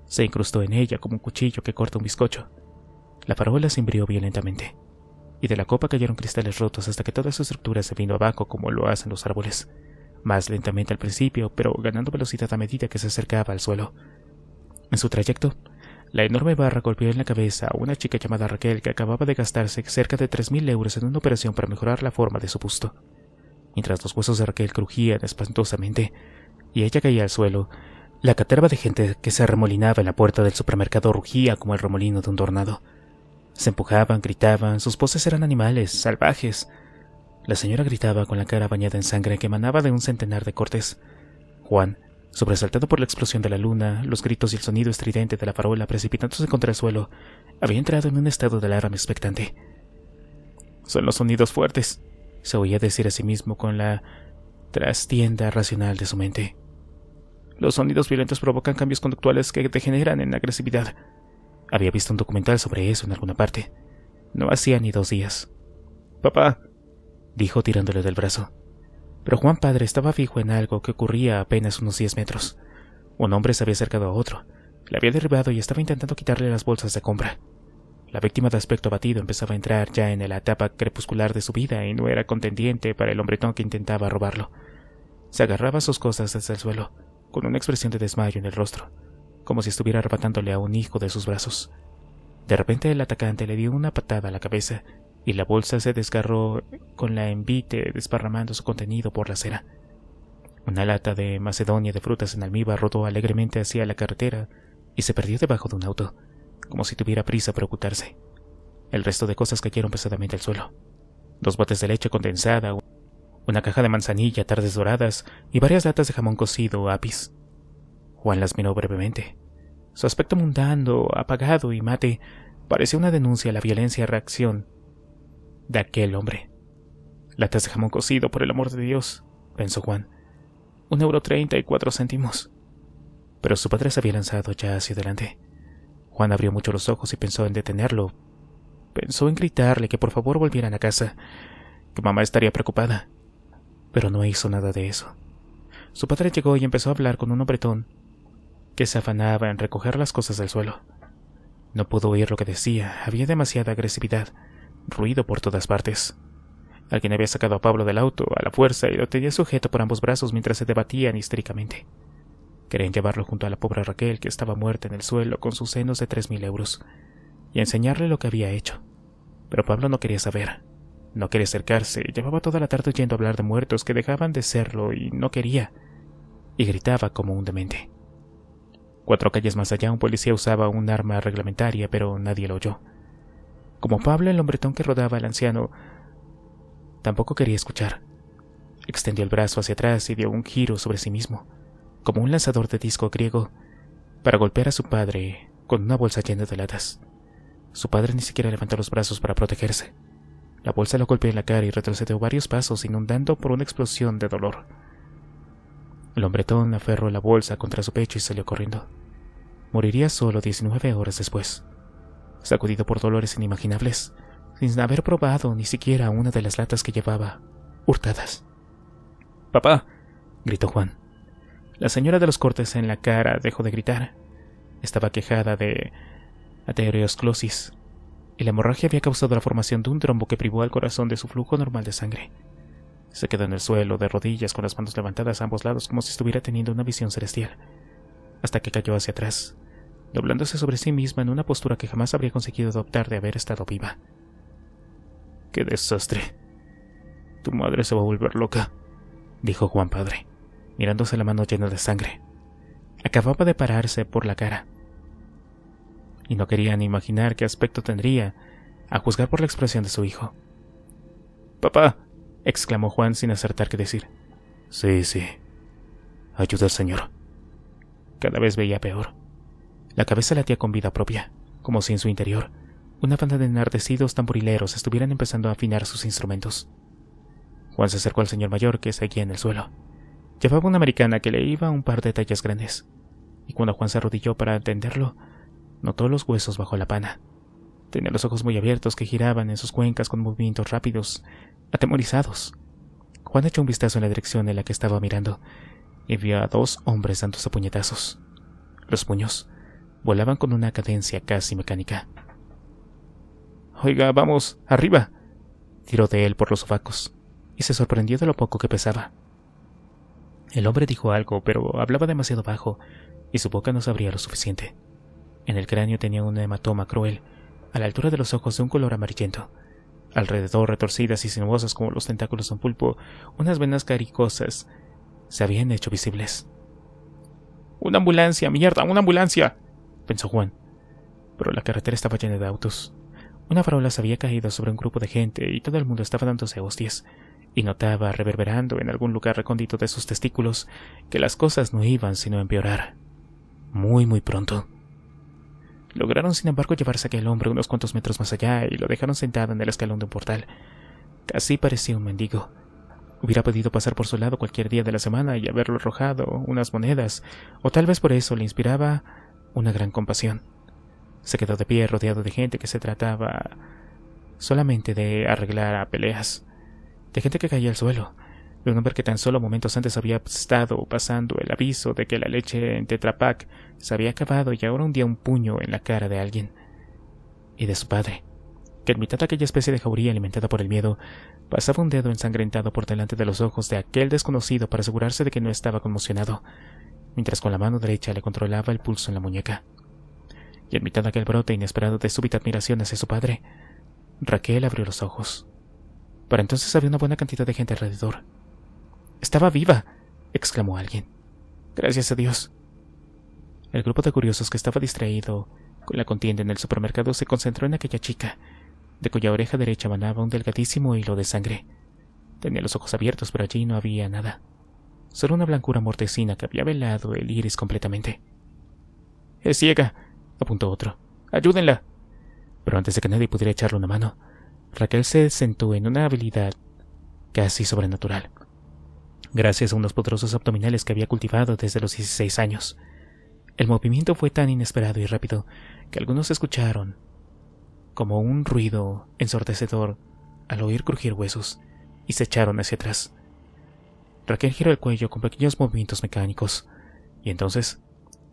[SPEAKER 2] Se incrustó en ella como un cuchillo que corta un bizcocho. La farola se imbrió violentamente, y de la copa cayeron cristales rotos hasta que toda su estructura se vino abajo como lo hacen los árboles, más lentamente al principio, pero ganando velocidad a medida que se acercaba al suelo. En su trayecto, la enorme barra golpeó en la cabeza a una chica llamada Raquel que acababa de gastarse cerca de 3.000 euros en una operación para mejorar la forma de su busto. Mientras los huesos de Raquel crujían espantosamente y ella caía al suelo, la caterva de gente que se arremolinaba en la puerta del supermercado rugía como el remolino de un tornado. Se empujaban, gritaban, sus voces eran animales, salvajes. La señora gritaba con la cara bañada en sangre que emanaba de un centenar de cortes. Juan, sobresaltado por la explosión de la luna, los gritos y el sonido estridente de la farola precipitándose contra el suelo, había entrado en un estado de alarma expectante. «Son los sonidos fuertes», se oía decir a sí mismo con la trastienda racional de su mente. «Los sonidos violentos provocan cambios conductuales que degeneran en agresividad». Había visto un documental sobre eso en alguna parte. No hacía ni 2 días. «Papá», dijo tirándole del brazo. Pero Juan padre estaba fijo en algo que ocurría a apenas unos 10 metros. Un hombre se había acercado a otro, le había derribado y estaba intentando quitarle las bolsas de compra. La víctima de aspecto abatido empezaba a entrar ya en la etapa crepuscular de su vida y no era contendiente para el hombretón que intentaba robarlo. Se agarraba a sus cosas desde el suelo, con una expresión de desmayo en el rostro, como si estuviera arrebatándole a un hijo de sus brazos. De repente el atacante le dio una patada a la cabeza y la bolsa se desgarró con la envite desparramando su contenido por la acera. Una lata de macedonia de frutas en almíbar rodó alegremente hacia la carretera y se perdió debajo de un auto, como si tuviera prisa por ocultarse. El resto de cosas cayeron pesadamente al suelo. 2 botes de leche condensada, una caja de manzanilla, tardes doradas y varias latas de jamón cocido apis. Juan las miró brevemente. Su aspecto mundano, apagado y mate parecía una denuncia a la violencia reacción de aquel hombre. «Latas de jamón cocido, por el amor de Dios», pensó Juan. €1.30 y 4 céntimos. Pero su padre se había lanzado ya hacia adelante. Juan abrió mucho los ojos y pensó en detenerlo. Pensó en gritarle que por favor volvieran a casa, que mamá estaría preocupada. Pero no hizo nada de eso. Su padre llegó y empezó a hablar con un hombretón que se afanaba en recoger las cosas del suelo. No pudo oír lo que decía, había demasiada agresividad, ruido por todas partes. Alguien había sacado a Pablo del auto a la fuerza y lo tenía sujeto por ambos brazos mientras se debatían histéricamente. Querían llevarlo junto a la pobre Raquel, que estaba muerta en el suelo con sus senos de 3.000 euros, y enseñarle lo que había hecho. Pero Pablo no quería saber, no quería acercarse, llevaba toda la tarde oyendo hablar de muertos que dejaban de serlo y no quería, y gritaba como un demente. 4 calles más allá un policía usaba un arma reglamentaria, pero nadie lo oyó. Como Pablo, el hombretón que rodaba al anciano, tampoco quería escuchar. Extendió el brazo hacia atrás y dio un giro sobre sí mismo, como un lanzador de disco griego, para golpear a su padre con una bolsa llena de latas. Su padre ni siquiera levantó los brazos para protegerse. La bolsa lo golpeó en la cara y retrocedió varios pasos, inundando por una explosión de dolor. El hombretón aferró la bolsa contra su pecho y salió corriendo. Moriría solo 19 horas después, sacudido por dolores inimaginables, sin haber probado ni siquiera una de las latas que llevaba, hurtadas. «¡Papá!», gritó Juan. La señora de los cortes en la cara dejó de gritar. Estaba quejada de aterosclerosis, y la hemorragia había causado la formación de un trombo que privó al corazón de su flujo normal de sangre. Se quedó en el suelo, de rodillas, con las manos levantadas a ambos lados como si estuviera teniendo una visión celestial, hasta que cayó hacia atrás, doblándose sobre sí misma en una postura que jamás habría conseguido adoptar de haber estado viva. «¡Qué desastre! Tu madre se va a volver loca», dijo Juan padre, mirándose la mano llena de sangre. Acababa de pararse por la cara, y no quería ni imaginar qué aspecto tendría, a juzgar por la expresión de su hijo. «¡Papá!», exclamó Juan sin acertar qué decir. «Sí, sí. Ayuda al señor». Cada vez veía peor. La cabeza latía con vida propia, como si en su interior una banda de enardecidos tamborileros estuvieran empezando a afinar sus instrumentos. Juan se acercó al señor mayor que seguía en el suelo. Llevaba una americana que le iba un par de tallas grandes, y cuando Juan se arrodilló para atenderlo, notó los huesos bajo la pana. Tenía los ojos muy abiertos que giraban en sus cuencas con movimientos rápidos, atemorizados. Juan echó un vistazo en la dirección en la que estaba mirando y vio a 2 hombres dándose puñetazos. Los puños volaban con una cadencia casi mecánica. «Oiga, vamos, arriba», tiró de él por los sofacos, y se sorprendió de lo poco que pesaba. El hombre dijo algo, pero hablaba demasiado bajo, y su boca no se abría lo suficiente. En el cráneo tenía un hematoma cruel, a la altura de los ojos de un color amarillento. Alrededor, retorcidas y sinuosas como los tentáculos de un pulpo, unas venas caricosas se habían hecho visibles. «¡Una ambulancia! ¡Mierda! ¡Una ambulancia!», pensó Juan. Pero la carretera estaba llena de autos. Una farola se había caído sobre un grupo de gente y todo el mundo estaba dándose hostias, y notaba, reverberando en algún lugar recóndito de sus testículos, que las cosas no iban sino a empeorar. Muy pronto. Lograron, sin embargo, llevarse a aquel hombre unos cuantos metros más allá y lo dejaron sentado en el escalón de un portal. Casi parecía un mendigo. Hubiera podido pasar por su lado cualquier día de la semana y haberlo arrojado unas monedas, o tal vez por eso le inspiraba una gran compasión. Se quedó de pie rodeado de gente que se trataba solamente de arreglar a peleas, de gente que caía al suelo, de un hombre que tan solo momentos antes había estado pasando el aviso de que la leche en Tetra Pak se había acabado y ahora hundía un puño en la cara de alguien, y de su padre, que en mitad de aquella especie de jauría alimentada por el miedo, pasaba un dedo ensangrentado por delante de los ojos de aquel desconocido para asegurarse de que no estaba conmocionado, mientras con la mano derecha le controlaba el pulso en la muñeca. Y en mitad de aquel brote inesperado de súbita admiración hacia su padre, Raquel abrió los ojos. Para entonces había una buena cantidad de gente alrededor. «¡Estaba viva!», exclamó alguien. «Gracias a Dios». El grupo de curiosos que estaba distraído con la contienda en el supermercado se concentró en aquella chica, de cuya oreja derecha manaba un delgadísimo hilo de sangre. Tenía los ojos abiertos, pero allí no había nada. Solo una blancura mortecina que había velado el iris completamente. «Es ciega», apuntó otro. «¡Ayúdenla!». Pero antes de que nadie pudiera echarle una mano, Raquel se sentó en una habilidad casi sobrenatural, gracias a unos poderosos abdominales que había cultivado desde los 16 años. El movimiento fue tan inesperado y rápido que algunos escucharon como un ruido ensordecedor al oír crujir huesos y se echaron hacia atrás. Raquel giró el cuello con pequeños movimientos mecánicos, y entonces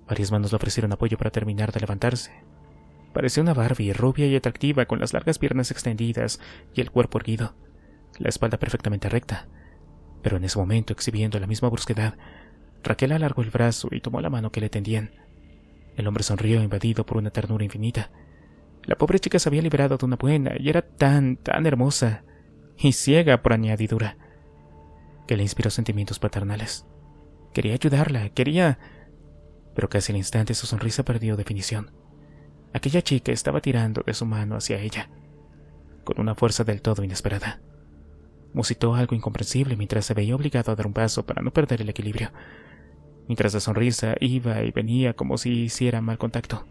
[SPEAKER 2] varias manos le ofrecieron apoyo para terminar de levantarse. Parecía una Barbie, rubia y atractiva, con las largas piernas extendidas y el cuerpo erguido, la espalda perfectamente recta. Pero en ese momento, exhibiendo la misma brusquedad, Raquel alargó el brazo y tomó la mano que le tendían. El hombre sonrió, invadido por una ternura infinita. La pobre chica se había liberado de una buena y era tan hermosa, y ciega por añadidura, que le inspiró sentimientos paternales. Quería ayudarla, pero casi al instante su sonrisa perdió definición. Aquella chica estaba tirando de su mano hacia ella, con una fuerza del todo inesperada. Musitó algo incomprensible mientras se veía obligado a dar un paso para no perder el equilibrio, mientras la sonrisa iba y venía como si hiciera mal contacto.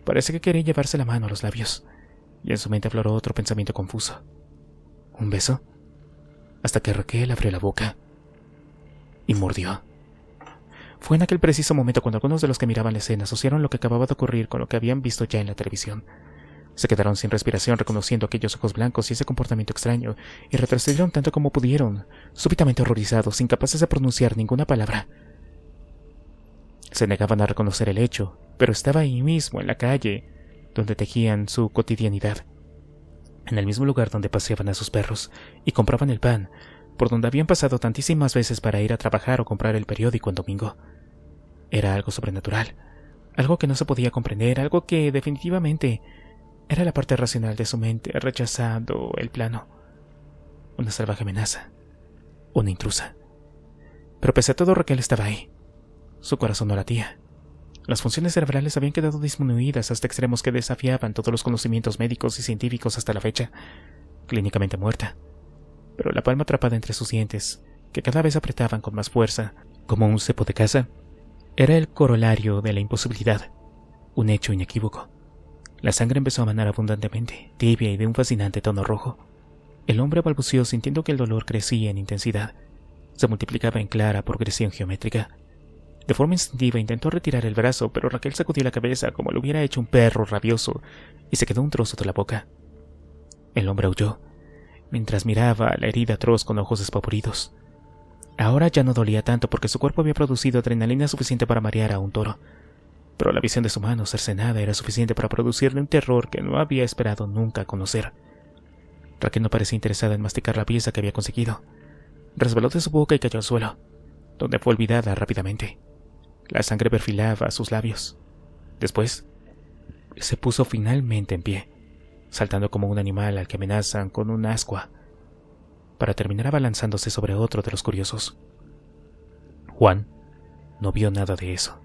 [SPEAKER 2] Parece que quería llevarse la mano a los labios, y en su mente afloró otro pensamiento confuso. ¿Un beso? Hasta que Raquel abrió la boca y mordió. Fue en aquel preciso momento cuando algunos de los que miraban la escena asociaron lo que acababa de ocurrir con lo que habían visto ya en la televisión. Se quedaron sin respiración reconociendo aquellos ojos blancos y ese comportamiento extraño, y retrocedieron tanto como pudieron, súbitamente horrorizados, incapaces de pronunciar ninguna palabra. Se negaban a reconocer el hecho, pero estaba ahí mismo, en la calle, donde tejían su cotidianidad, en el mismo lugar donde paseaban a sus perros y compraban el pan, por donde habían pasado tantísimas veces para ir a trabajar o comprar el periódico en domingo. Era algo sobrenatural, algo que no se podía comprender, algo que definitivamente era la parte racional de su mente rechazando el plano. Una salvaje amenaza, una intrusa. Pero pese a todo, Raquel estaba ahí. Su corazón no latía. Las funciones cerebrales habían quedado disminuidas hasta extremos que desafiaban todos los conocimientos médicos y científicos hasta la fecha. Clínicamente muerta, pero la palma atrapada entre sus dientes, que cada vez apretaban con más fuerza, como un cepo de caza, era el corolario de la imposibilidad, un hecho inequívoco. La sangre empezó a manar abundantemente, tibia y de un fascinante tono rojo. El hombre balbuceó sintiendo que el dolor crecía en intensidad, se multiplicaba en clara progresión geométrica. De forma instintiva intentó retirar el brazo, pero Raquel sacudió la cabeza como lo hubiera hecho un perro rabioso y se quedó un trozo de la boca. El hombre aulló, mientras miraba la herida atroz con ojos despavoridos. Ahora ya no dolía tanto porque su cuerpo había producido adrenalina suficiente para marear a un toro, pero la visión de su mano cercenada era suficiente para producirle un terror que no había esperado nunca conocer. Raquel no parecía interesada en masticar la pieza que había conseguido. Resbaló de su boca y cayó al suelo, donde fue olvidada rápidamente. La sangre perfilaba sus labios. Después, se puso finalmente en pie, saltando como un animal al que amenazan con un ascua, para terminar abalanzándose sobre otro de los curiosos. Juan no vio nada de eso,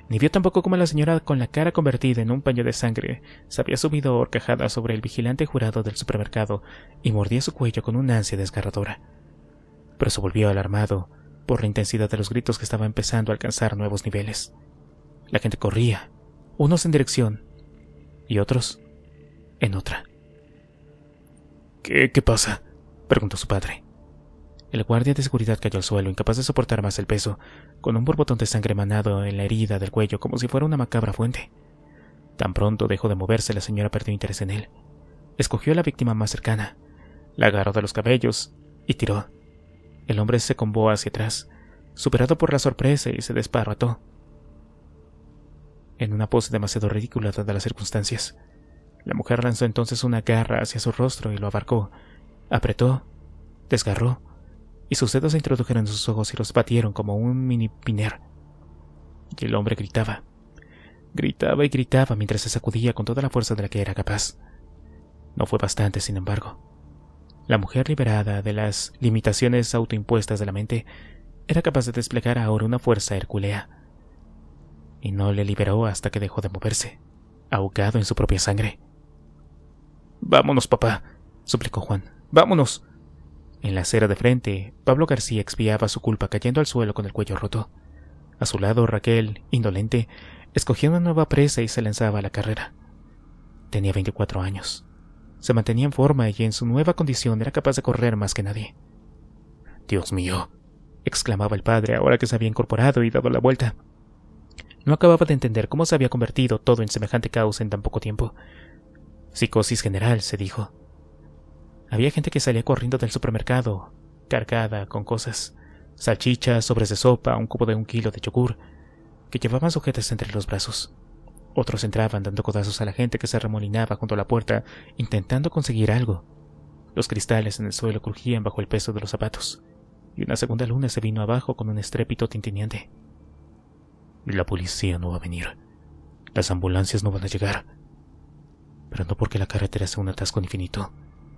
[SPEAKER 2] ni vio tampoco cómo la señora con la cara convertida en un paño de sangre se había subido a horcajada sobre el vigilante jurado del supermercado y mordía su cuello con una ansia desgarradora. Pero se volvió alarmado por la intensidad de los gritos que estaba empezando a alcanzar nuevos niveles. La gente corría, unos en dirección y otros en otra. ¿Qué pasa?, preguntó su padre. El guardia de seguridad cayó al suelo, incapaz de soportar más el peso, con un borbotón de sangre manado en la herida del cuello como si fuera una macabra fuente. Tan pronto dejó de moverse, la señora perdió interés en él. Escogió a la víctima más cercana, la agarró de los cabellos y tiró. El hombre se combó hacia atrás, superado por la sorpresa, y se desparrató en una pose demasiado ridícula dadas las circunstancias. La mujer lanzó entonces una garra hacia su rostro y lo abarcó, apretó, desgarró, y sus dedos se introdujeron en sus ojos y los batieron como un mini piner. Y el hombre gritaba y gritaba mientras se sacudía con toda la fuerza de la que era capaz. No fue bastante, sin embargo. La mujer, liberada de las limitaciones autoimpuestas de la mente, era capaz de desplegar ahora una fuerza hercúlea. Y no le liberó hasta que dejó de moverse, ahogado en su propia sangre. «Vámonos, papá», suplicó Juan. «Vámonos». En la acera de frente, Pablo García expiaba su culpa cayendo al suelo con el cuello roto. A su lado, Raquel, indolente, escogía una nueva presa y se lanzaba a la carrera. Tenía 24 años. Se mantenía en forma y en su nueva condición era capaz de correr más que nadie. «Dios mío», exclamaba el padre ahora que se había incorporado y dado la vuelta. No acababa de entender cómo se había convertido todo en semejante caos en tan poco tiempo. Psicosis general, se dijo. Había gente que salía corriendo del supermercado, cargada con cosas: salchichas, sobres de sopa, un cubo de 1 kilo de yogur, que llevaban sujetas entre los brazos. Otros entraban dando codazos a la gente que se arremolinaba junto a la puerta, intentando conseguir algo. Los cristales en el suelo crujían bajo el peso de los zapatos, y una segunda luna se vino abajo con un estrépito tintineante. La policía no va a venir. Las ambulancias no van a llegar. Pero no porque la carretera sea un atasco infinito,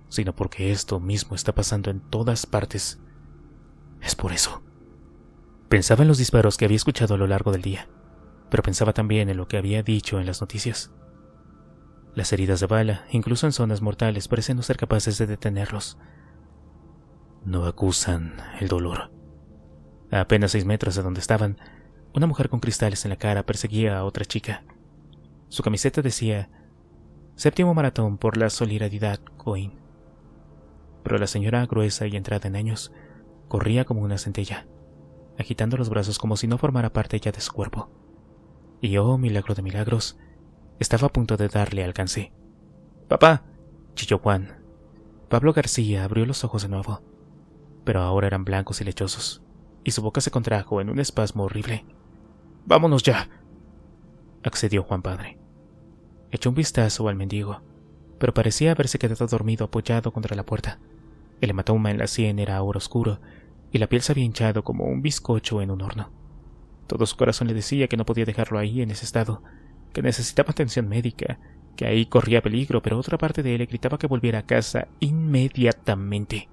[SPEAKER 2] sino porque esto mismo está pasando en todas partes. Es por eso. Pensaba en los disparos que había escuchado a lo largo del día, pero pensaba también en lo que había dicho en las noticias. Las heridas de bala, incluso en zonas mortales, parecen no ser capaces de detenerlos. No acusan el dolor. A apenas 6 metros de donde estaban, una mujer con cristales en la cara perseguía a otra chica. Su camiseta decía: «Séptimo maratón por la solidaridad, Coin». Pero la señora, gruesa y entrada en años, corría como una centella, agitando los brazos como si no formara parte ya de su cuerpo. Y oh, milagro de milagros, estaba a punto de darle alcance. «¡Papá!», chilló Juan. Pablo García abrió los ojos de nuevo, pero ahora eran blancos y lechosos, y su boca se contrajo en un espasmo horrible. «¡Vámonos ya!», accedió Juan padre. Echó un vistazo al mendigo, pero parecía haberse quedado dormido apoyado contra la puerta. El hematoma en la sien era ahora oscuro, y la piel se había hinchado como un bizcocho en un horno. Todo su corazón le decía que no podía dejarlo ahí en ese estado, que necesitaba atención médica, que ahí corría peligro, pero otra parte de él le gritaba que volviera a casa inmediatamente,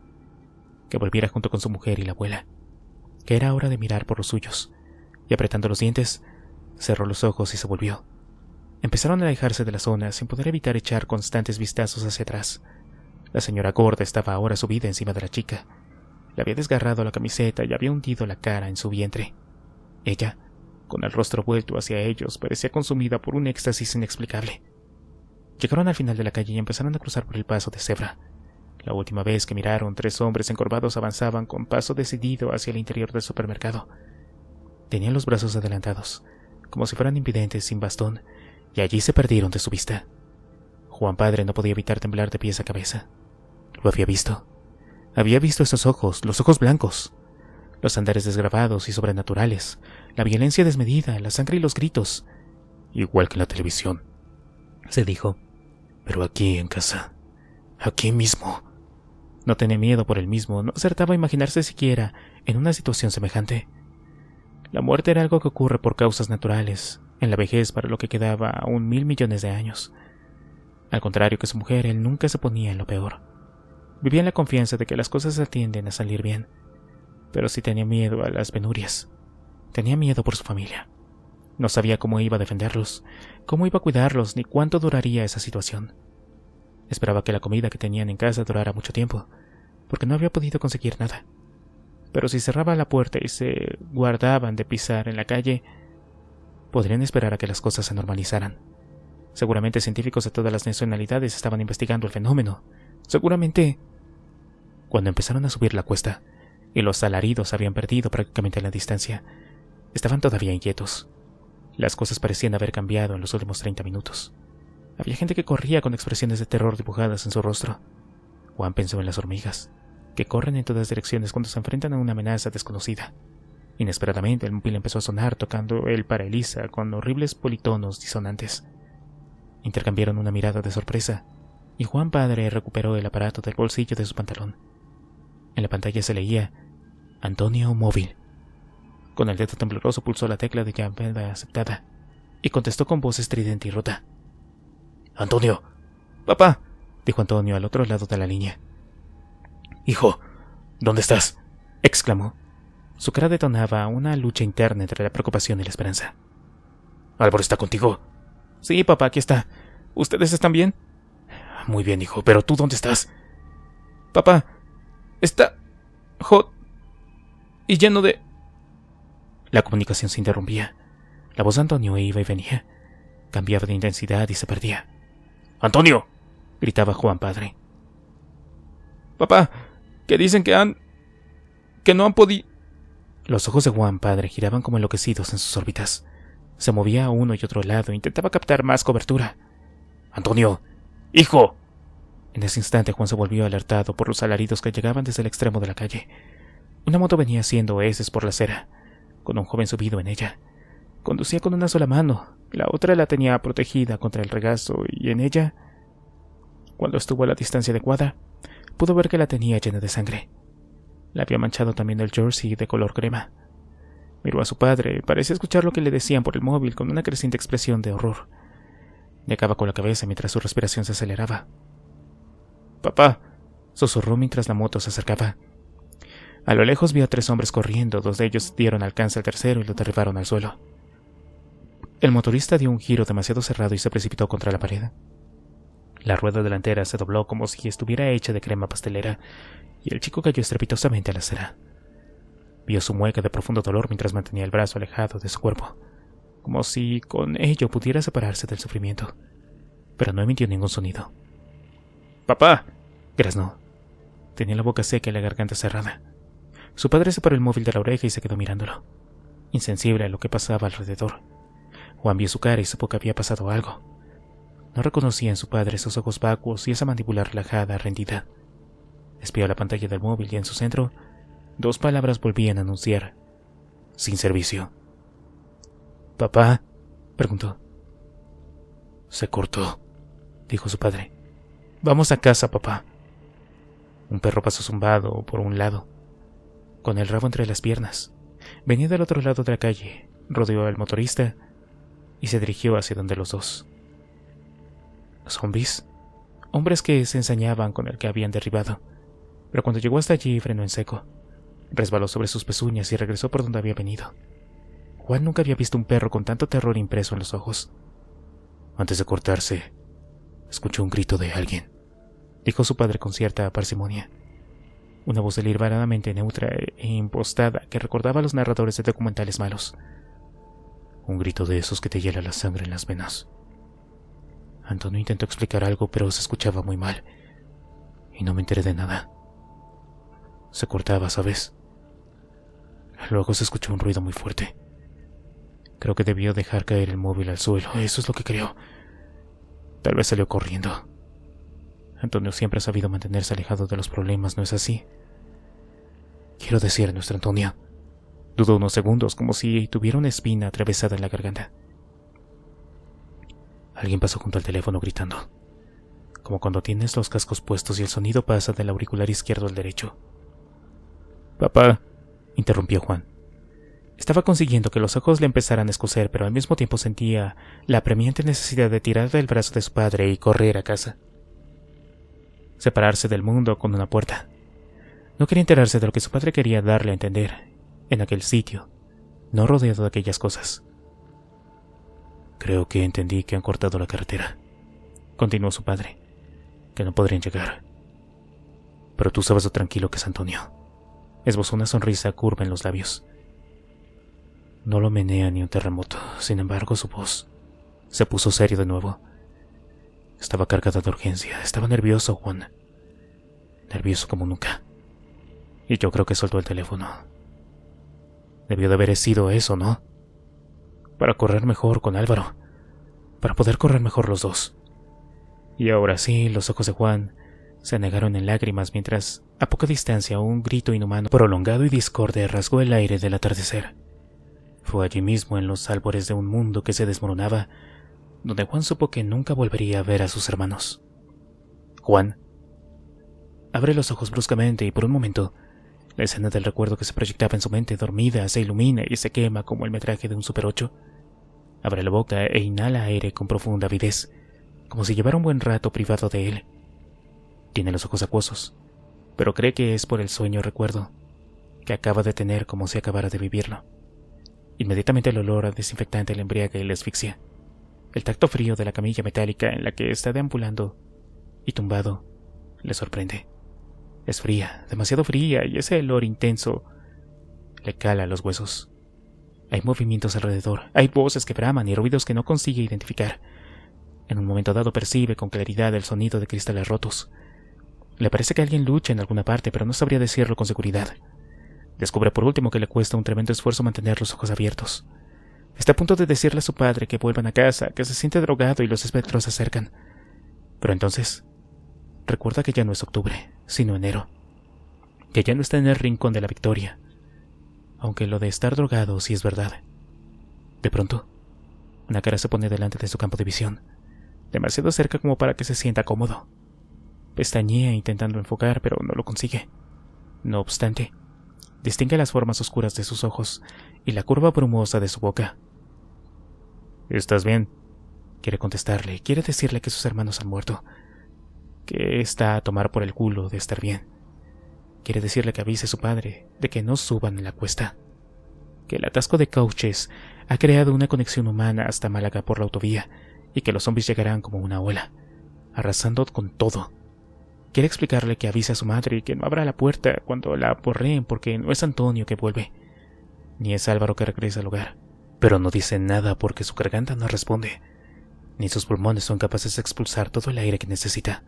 [SPEAKER 2] que volviera junto con su mujer y la abuela, que era hora de mirar por los suyos, y apretando los dientes, cerró los ojos y se volvió. Empezaron a alejarse de la zona sin poder evitar echar constantes vistazos hacia atrás. La señora gorda estaba ahora subida encima de la chica. Le había desgarrado la camiseta y había hundido la cara en su vientre. Ella, con el rostro vuelto hacia ellos, parecía consumida por un éxtasis inexplicable. Llegaron al final de la calle y empezaron a cruzar por el paso de cebra. La última vez que miraron, 3 hombres encorvados avanzaban con paso decidido hacia el interior del supermercado. Tenían los brazos adelantados, como si fueran invidentes sin bastón, y allí se perdieron de su vista. Juan padre no podía evitar temblar de pies a cabeza. Lo había visto. Había visto esos ojos, los ojos blancos, los andares desgravados y sobrenaturales, la violencia desmedida, la sangre y los gritos.
[SPEAKER 1] Igual que en la televisión,
[SPEAKER 2] se dijo.
[SPEAKER 1] Pero aquí en casa, aquí mismo.
[SPEAKER 2] No tenía miedo por él mismo, no acertaba a imaginarse siquiera en una situación semejante. La muerte era algo que ocurre por causas naturales, en la vejez para lo que quedaba aún 1.000 millones de años. Al contrario que su mujer, él nunca se ponía en lo peor. Vivía en la confianza de que las cosas tienden a salir bien, pero sí tenía miedo a las penurias. Tenía miedo por su familia. No sabía cómo iba a defenderlos, cómo iba a cuidarlos, ni cuánto duraría esa situación. Esperaba que la comida que tenían en casa durara mucho tiempo, porque no había podido conseguir nada. Pero si cerraba la puerta y se guardaban de pisar en la calle, podrían esperar a que las cosas se normalizaran. Seguramente científicos de todas las nacionalidades estaban investigando el fenómeno. Seguramente... Cuando empezaron a subir la cuesta, y los alaridos habían perdido prácticamente la distancia, estaban todavía inquietos. Las cosas parecían haber cambiado en los últimos 30 minutos. Había gente que corría con expresiones de terror dibujadas en su rostro. Juan pensó en las hormigas, que corren en todas direcciones cuando se enfrentan a una amenaza desconocida. Inesperadamente el móvil empezó a sonar tocando el para Elisa con horribles politonos disonantes. Intercambiaron una mirada de sorpresa, y Juan padre recuperó el aparato del bolsillo de su pantalón. En la pantalla se leía Antonio Móvil. Con el dedo tembloroso pulsó la tecla de llamada aceptada y contestó con voz estridente y rota.
[SPEAKER 1] «Antonio».
[SPEAKER 2] «Papá», dijo Antonio al otro lado de la línea.
[SPEAKER 1] «Hijo, ¿dónde estás?»,
[SPEAKER 2] exclamó. Su cara detonaba una lucha interna entre la preocupación y la esperanza.
[SPEAKER 1] «¿Álvaro está contigo?».
[SPEAKER 2] «Sí, papá, aquí está. ¿Ustedes están bien?».
[SPEAKER 1] «Muy bien, hijo, pero ¿tú dónde estás?».
[SPEAKER 2] «Papá, está hot y lleno de...». La comunicación se interrumpía. La voz de Antonio iba y venía. Cambiaba de intensidad y se perdía.
[SPEAKER 1] «¡Antonio!»,
[SPEAKER 2] gritaba Juan padre. «Papá, que dicen que no han podido...». Los ojos de Juan padre giraban como enloquecidos en sus órbitas. Se movía a uno y otro lado e intentaba captar más cobertura.
[SPEAKER 1] «¡Antonio! ¡Hijo!».
[SPEAKER 2] En ese instante Juan se volvió alertado por los alaridos que llegaban desde el extremo de la calle. Una moto venía haciendo heces por la acera, con un joven subido en ella. Conducía con una sola mano, la otra la tenía protegida contra el regazo, y en ella, cuando estuvo a la distancia adecuada, pudo ver que la tenía llena de sangre. La había manchado también el jersey de color crema. Miró a su padre, parecía escuchar lo que le decían por el móvil con una creciente expresión de horror. Negaba con la cabeza mientras su respiración se aceleraba. «Papá», susurró mientras la moto se acercaba. A lo lejos vio a 3 hombres corriendo, 2 de ellos dieron alcance al tercero y lo derribaron al suelo. El motorista dio un giro demasiado cerrado y se precipitó contra la pared. La rueda delantera se dobló como si estuviera hecha de crema pastelera, y el chico cayó estrepitosamente a la acera. Vio su mueca de profundo dolor mientras mantenía el brazo alejado de su cuerpo, como si con ello pudiera separarse del sufrimiento, pero no emitió ningún sonido. «¡Papá!», graznó. Tenía la boca seca y la garganta cerrada. Su padre separó el móvil de la oreja y se quedó mirándolo, insensible a lo que pasaba alrededor. Juan vio su cara y supo que había pasado algo. No reconocía en su padre esos ojos vacuos y esa mandíbula relajada, rendida. Espió la pantalla del móvil y en su centro 2 palabras volvían a anunciar: «Sin servicio». «¿Papá?», preguntó.
[SPEAKER 1] «Se cortó»,
[SPEAKER 2] dijo su padre. «Vamos a casa, papá». Un perro pasó zumbado por un lado, con el rabo entre las piernas. Venía del otro lado de la calle, rodeó al motorista y se dirigió hacia donde los dos. ¿Zombies? Hombres que se ensañaban con el que habían derribado. Pero cuando llegó hasta allí frenó en seco. Resbaló sobre sus pezuñas y regresó por donde había venido. Juan nunca había visto un perro con tanto terror impreso en los ojos.
[SPEAKER 1] Antes de cortarse, escuchó un grito de alguien,
[SPEAKER 2] dijo su padre con cierta parsimonia. Una voz deliberadamente neutra e impostada que recordaba a los narradores de documentales malos.
[SPEAKER 1] Un grito de esos que te hiela la sangre en las venas.
[SPEAKER 2] Antonio intentó explicar algo, pero se escuchaba muy mal,
[SPEAKER 1] y no me enteré de nada. Se cortaba, ¿sabes? Luego se escuchó un ruido muy fuerte. Creo que debió dejar caer el móvil al suelo, eso es lo que creo. Tal vez salió corriendo.
[SPEAKER 2] Antonio siempre ha sabido mantenerse alejado de los problemas, ¿no es así? Quiero decir, nuestro Antonio. Dudó unos segundos, como si tuviera una espina atravesada en la garganta. Alguien pasó junto al teléfono gritando, como cuando tienes los cascos puestos y el sonido pasa del auricular izquierdo al derecho. «Papá», interrumpió Juan. Estaba consiguiendo que los ojos le empezaran a escocer, pero al mismo tiempo sentía la apremiante necesidad de tirar del brazo de su padre y correr a casa. Separarse del mundo con una puerta. No quería enterarse de lo que su padre quería darle a entender, en aquel sitio, no rodeado de aquellas cosas. «Creo que entendí que han cortado la carretera», continuó su padre, «que no podrían llegar. Pero tú sabes lo tranquilo que es Antonio». Esbozó una sonrisa curva en los labios. No lo menea ni un terremoto. Sin embargo, su voz se puso serio de nuevo. Estaba cargada de urgencia. Estaba nervioso, Juan. Nervioso como nunca. Y yo creo que soltó el teléfono. Debió de haber sido eso, ¿no? Para correr mejor con Álvaro. Para poder correr mejor los dos. Y ahora sí, los ojos de Juan se anegaron en lágrimas mientras, a poca distancia, un grito inhumano, prolongado y discorde rasgó el aire del atardecer. Fue allí mismo, en los albores de un mundo que se desmoronaba, donde Juan supo que nunca volvería a ver a sus hermanos. Juan abre los ojos bruscamente y por un momento, la escena del recuerdo que se proyectaba en su mente dormida se ilumina y se quema como el metraje de un Super 8. Abre la boca e inhala aire con profunda avidez, como si llevara un buen rato privado de él. Tiene los ojos acuosos, pero cree que es por el sueño recuerdo que acaba de tener, como si acabara de vivirlo. Inmediatamente el olor a desinfectante le embriaga y le asfixia. El tacto frío de la camilla metálica en la que está deambulando y tumbado le sorprende. Es fría, demasiado fría, y ese olor intenso le cala los huesos. Hay movimientos alrededor, hay voces que braman y ruidos que no consigue identificar. En un momento dado percibe con claridad el sonido de cristales rotos. Le parece que alguien lucha en alguna parte, pero no sabría decirlo con seguridad. Descubre por último que le cuesta un tremendo esfuerzo mantener los ojos abiertos. Está a punto de decirle a su padre que vuelvan a casa, que se siente drogado y los espectros se acercan. Pero entonces recuerda que ya no es octubre, sino enero. Que ya no está en el rincón de la victoria. Aunque lo de estar drogado sí es verdad. De pronto, una cara se pone delante de su campo de visión, demasiado cerca como para que se sienta cómodo. Pestañea intentando enfocar, pero no lo consigue. No obstante, distingue las formas oscuras de sus ojos y la curva brumosa de su boca. «¿Estás bien?», quiere contestarle, quiere decirle que sus hermanos han muerto, que está a tomar por el culo de estar bien. Quiere decirle que avise a su padre de que no suban en la cuesta, que el atasco de coches ha creado una conexión humana hasta Málaga por la autovía y que los zombies llegarán como una ola, arrasando con todo. Quiere explicarle que avise a su madre y que no abra la puerta cuando la aporreen porque no es Antonio que vuelve, ni es Álvaro que regresa al hogar. Pero no dice nada porque su garganta no responde, ni sus pulmones son capaces de expulsar todo el aire que necesita.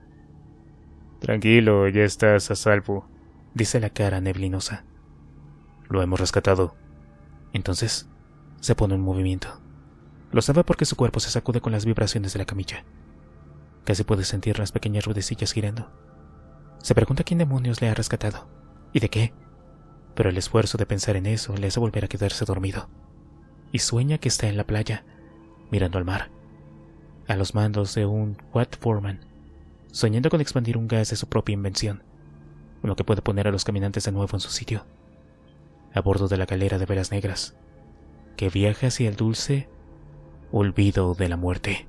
[SPEAKER 2] «Tranquilo, ya estás a salvo», dice la cara neblinosa. «Lo hemos rescatado». Entonces se pone en movimiento. Lo sabe porque su cuerpo se sacude con las vibraciones de la camilla. Casi puede sentir las pequeñas ruedecillas girando. Se pregunta quién demonios le ha rescatado y de qué, pero el esfuerzo de pensar en eso le hace volver a quedarse dormido. Y sueña que está en la playa, mirando al mar, a los mandos de un Quad Foreman, soñando con expandir un gas de su propia invención, uno que puede poner a los caminantes de nuevo en su sitio, a bordo de la galera de velas negras, que viaja hacia el dulce olvido de la muerte.